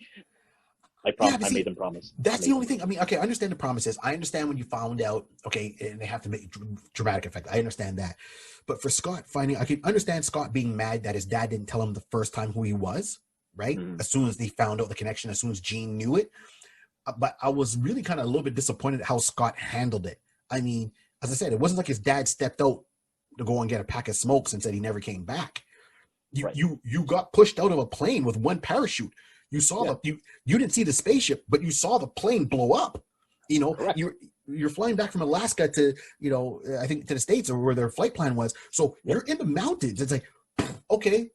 I made them promise. That's the only thing. I mean, okay, I understand the promises. I understand when you found out, okay, and they have to make dramatic effect. I understand that. But for Scott I can understand Scott being mad that his dad didn't tell him the first time who he was, right? Mm-hmm. As soon as they found out the connection, as soon as Jean knew it. But I was really kind of a little bit disappointed at how Scott handled it. I mean, as I said, it wasn't like his dad stepped out to go and get a pack of smokes and said he never came back. You got pushed out of a plane with one parachute. You saw you didn't see the spaceship, but you saw the plane blow up. You're flying back from Alaska to, I think to the States, or where their flight plan was. So you're in the mountains. It's like, okay,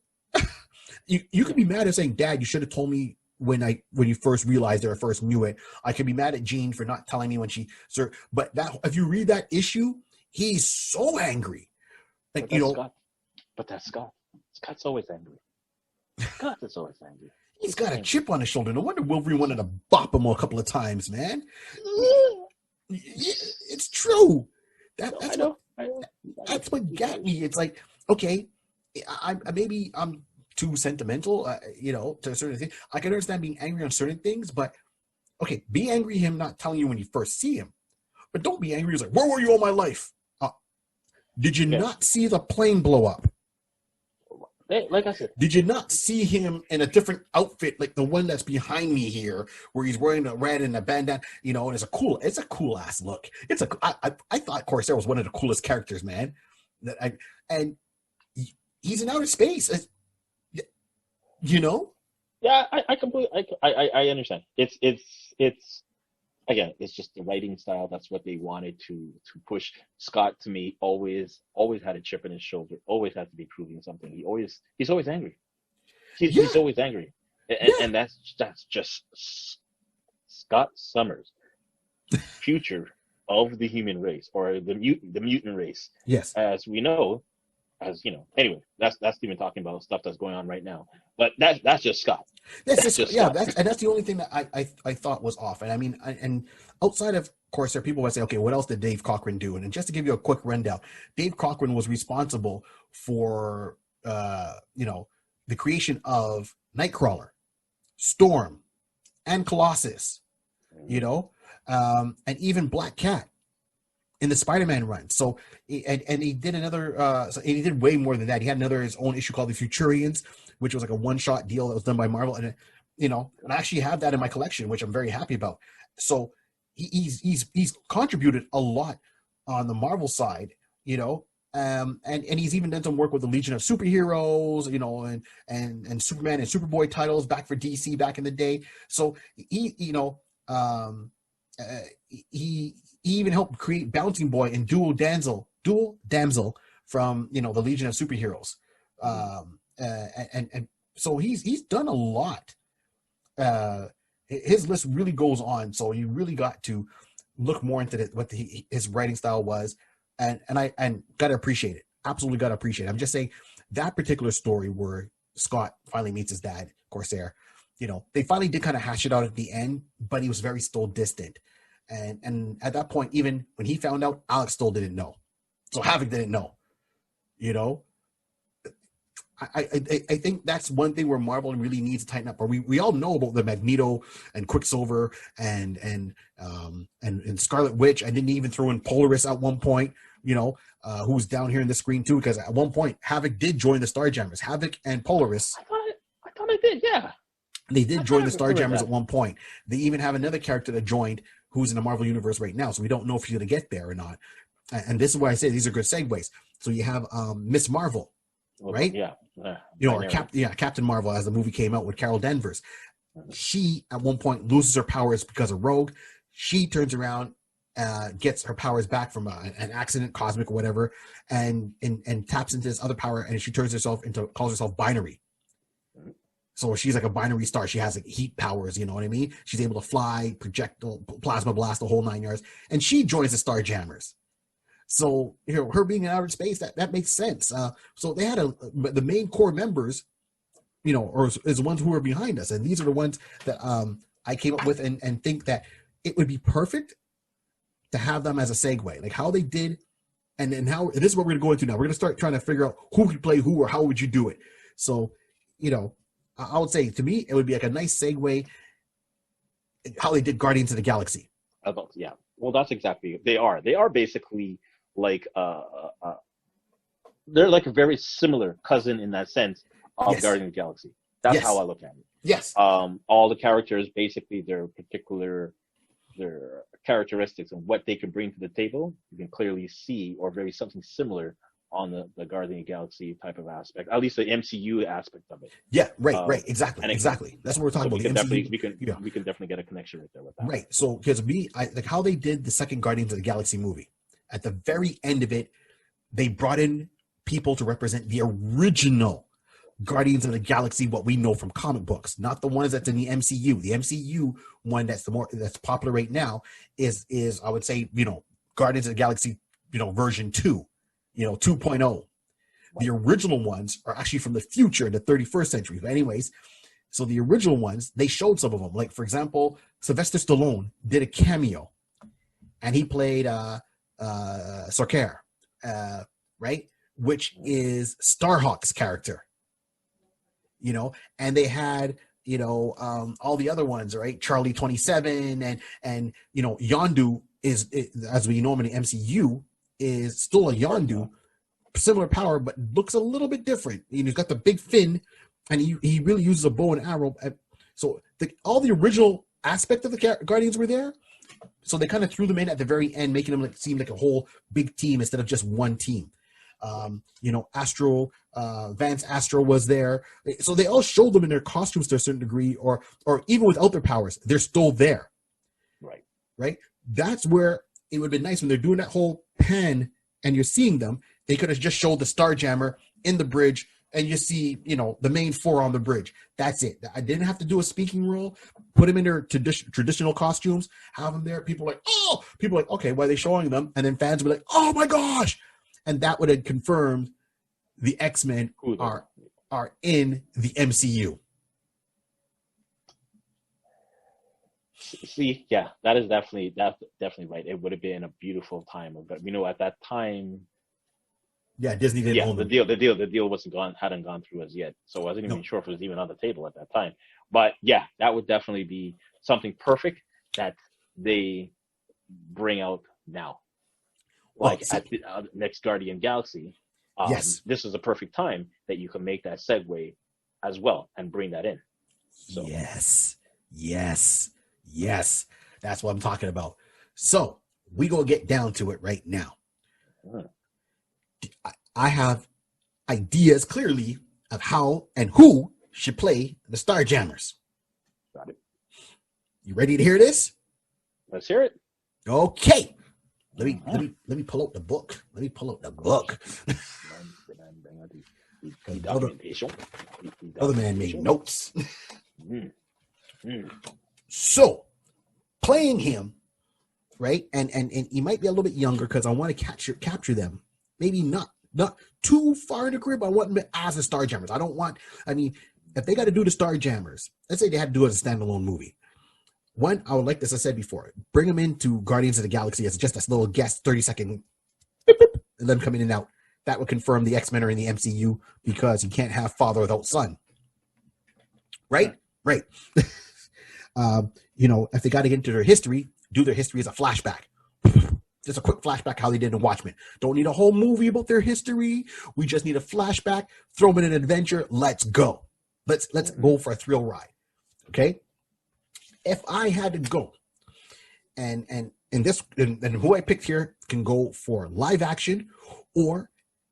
you could be mad at saying, Dad, you should have told me when you first realized it or first knew it. I could be mad at Jean for not telling me when but if you read that issue, he's so angry. Like, Scott. But that's Scott. Scott's always angry. Scott is always angry. He's got a chip on his shoulder. No wonder Wolverine wanted to bop him a couple of times, man. It's true. That's what got me. It's like, okay, maybe I'm too sentimental, to a certain thing. I can understand being angry on certain things, but okay, be angry at him not telling you when you first see him. But don't be angry. He's like, where were you all my life? Did you not see the plane blow up? Like I said, did you not see him in a different outfit, like the one that's behind me here, where he's wearing a red and a bandana? And it's a cool ass look. I thought Corsair was one of the coolest characters, man. And he's in outer space. Yeah, I completely, I understand. It's again, it's just the writing style. That's what they wanted to push. Scott, to me, always had a chip in his shoulder. Always had to be proving something. He's always angry. He's always angry, and that's just Scott Summers, future of the human race, or the mutant race. Yes, as we know. Anyway, that's even talking about stuff that's going on right now. But that's just Scott. That's the only thing that I thought was off. And I mean, and outside of Corsair, people would say, okay, what else did Dave Cochran do? And just to give you a quick rundown, Dave Cochran was responsible for the creation of Nightcrawler, Storm, and Colossus, and even Black Cat in the Spider-Man run. So, and he did another, and he did way more than that. He had his own issue called the Futurians, which was like a one-shot deal that was done by Marvel. And, and I actually have that in my collection, which I'm very happy about. So he's contributed a lot on the Marvel side, and he's even done some work with the Legion of Superheroes, and Superman and Superboy titles back for DC back in the day. So he even helped create Bouncing Boy and Dual Damsel from the Legion of Superheroes, and so he's done a lot. His list really goes on, so you really got to look more into what his writing style was, and I gotta appreciate it. Absolutely gotta appreciate it. I'm just saying that particular story where Scott finally meets his dad, Corsair. They finally did kind of hash it out at the end, but he was very still distant. And at that point, even when he found out, Alex still didn't know. So Havoc didn't know. I think that's one thing where Marvel really needs to tighten up. Or we all know about the Magneto and Quicksilver and Scarlet Witch. I didn't even throw in Polaris at one point. Who's down here in the screen too, because at one point Havoc did join the Starjammers. Havoc and Polaris. I thought I did. Yeah. They did join the Starjammers at one point. They even have another character that joined who's in the Marvel Universe right now. So we don't know if he's going to get there or not. And this is why I say these are good segues. So you have Miss Marvel, right? Yeah. Or Captain Marvel, as the movie came out with Carol Danvers. She, at one point, loses her powers because of Rogue. She turns around, gets her powers back from an accident, cosmic or whatever, and taps into this other power, and she calls herself Binary. So she's like a binary star. She has like heat powers, you know what I mean? She's able to fly, projectile, plasma blast, the whole 9 yards. And she joins the Starjammers. So her being in outer space, that makes sense. So they had the main core members, or is the ones who are behind us. And these are the ones that I came up with and think that it would be perfect to have them as a segue, like how they did. And this is what we're going to go into now. We're going to start trying to figure out who could play who or how would you do it. So, I would say, to me, it would be like a nice segue how they did Guardians of the Galaxy. Yeah. Well, that's exactly, they are. They are basically like, they're like a very similar cousin in that sense of Yes. Guardians of the Galaxy. That's Yes. how I look at it. Yes. All the characters, basically, their characteristics and what they can bring to the table, you can clearly see, or very something similar on the Guardian of the Galaxy type of aspect, at least the MCU aspect of it. Yeah, right, exactly. That's what we're talking So about. we can definitely get a connection right there with that. Right. So because I like how they did the second Guardians of the Galaxy movie. At the very end of it, they brought in people to represent the original Guardians of the Galaxy, what we know from comic books, not the ones that's in the MCU. The MCU one that's that's popular right now is I would say, Guardians of the Galaxy, version 2, 2.0. The original ones are actually from the future, the 31st century. But anyways, so the original ones, they showed some of them. Like, for example, Sylvester Stallone did a cameo, and he played Sarkar, right? Which is Starhawk's character. And they had, all the other ones, right? Charlie 27 and Yondu is, as we know him in the MCU, is still a Yondu, similar power, but looks a little bit different. He's got the big fin, and he really uses a bow and arrow. So all the original aspect of the Guardians were there. So they kind of threw them in at the very end, making them seem like a whole big team instead of just one team. Astro, Vance Astro was there. So they all showed them in their costumes to a certain degree, or even without their powers, they're still there. Right. That's where it would have been nice when they're doing that whole pan and you're seeing them. They could have just showed the Starjammer in the bridge, and you see, the main four on the bridge. That's it. I didn't have to do a speaking role. Put them in their traditional costumes. Have them there. People are like, okay, why are they showing them? And then fans would be like, oh my gosh. And that would have confirmed the X-Men are in the MCU. See, yeah, that's definitely right. It would have been a beautiful time, but at that time, yeah, Disney didn't own them. The deal hadn't gone through as yet, so I wasn't even sure if it was even on the table at that time. But yeah, that would definitely be something perfect that they bring out now. Like at the next Guardian Galaxy, yes, this is a perfect time that you can make that segue as well and bring that in. So. Yes. That's what I'm talking about. So we gonna get down to it right now. I have ideas clearly of how and who should play the Starjammers. Got it. You ready to hear this? Let's hear it. Okay. Let me pull out the book. Other man made notes. So, playing him right? And he might be a little bit younger because I want to capture them. Maybe not too far in the crib. I want them as the Starjammers. I don't want. I mean, if they got to do the Starjammers, let's say they had to do it as a standalone movie. One, I would like, as I said before, bring them into Guardians of the Galaxy as just a little guest, 30-second, and them come in and out. That would confirm the X-Men are in the MCU because you can't have father without son. Right? Right. If they got to get into their history, do their history as a flashback. Just a quick flashback how they did in Watchmen. Don't need a whole movie about their history. We just need a flashback. Throw them in an adventure. Let's go. Let's go for a thrill ride. Okay? If I had to go, and who I picked here can go for live action, or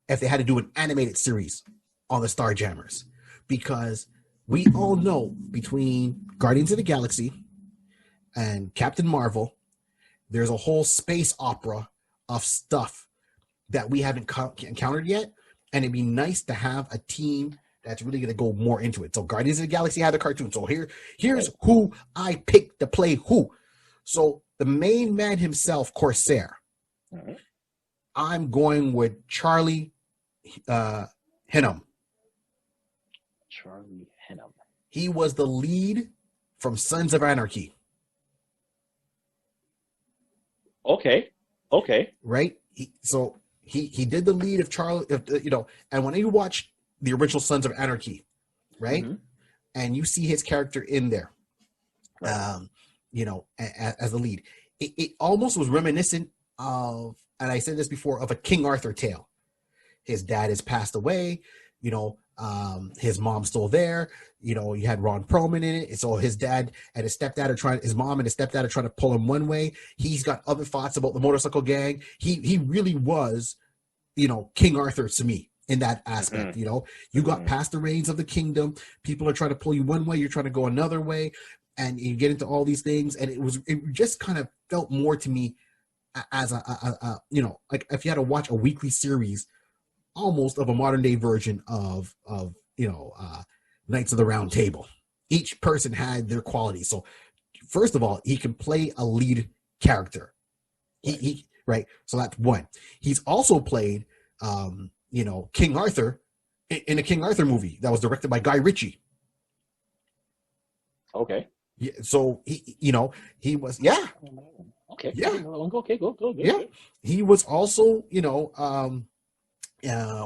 if they had to do an animated series on the Starjammers, because we all know between Guardians of the Galaxy and Captain Marvel, there's a whole space opera of stuff that we haven't encountered yet, and it'd be nice to have a team that's really going to go more into it. So Guardians of the Galaxy had a cartoon. So here's who I picked to play who. So the main man himself, Corsair. Right. I'm going with Charlie Hunnam. Charlie Hunnam. He was the lead from Sons of Anarchy. Okay. Right? He did the lead of Charlie, and when you watch the original Sons of Anarchy, right? Mm-hmm. And you see his character in there, right. As the lead. It almost was reminiscent of, and I said this before, of a King Arthur tale. His dad has passed away, his mom's still there. You had Ron Perlman in it. So his dad and his stepdad his mom and his stepdad are trying to pull him one way. He's got other thoughts about the motorcycle gang. He really was, King Arthur to me in that aspect. Mm-hmm. You got past the reins of the kingdom. People are trying to pull you one way. You're trying to go another way. And you get into all these things. And it just kind of felt more to me as like if you had to watch a weekly series, almost of a modern day version of Knights of the Round Table. Each person had their qualities. So first of all, he can play a lead character. Right. So that's one. He's also played, King Arthur in a King Arthur movie that was directed by Guy Ritchie. Okay. Yeah. So he was, yeah. Okay. Yeah. Okay. Go. Yeah. He was also, what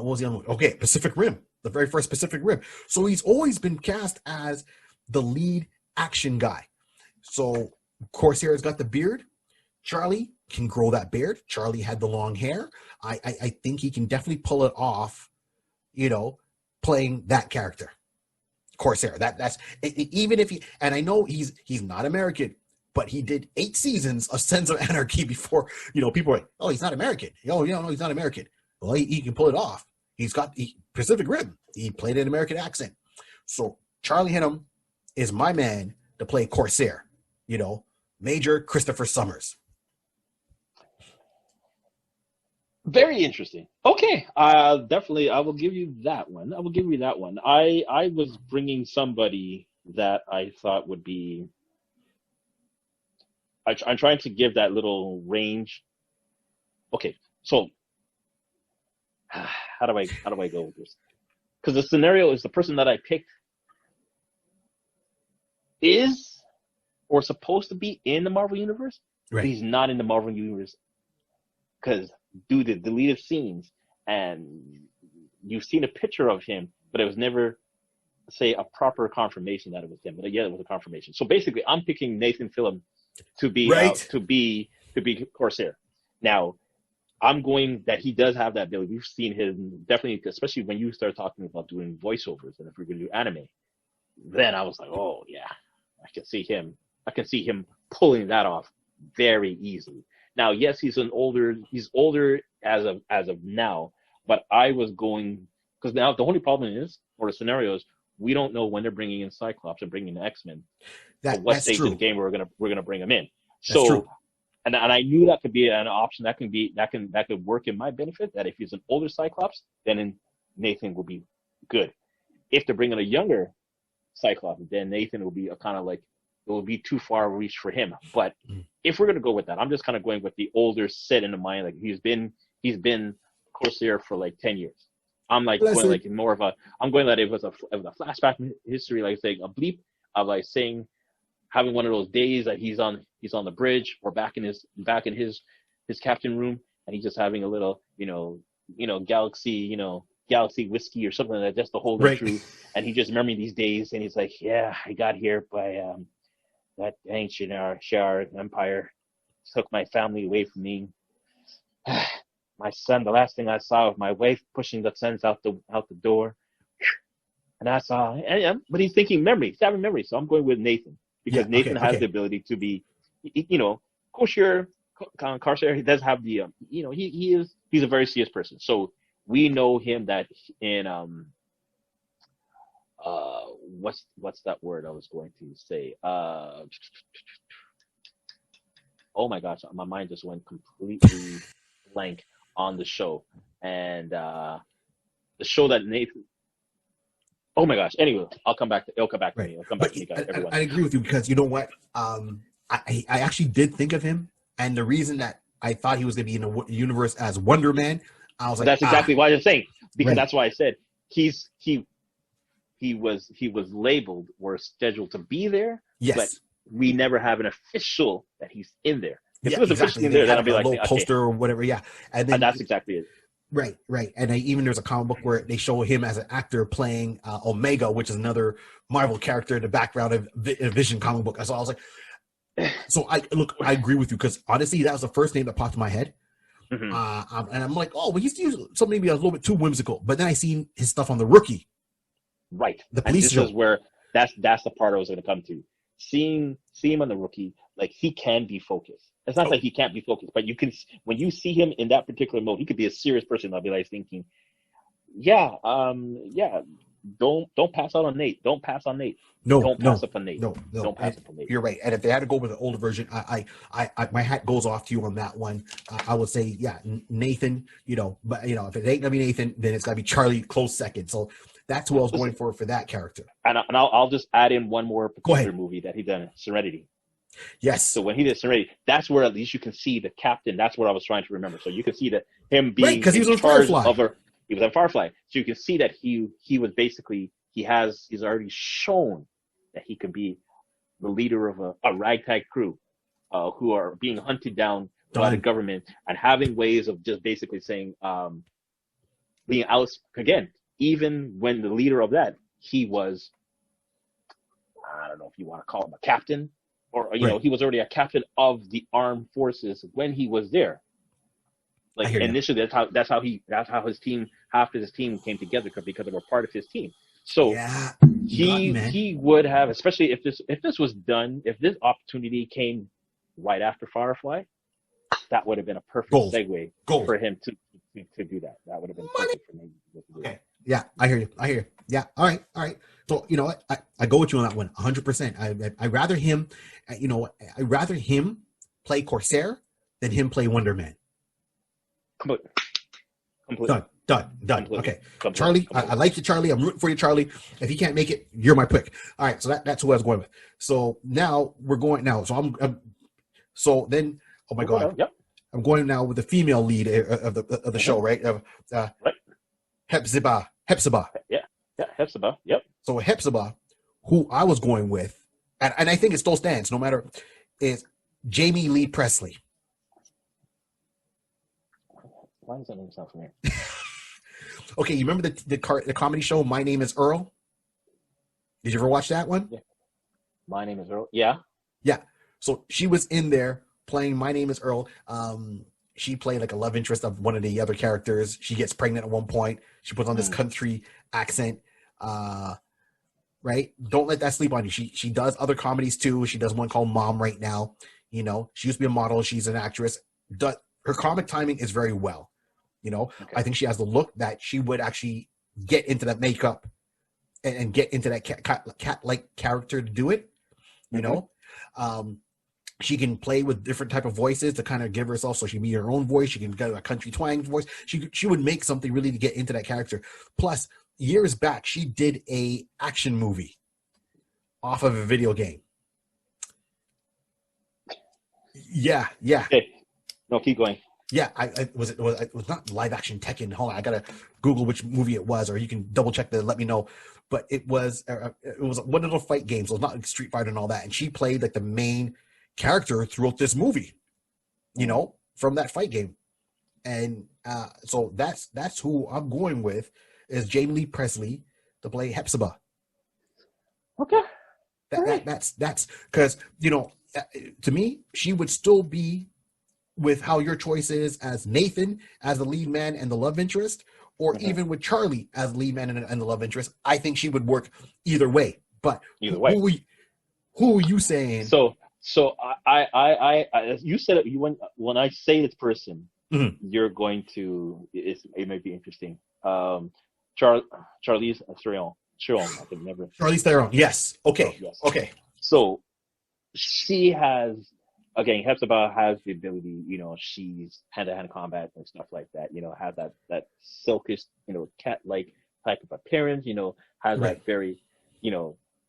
was the other one? Okay, Pacific Rim, the very first Pacific Rim. So he's always been cast as the lead action guy. So Corsair's got the beard. Charlie can grow that beard. Charlie had the long hair. I think he can definitely pull it off, playing that character. Corsair. That's even if he, and I know he's not American, but he did 8 seasons of Sons of Anarchy before, people are like, oh, he's not American. Oh, no, he's not American. Well, he can pull it off. He's got Pacific Rim. He played an American accent. So Charlie Hunnam is my man to play Corsair, Major Christopher Summers. Very interesting. Okay. Definitely, I will give you that one. I was bringing somebody that I thought would be... I'm trying to give that little range. Okay, so... How do I go with this? Because the scenario is the person that I picked is or supposed to be in the Marvel Universe, right. But he's not in the Marvel Universe because due to deleted scenes, and you've seen a picture of him, but it was never, say, a proper confirmation that it was him. But yeah, it was a confirmation. So basically, I'm picking Nathan Fillion to be right. to be Corsair. Now, I'm going that he does have that ability. We've seen him definitely, especially when you start talking about doing voiceovers and if we're going to do anime. Then I was like, oh yeah, I can see him pulling that off very easily. Now, yes, he's older as of now, but I was going because now the only problem is, or the scenario is, we don't know when they're bringing in Cyclops and bringing in X-Men. What stage of the game we're gonna bring them in. That's true. And I knew that could be an option that could work in my benefit. That if he's an older Cyclops, then Nathan will be good. If they're bringing a younger Cyclops, then Nathan will be a kind of like it will be too far reach for him. But Mm. if we're gonna go with that, I'm just kind of going with the older set in the mind. Like he's been Corsair for like 10 years. I'm like going Listen. like more of a I'm going that it was a flashback history, like saying a bleep of like saying having one of those days that he's on the bridge or back in his captain room, and he's just having a little galaxy whiskey or something like that, just to hold him Right. through. And he just remembering these days, and he's like, yeah, I got here by that ancient Shar Empire took my family away from me. My son, the last thing I saw was my wife pushing the sons out the door. And that's all. But he's thinking memory. He's having memory. So I'm going with Nathan, because Yeah, Nathan has okay. the ability to be, Corsair. He does have the, he's a very serious person. So we know him that in what's that word I was going to say? Oh my gosh, my mind just went completely blank on the show. And the show that Nathan. Oh my gosh. Anyway, it'll come back to Right. me. It'll come But back to me, guys. Everyone. I agree with you, because you know what? I actually did think of him, and the reason that I thought he was going to be in the universe as Wonder Man, I was But like, that's exactly why I'm saying, because Right. that's why I said he was labeled or scheduled to be there, yes. but we never have an official that he's in there. If Yeah, he was exactly. officially in They there, then had I'll be a like, little okay, poster or whatever. Yeah, and then that's exactly it. Right. And even there's a comic book where they show him as an actor playing Omega, which is another Marvel character in the background of a Vision comic book. So I was like, so I agree with you, because honestly, that was the first name that popped in my head. Mm-hmm. And I'm like, oh, well, he's something maybe a little bit too whimsical. But then I seen his stuff on The Rookie, Right. the And police this show. is where that's the part I was going to come to. See him on The Rookie, like he can be focused. It's not like he can't be focused, but you can, when you see him in that particular mode, he could be a serious person. I'll be like thinking, yeah, don't pass out on Nate. Don't pass on Nate. Don't pass up on Nate. No. Don't pass up on Nate. You're right. And if they had to go with the older version, I my hat goes off to you on that one. I would say, yeah, Nathan. But if it ain't gonna be Nathan, then it's gotta be Charlie, close second. So that's who I was going for that character. And I'll just add in one more particular ahead. movie that he done, Serenity. Yes. So when he did Serenity, that's where at least you can see the captain. That's what I was trying to remember. So you can see that him being Right, because he was in on charge Firefly. he was on Firefly. So you can see that he was basically he's already shown that he could be the leader of a ragtag crew who are being hunted down by the government, and having ways of just basically saying being out again. Even when the leader of that, he was, I don't know if you want to call him a captain, or Right. he was already a captain of the armed forces when he was there. I Like hear you. initially, that's how his team, half of his team came together, because they were part of his team. So Yeah, you got me, man. he would have, especially if this was done, if this opportunity came right after Firefly, that would have been a perfect Gold. segue Gold. for him to do that. That would have been perfect for me to do that. Okay. Yeah, I hear you. Yeah. All right. So you know what? I go with you on that one, 100%. I rather him, I rather him play Corsair than him play Wonder Man. Completely. Done. Completely. Okay. Completely. Charlie, Completely. I like you, Charlie. I'm rooting for you, Charlie. If he can't make it, you're my pick. All right. So that's who I was going with. So now we're going now. So so then, oh my God. Yep. I'm going now with the female lead of the show, right? Of Right. Hepzibah. Yeah, Hepzibah. Yep. So Hepzibah, who I was going with, and I think it still stands, no matter, is Jamie Lee Presley. Why does that name sound familiar? Okay, you remember the comedy show My Name Is Earl? Did you ever watch that one? Yeah. My Name Is Earl. Yeah. Yeah. So she was in there playing My Name Is Earl. She played like a love interest of one of the other characters. She gets pregnant at one point. She puts on this country accent. Right? Don't let that sleep on you. She does other comedies too. She does one called Mom right now. She used to be a model. She's an actress. Her comic timing is very well. Okay. I think she has the look that she would actually get into that makeup and get into that cat-like character to do it. She can play with different type of voices to kind of give herself, so she can be her own voice. She can get a country twang voice. She would make something really to get into that character. Plus, years back, she did a action movie off of a video game. Yeah, yeah, Okay, no, keep going. yeah. It was not live action Tekken. Hold on, I gotta Google which movie it was, or you can double check to let me know. But it was one of the fight games. It was not like Street Fighter and all that. And she played like the main character throughout this movie. You Mm. know, from that fight game. And so that's who I'm going with is Jamie Lee Presley to play Hepzibah. Okay. That's because to me she would still be with how your choice is as Nathan as the lead man and the love interest, or Mhm. even with Charlie as the lead man and the love interest. I think she would work either way. But Either way. who are you saying? So you said it. When I say this person, Mhm. you're going to. It might be interesting. Charlize Theron. I can never. Charlize Theron. Yes. Okay. Yes. Okay. So she has, again, Hepzibah has the ability, she's hand-to-hand combat and stuff like that, has that silkish, cat-like type of appearance, has Right. that very,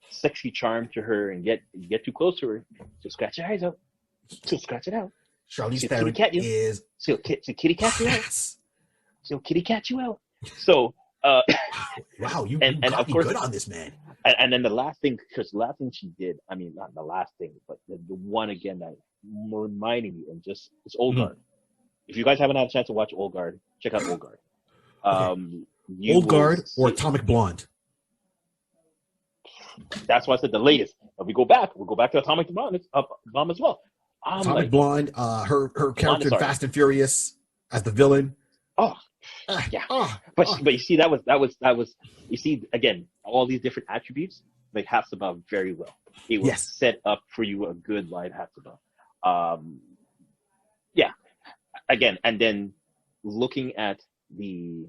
sexy charm to her, and get too close to her, she'll scratch your eyes out. She'll scratch it out. Charlize She'll Theron kitty cat you. is She'll kitty cat you out. yes. She'll kitty cat you out. So, Wow, you and got of me course, good on this, man. and then the last thing, because the last thing she did, I mean, not the last thing, but the one again that reminding me, and just it's Old Mhm. Guard. If you guys haven't had a chance to watch Old Guard, check out Old Guard. You Old will Guard or see- Atomic Blonde? That's why I said the latest. But we'll go back to Atomic Bomb as well. I'm Atomic like, Blonde, her character in sorry. Fast and Furious as the villain. oh, Ah, yeah. ah, But ah. but you see, that was you see, again, all these different attributes make Hepzibah very well. It was Yes. set up for you a good live Hepzibah. Yeah. Again, and then looking at the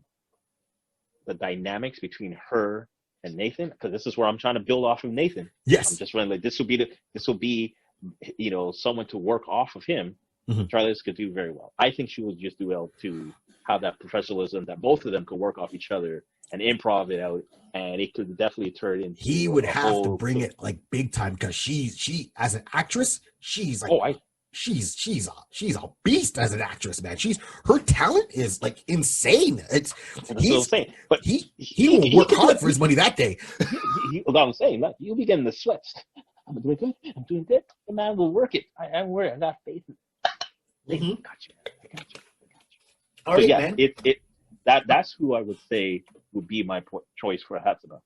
dynamics between her and Nathan, because this is where I'm trying to build off of Nathan. I'm Yes. just running like this will be someone to work off of him. Mhm. Charlize could do very well. I think she would just do well to have that professionalism that both of them could work off each other and improv it out, and it could definitely turn into. He would a have to whole- bring it like big time because she as an actress, she's like Oh, she's a beast as an actress, man. Her talent is like insane. That's what I'm saying. But he will work could do hard it. for his money that day. What I'm saying, like, you'll be getting the sweats. I'm doing good. I'm doing good. The man will work it. I'm worried. I got faith. Mhm. Got you. I got you. All So right, yeah, man. that's who I would say would be my choice for Hepzibah.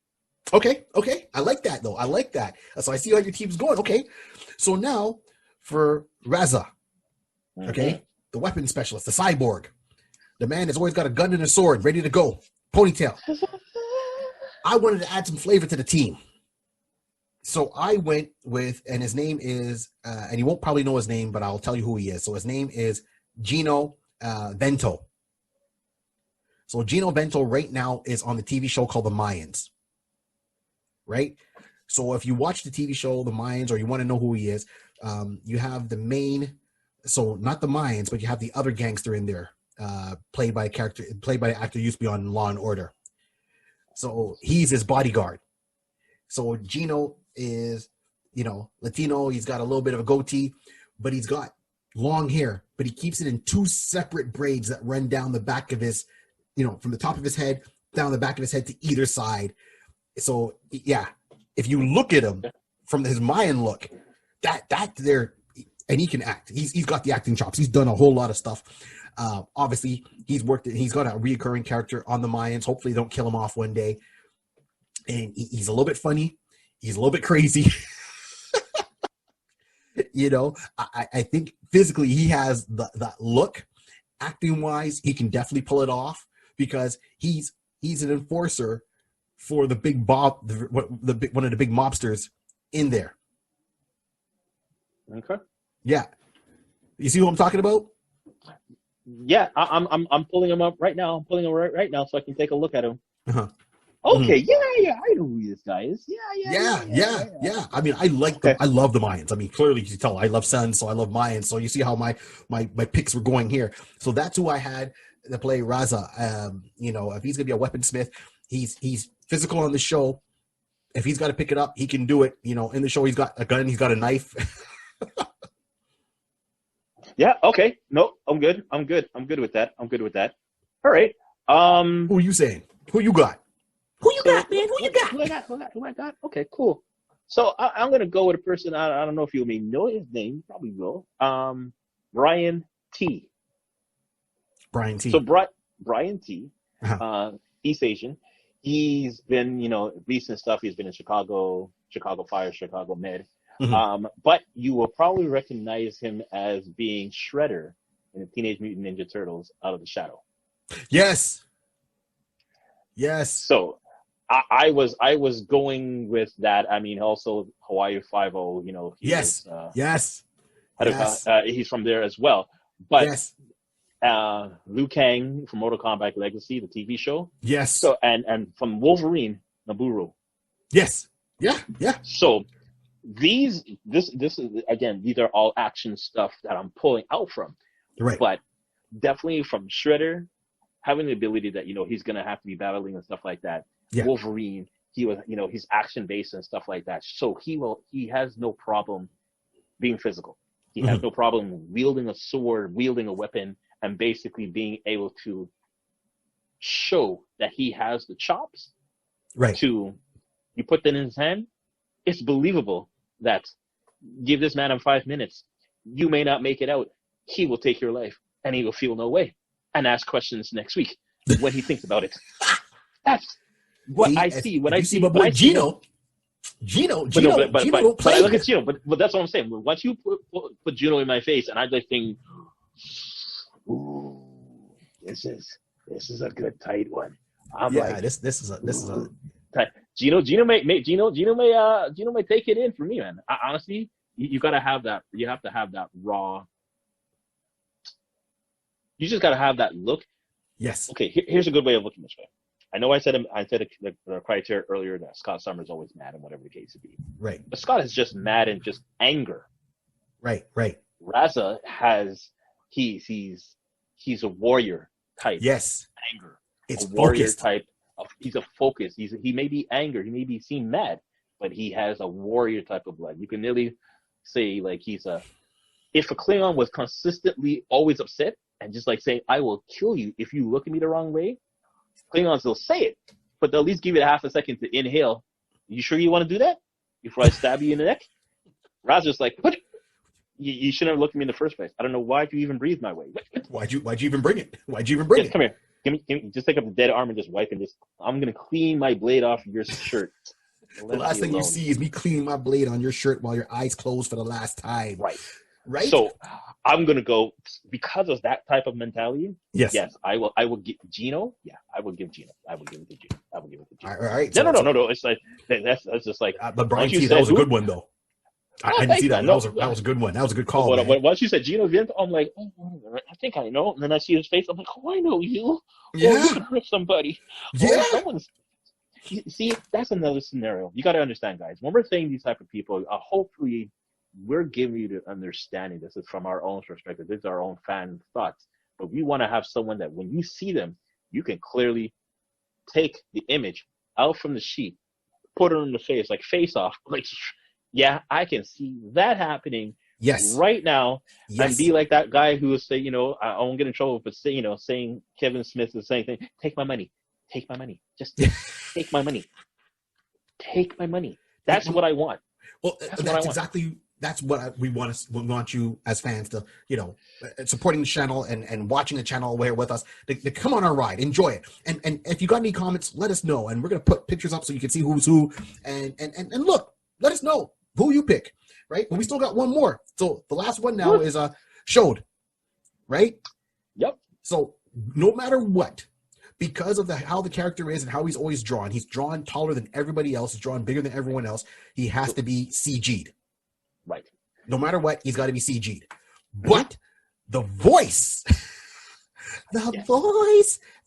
Okay. I like that though. I like that. So I see how your team's going. Okay. So now for Raza, okay, the weapons specialist, the cyborg, the man has always got a gun and a sword ready to go, ponytail. I wanted to add some flavor to the team. So I went with, and his name is, and you won't probably know his name, but I'll tell you who he is. So his name is Gino Vento. So Gino Vento right now is on the TV show called The Mayans, right? So if you watch the TV show The Mayans, or you want to know who he is, you have the main, so not the Mayans, but you have the other gangster in there, played by the actor used to be on Law and Order. So he's his bodyguard. So Gino is, Latino. He's got a little bit of a goatee, but he's got long hair, but he keeps it in two separate braids that run down the back of his, from the top of his head down the back of his head to either side. So yeah, if you look at him from his Mayan look, that there, and he can act. He's got the acting chops. He's done a whole lot of stuff. Obviously, he's got a reoccurring character on the Mayans. Hopefully, they don't kill him off one day. And he's a little bit funny. He's a little bit crazy. I think physically he has that look. Acting wise, he can definitely pull it off because he's an enforcer for the big one of the big mobsters in there. Okay. Yeah, you see who I'm talking about? Yeah, I'm pulling him up right now. I'm pulling him right now so I can take a look at him. Uh-huh. Okay, yeah, I know who this guy is. Yeah. I mean, I like them. I love the Mayans. I mean, clearly you can tell I love Sun, so I love Mayans. So you see how my picks were going here. So that's who I had to play Raza. If he's gonna be a weaponsmith, he's physical on the show. If he's got to pick it up, he can do it. In the show, he's got a gun, he's got a knife. Yeah. Okay. No, I'm good. I'm good. I'm good with that. I'm good with that. All right. Who you saying? Who you got? Who you So got, man? Who you got? who I got? Who I got? Okay, cool. So I'm gonna go with a person. I don't know if you may know his name. You probably will. Brian T. Brian So T. Brian T. Uh-huh. East Asian. He's been, recent stuff. He's been in Chicago, Chicago Fire, Chicago Med. Mhm. But you will probably recognize him as being Shredder in the Teenage Mutant Ninja Turtles Out of the Shadow. Yes. Yes. So I was going with that. I mean, also Hawaii 5-0, he Yes. was Yes. Yes. he's from there as well. But Yes. Liu Kang from Mortal Kombat Legacy, the TV show. Yes. So and from Wolverine, Naburu. Yes. Yeah. Yeah. So this is, again, these are all action stuff that I'm pulling out from. Right. But definitely from Shredder, having the ability that he's gonna have to be battling and stuff like that. Yeah. Wolverine, he was he's action based and stuff like that. So he has no problem being physical. He has no problem wielding a sword, wielding a weapon, and basically being able to show that he has the chops. Right. To you put that in his hand, it's believable that give this man 5 minutes, you may not make it out. He will take your life, and he will feel no way, and ask questions next week when he thinks about it. That's what I see. When I see my boy Gino. Gino but don't play. I look at Gino, but that's what I'm saying. Once you put Gino in my face, and I just think, ooh, this is a good tight one. I'm like, this is a Gino may take it in for me, man. Honestly, you gotta have that. You have to have that raw. You just gotta have that look. yes. Okay, here's a good way of looking this way. I know I said the criteria earlier that Scott Summers always mad and whatever the case would be. Right. But Scott is just mad and just anger. Right. Right. Raza has he's a warrior type. Yes. Anger. It's a warrior focused. type. He's a focus. He may be angry. He may be seen mad, but he has a warrior type of blood. You can nearly say like if a Klingon was consistently always upset and just like saying, "I will kill you if you look at me the wrong way," Klingons will say it, but they'll at least give you a half a second to inhale. You sure you want to do that before I stab you in the neck? Raza's like, "What? You shouldn't have looked at me in the first place. I don't know why you even breathed my way. Why'd you even bring it? Why'd you even bring it? Come here. Give me, just take up the dead arm and just wipe and just. I'm gonna clean my blade off your shirt. The last thing you see is me cleaning my blade on your shirt while your eyes closed for the last time. Right. Right. So I'm gonna go because of that type of mentality. Yes. Yes. I will give Gino. Yeah. I will give Gino. I will give it to Gino. All right. No. It's like that's just like. But Brian T, that was a good one though. I didn't see that. No, that was a good one. That was a good call. Once you said Gino Vince, I'm like, oh, I think I know. And then I see his face. I'm like, oh, I know you. Yeah. Oh, you can hurt somebody. Yeah. See, that's another scenario. You got to understand, guys. When we're saying these type of people, hopefully we're giving you the understanding. This is from our own perspective. This is our own fan thoughts. But we want to have someone that when you see them, you can clearly take the image out from the sheet, put it in the face, like face off, like. Yeah, I can see that happening right now, and be like that guy who will say, I won't get in trouble for saying Kevin Smith is saying, take my money, just take my money, take my money. That's what I want. Well, that's what we want you as fans to, supporting the channel and watching the channel here with us to come on our ride, enjoy it. And if you got any comments, let us know. And we're going to put pictures up so you can see who's who. And look, let us know who you pick, right? But we still got one more. So the last one now is Showed, right? Yep. So no matter what, because of how the character is and how he's always drawn, he's drawn taller than everybody else. He's drawn bigger than everyone else. He has to be CG'd. Right. No matter what, he's got to be CG'd. But the voice, the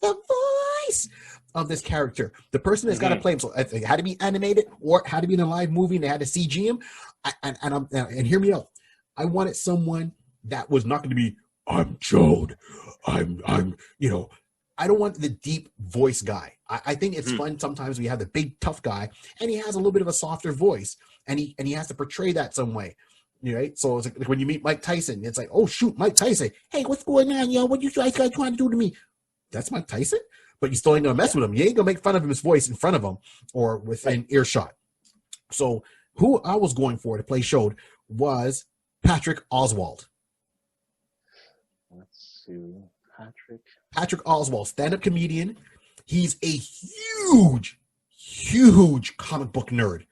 voice of this character, the person that's got to play him, so it had to be animated or it had to be in a live movie and they had to CG him. And hear me out. I wanted someone that was not going to be, I'm Jode. I'm I don't want the deep voice guy. I think it's fun sometimes we have the big tough guy and he has a little bit of a softer voice and he has to portray that some way. Right? So it's like when you meet Mike Tyson, it's like, oh shoot, Mike Tyson. Hey, what's going on, yo? What you guys trying to do to me? That's Mike Tyson, but you still ain't gonna mess with him. You ain't gonna make fun of his voice in front of him or within earshot. So who I was going for to play Showed was Patrick Oswald. Let's see, Patrick Oswald, stand-up comedian. He's a huge comic book nerd.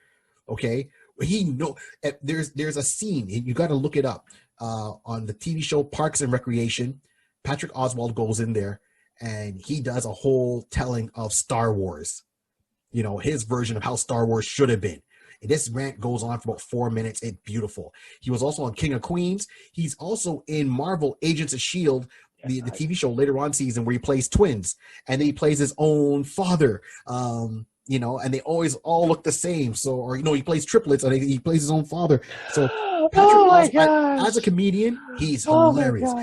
Okay, there's a scene, and you got to look it up on the TV show Parks and Recreation. Patrick Oswald goes in there and he does a whole telling of Star Wars. You know, his version of how Star Wars should have been. And this rant goes on for about 4 minutes. It's beautiful. He was also on King of Queens. He's also in Marvel Agents of S.H.I.E.L.D., the TV show later on season where he plays twins. And then he plays his own father. You know, and they always all look the same. So, or, you know, he plays triplets and he plays his own father. So, Patrick as a comedian, he's hilarious.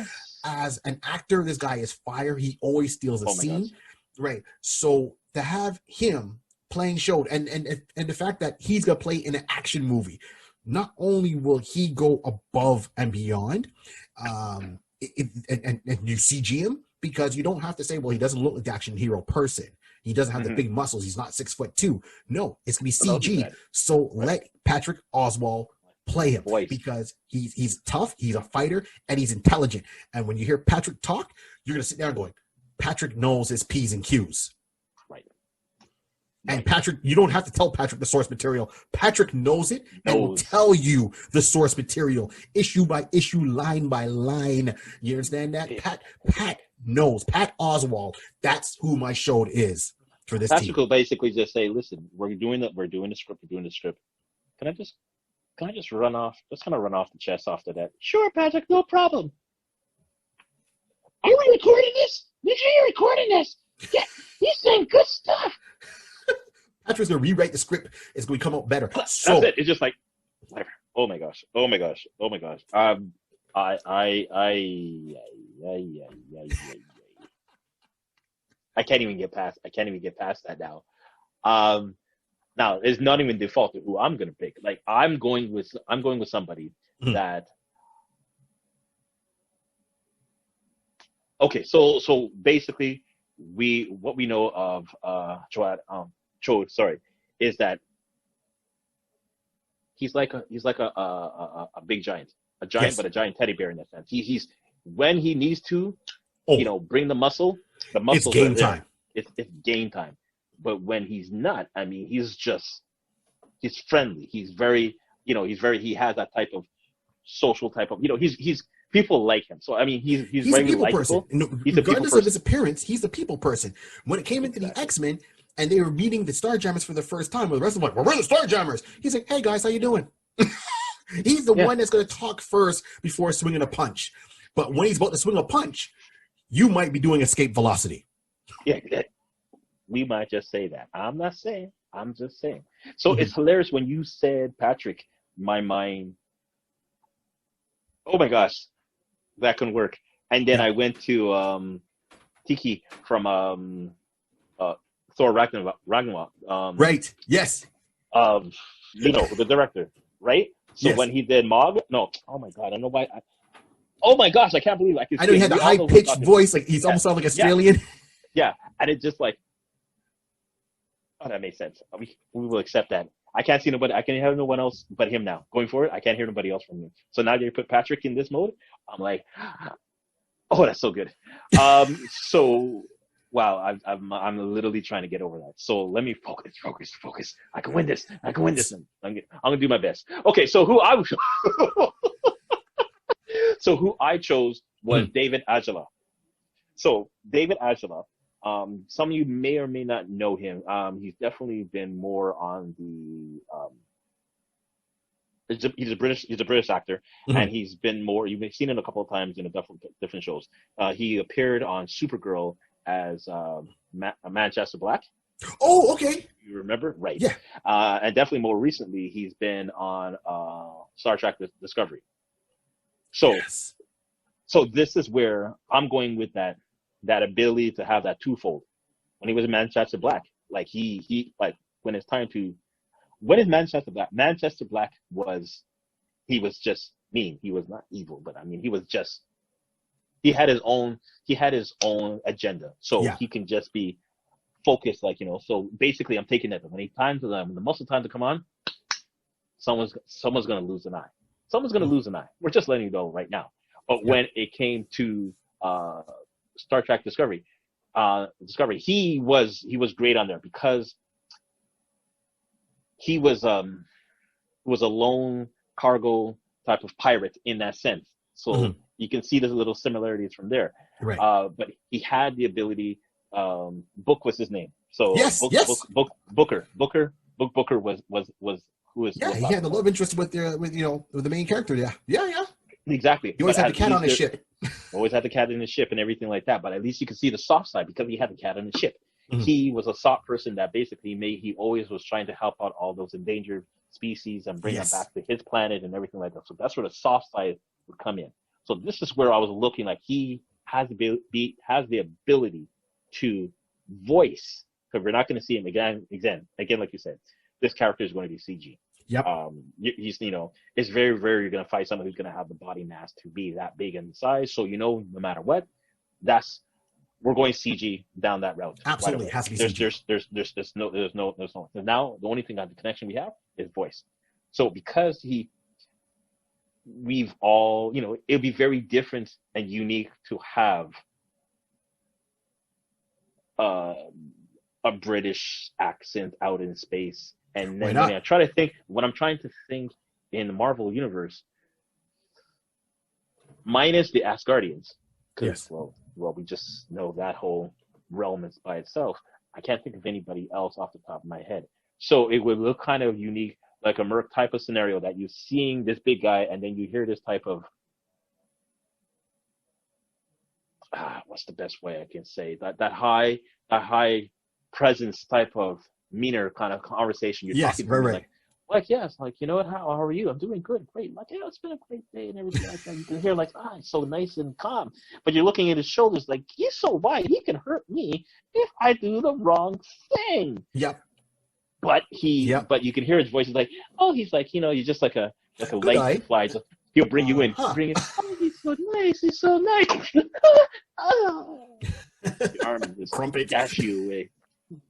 As an actor, this guy is fire. He always steals a scene. Right. So, to have him playing Showed and the fact that he's going to play in an action movie, not only will he go above and beyond, and you CG him, because you don't have to say, well, he doesn't look like the action hero person. He doesn't have the big muscles. He's not 6'2". No, it's gonna be CG. So let Patrick Oswald play him because he's tough, he's a fighter, and he's intelligent. And when you hear Patrick talk, you're gonna sit there going, Patrick knows his P's and Q's. Right. And Patrick, you don't have to tell Patrick the source material. Patrick knows it and will tell you the source material, issue by issue, line by line. You understand that? Yeah. Pat knows. Pat Oswald. That's who my Showed is for this Patrick team. will basically just say, "Listen, we're doing the script. Can I just run off? Just kind of run off the chest after that. Sure, Patrick, no problem. Are we recording this? Make sure you're recording this. Yeah, he's saying good stuff. Patrick's gonna rewrite the script. It's gonna come out better. So that's it. It's just like, whatever. Oh my gosh. I can't even get past that now. Now it's not even default to who I'm gonna pick. Like I'm going with somebody that. Okay, so basically, what we know of Cho, is that he's like a big giant, Yes. but a giant teddy bear in that sense. He's when he needs to, bring the muscle. The muscles it's game are there. time. It's game time. But when he's not, I mean, he's friendly. He has that type of social type of, he's people like him. So I mean, he's very a people likable. person. He's a people Regardless person. of his appearance, he's a people person. When it came into the X-Men and they were meeting the Starjammers for the first time, well, the rest of them were like, we're the Starjammers. He's like, hey guys, how you doing? He's the one that's going to talk first before swinging a punch. But when he's about to swing a punch, you might be doing escape velocity. Yeah, we might just say that. I'm not saying. I'm just saying. So it's hilarious when you said Patrick. My mind. Oh my gosh, that can work. And then I went to Tiki from Thor Ragnarok. Right. Yes. The director, right? So yes. when he did Mog, no. Oh my god, I don't know why. Oh my gosh, I can't believe I know he had the high pitched voice, like he's almost sound like Australian. Yeah, and it just like, oh, that makes sense. We will accept that. I can't see nobody. I can hear no one else but him now. Going forward, I can't hear nobody else from him. So now that you put Patrick in this mode, I'm like, oh, that's so good. So wow, I'm literally trying to get over that. So let me focus. I can win this. I'm gonna do my best. Okay, so who I chose was David Ajala. So David Ajala, some of you may or may not know him. He's definitely been more on the. He's a British actor, and he's been more. You've seen him a couple of times in different shows. He appeared on Supergirl as Manchester Black. Oh, okay. You remember, right? Yeah. And definitely more recently, he's been on Star Trek Discovery. So, so this is where I'm going with that ability to have that twofold. When he was in Manchester Black, like he like when it's time to, when is Manchester Black? Manchester Black was he was just mean. He was not evil, but I mean, he was just, he had his own agenda. So Yeah. he can just be focused, like, you know. So basically, I'm taking that when the muscle time to come on, someone's gonna lose an eye. Someone's gonna lose an eye. We're just letting you know right now. But when it came to Star Trek Discovery, he was great on there because he was a lone cargo type of pirate in that sense. So you can see the little similarities from there. Right. But he had the ability. Book was his name. So Yes, yes. Booker was who was. Yeah, he had the love interest with the main character. Yeah. Exactly. He always had the cat on his ship. Always had the cat in his ship and everything like that. But at least you can see the soft side because he had the cat on his ship. He was a soft person that basically he always was trying to help out all those endangered species and bring them back to his planet and everything like that. So that's where the soft side would come in. So this is where I was looking like he has the ability to voice, because we're not going to see him again, like you said, this character is going to be CG. Yep. He's, it's very rare you're going to find someone who's going to have the body mass to be that big in size. So, no matter what, we're going CG down that route. Absolutely. Right, it has to be CG. There's no. Now the only thing the connection we have is voice. So because we've all, it'd be very different and unique to have a British accent out in space. And then when I'm trying to think in the Marvel universe, minus the Asgardians, because well, we just know that whole realm is by itself. I can't think of anybody else off the top of my head. So it would look kind of unique, like a Merc type of scenario that you're seeing this big guy, and then you hear this type of what's the best way I can say that high presence type of meaner kind of conversation you're talking to me, like yes, like, how are you? I'm doing good, great. Like, it's been a great day and everything like that. You can hear like, it's so nice and calm, but you're looking at his shoulders like, he's so wide, he can hurt me if I do the wrong thing. Yep. But you can hear his voice. He's like, he's like, you're just like a light fly. Just, he'll bring you in. Bring it. Oh, he's so nice. He's so nice. The arm just Crumpet. dash you away,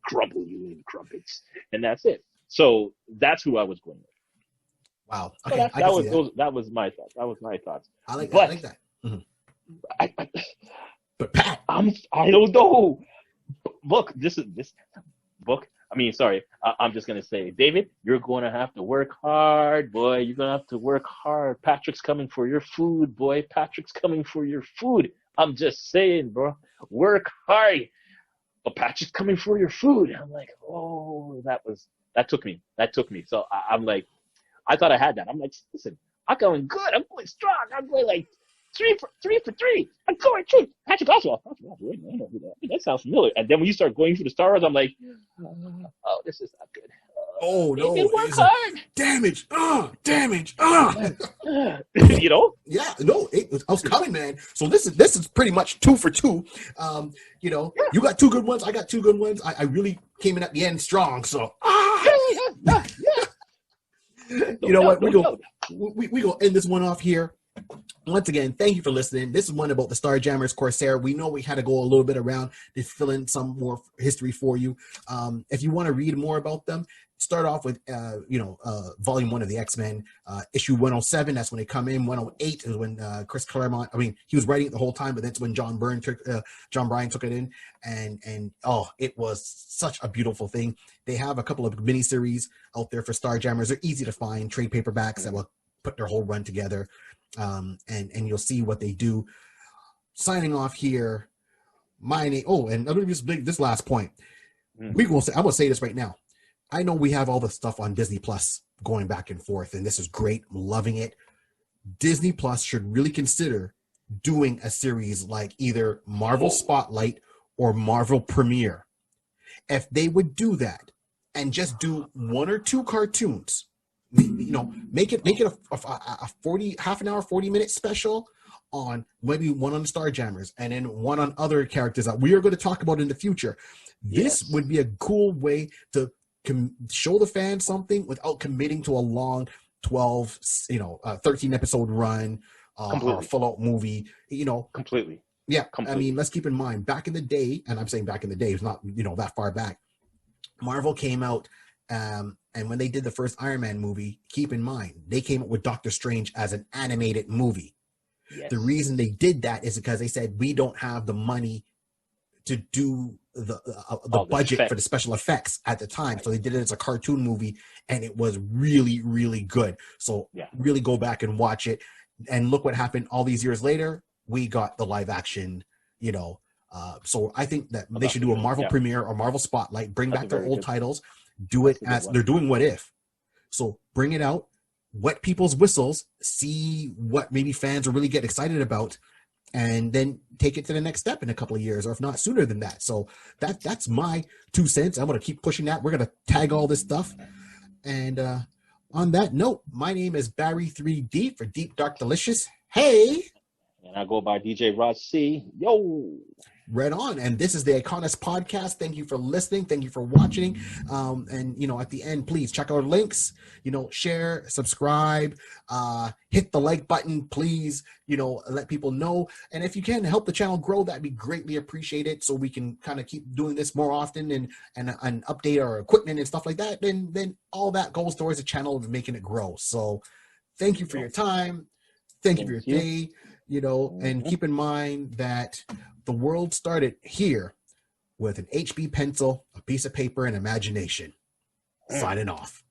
crumple you in crumpets, and that's it. So that's who I was going with. Wow. Okay, so that was my thoughts. I like that. Mm-hmm. But Pat, I don't know. Look, this book. I'm just going to say, David, you're going to have to work hard, boy. You're going to have to work hard. Patrick's coming for your food, boy. Patrick's coming for your food. I'm just saying, bro. Work hard. But Patrick's coming for your food. I'm like, that took me. So I'm like, I thought I had that. I'm like, listen, I'm going good. I'm going strong. I'm going like 3 for 3. I'm going true. Patrick Oswalt. That sounds familiar. And then when you start going through the stars, I'm like, this is not good. Oh no! Work hard. Damage. Damage. Yeah. No, I was coming, man. So this is pretty much 2 for 2. You got 2 good ones. I got 2 good ones. I really came in at the end strong. So you know what? We go end this one off here. Once again, thank you for listening. This is one about the Starjammers Corsair. We know we had to go a little bit around to fill in some more history for you. If you want to read more about them, start off with volume 1 of the X-Men, issue 107. That's when they come in. 108 is when Chris Claremont, he was writing it the whole time, but that's when John Bryan took it in, and it was such a beautiful thing. They have a couple of miniseries out there for Starjammers. They're easy to find, trade paperbacks that will put their whole run together, and you'll see what they do. Signing off here, my name. And let me just make this last point. I'm gonna say this right now. I know we have all the stuff on Disney Plus going back and forth, and this is great. I'm loving it. Disney Plus should really consider doing a series like either Marvel Spotlight or Marvel Premiere. If they would do that and just do 1 or 2 cartoons, make it a 40 half an hour, 40-minute special on maybe one on the Starjammers and then one on other characters that we are going to talk about in the future. This would be a cool way to show the fans something without committing to a long 12, 13 episode run, or a Completely. full out movie, Completely. yeah. I Completely. mean, let's keep in mind, back in the day, and I'm saying back in the day, it's not, that far back, Marvel came out, and when they did the first Iron Man movie, keep in mind, they came up with Doctor Strange as an animated movie. Yes. The reason they did that is because they said, we don't have the money to do the budget effects. for the special effects at the time. So they did it as a cartoon movie, and it was really, really good. So really go back and watch it, and look what happened all these years later. We got the live action, so I think that they should do a Marvel premiere or Marvel spotlight, bring back their old titles, do it as they're doing What If. So bring it out, wet people's whistles, see what maybe fans will really get excited about, and then take it to the next step in a couple of years, or if not sooner than that. So that's my 2 cents. I'm going to keep pushing that. We're going to tag all this stuff. And on that note, my name is Barry3D for Deep Dark Delicious. Hey! And I go by DJ Rod C. Yo! Right on. And this is the iConis podcast. Thank you for listening. Thank you for watching. And at the end, please check our links, share, subscribe, hit the like button, please, let people know. And if you can help the channel grow, that'd be greatly appreciated, so we can kind of keep doing this more often and update our equipment and stuff like that. Then all that goes towards the channel of making it grow. So thank you for your time. Thank you for your day, and keep in mind that the world started here with an HB pencil, a piece of paper, and imagination. Signing off.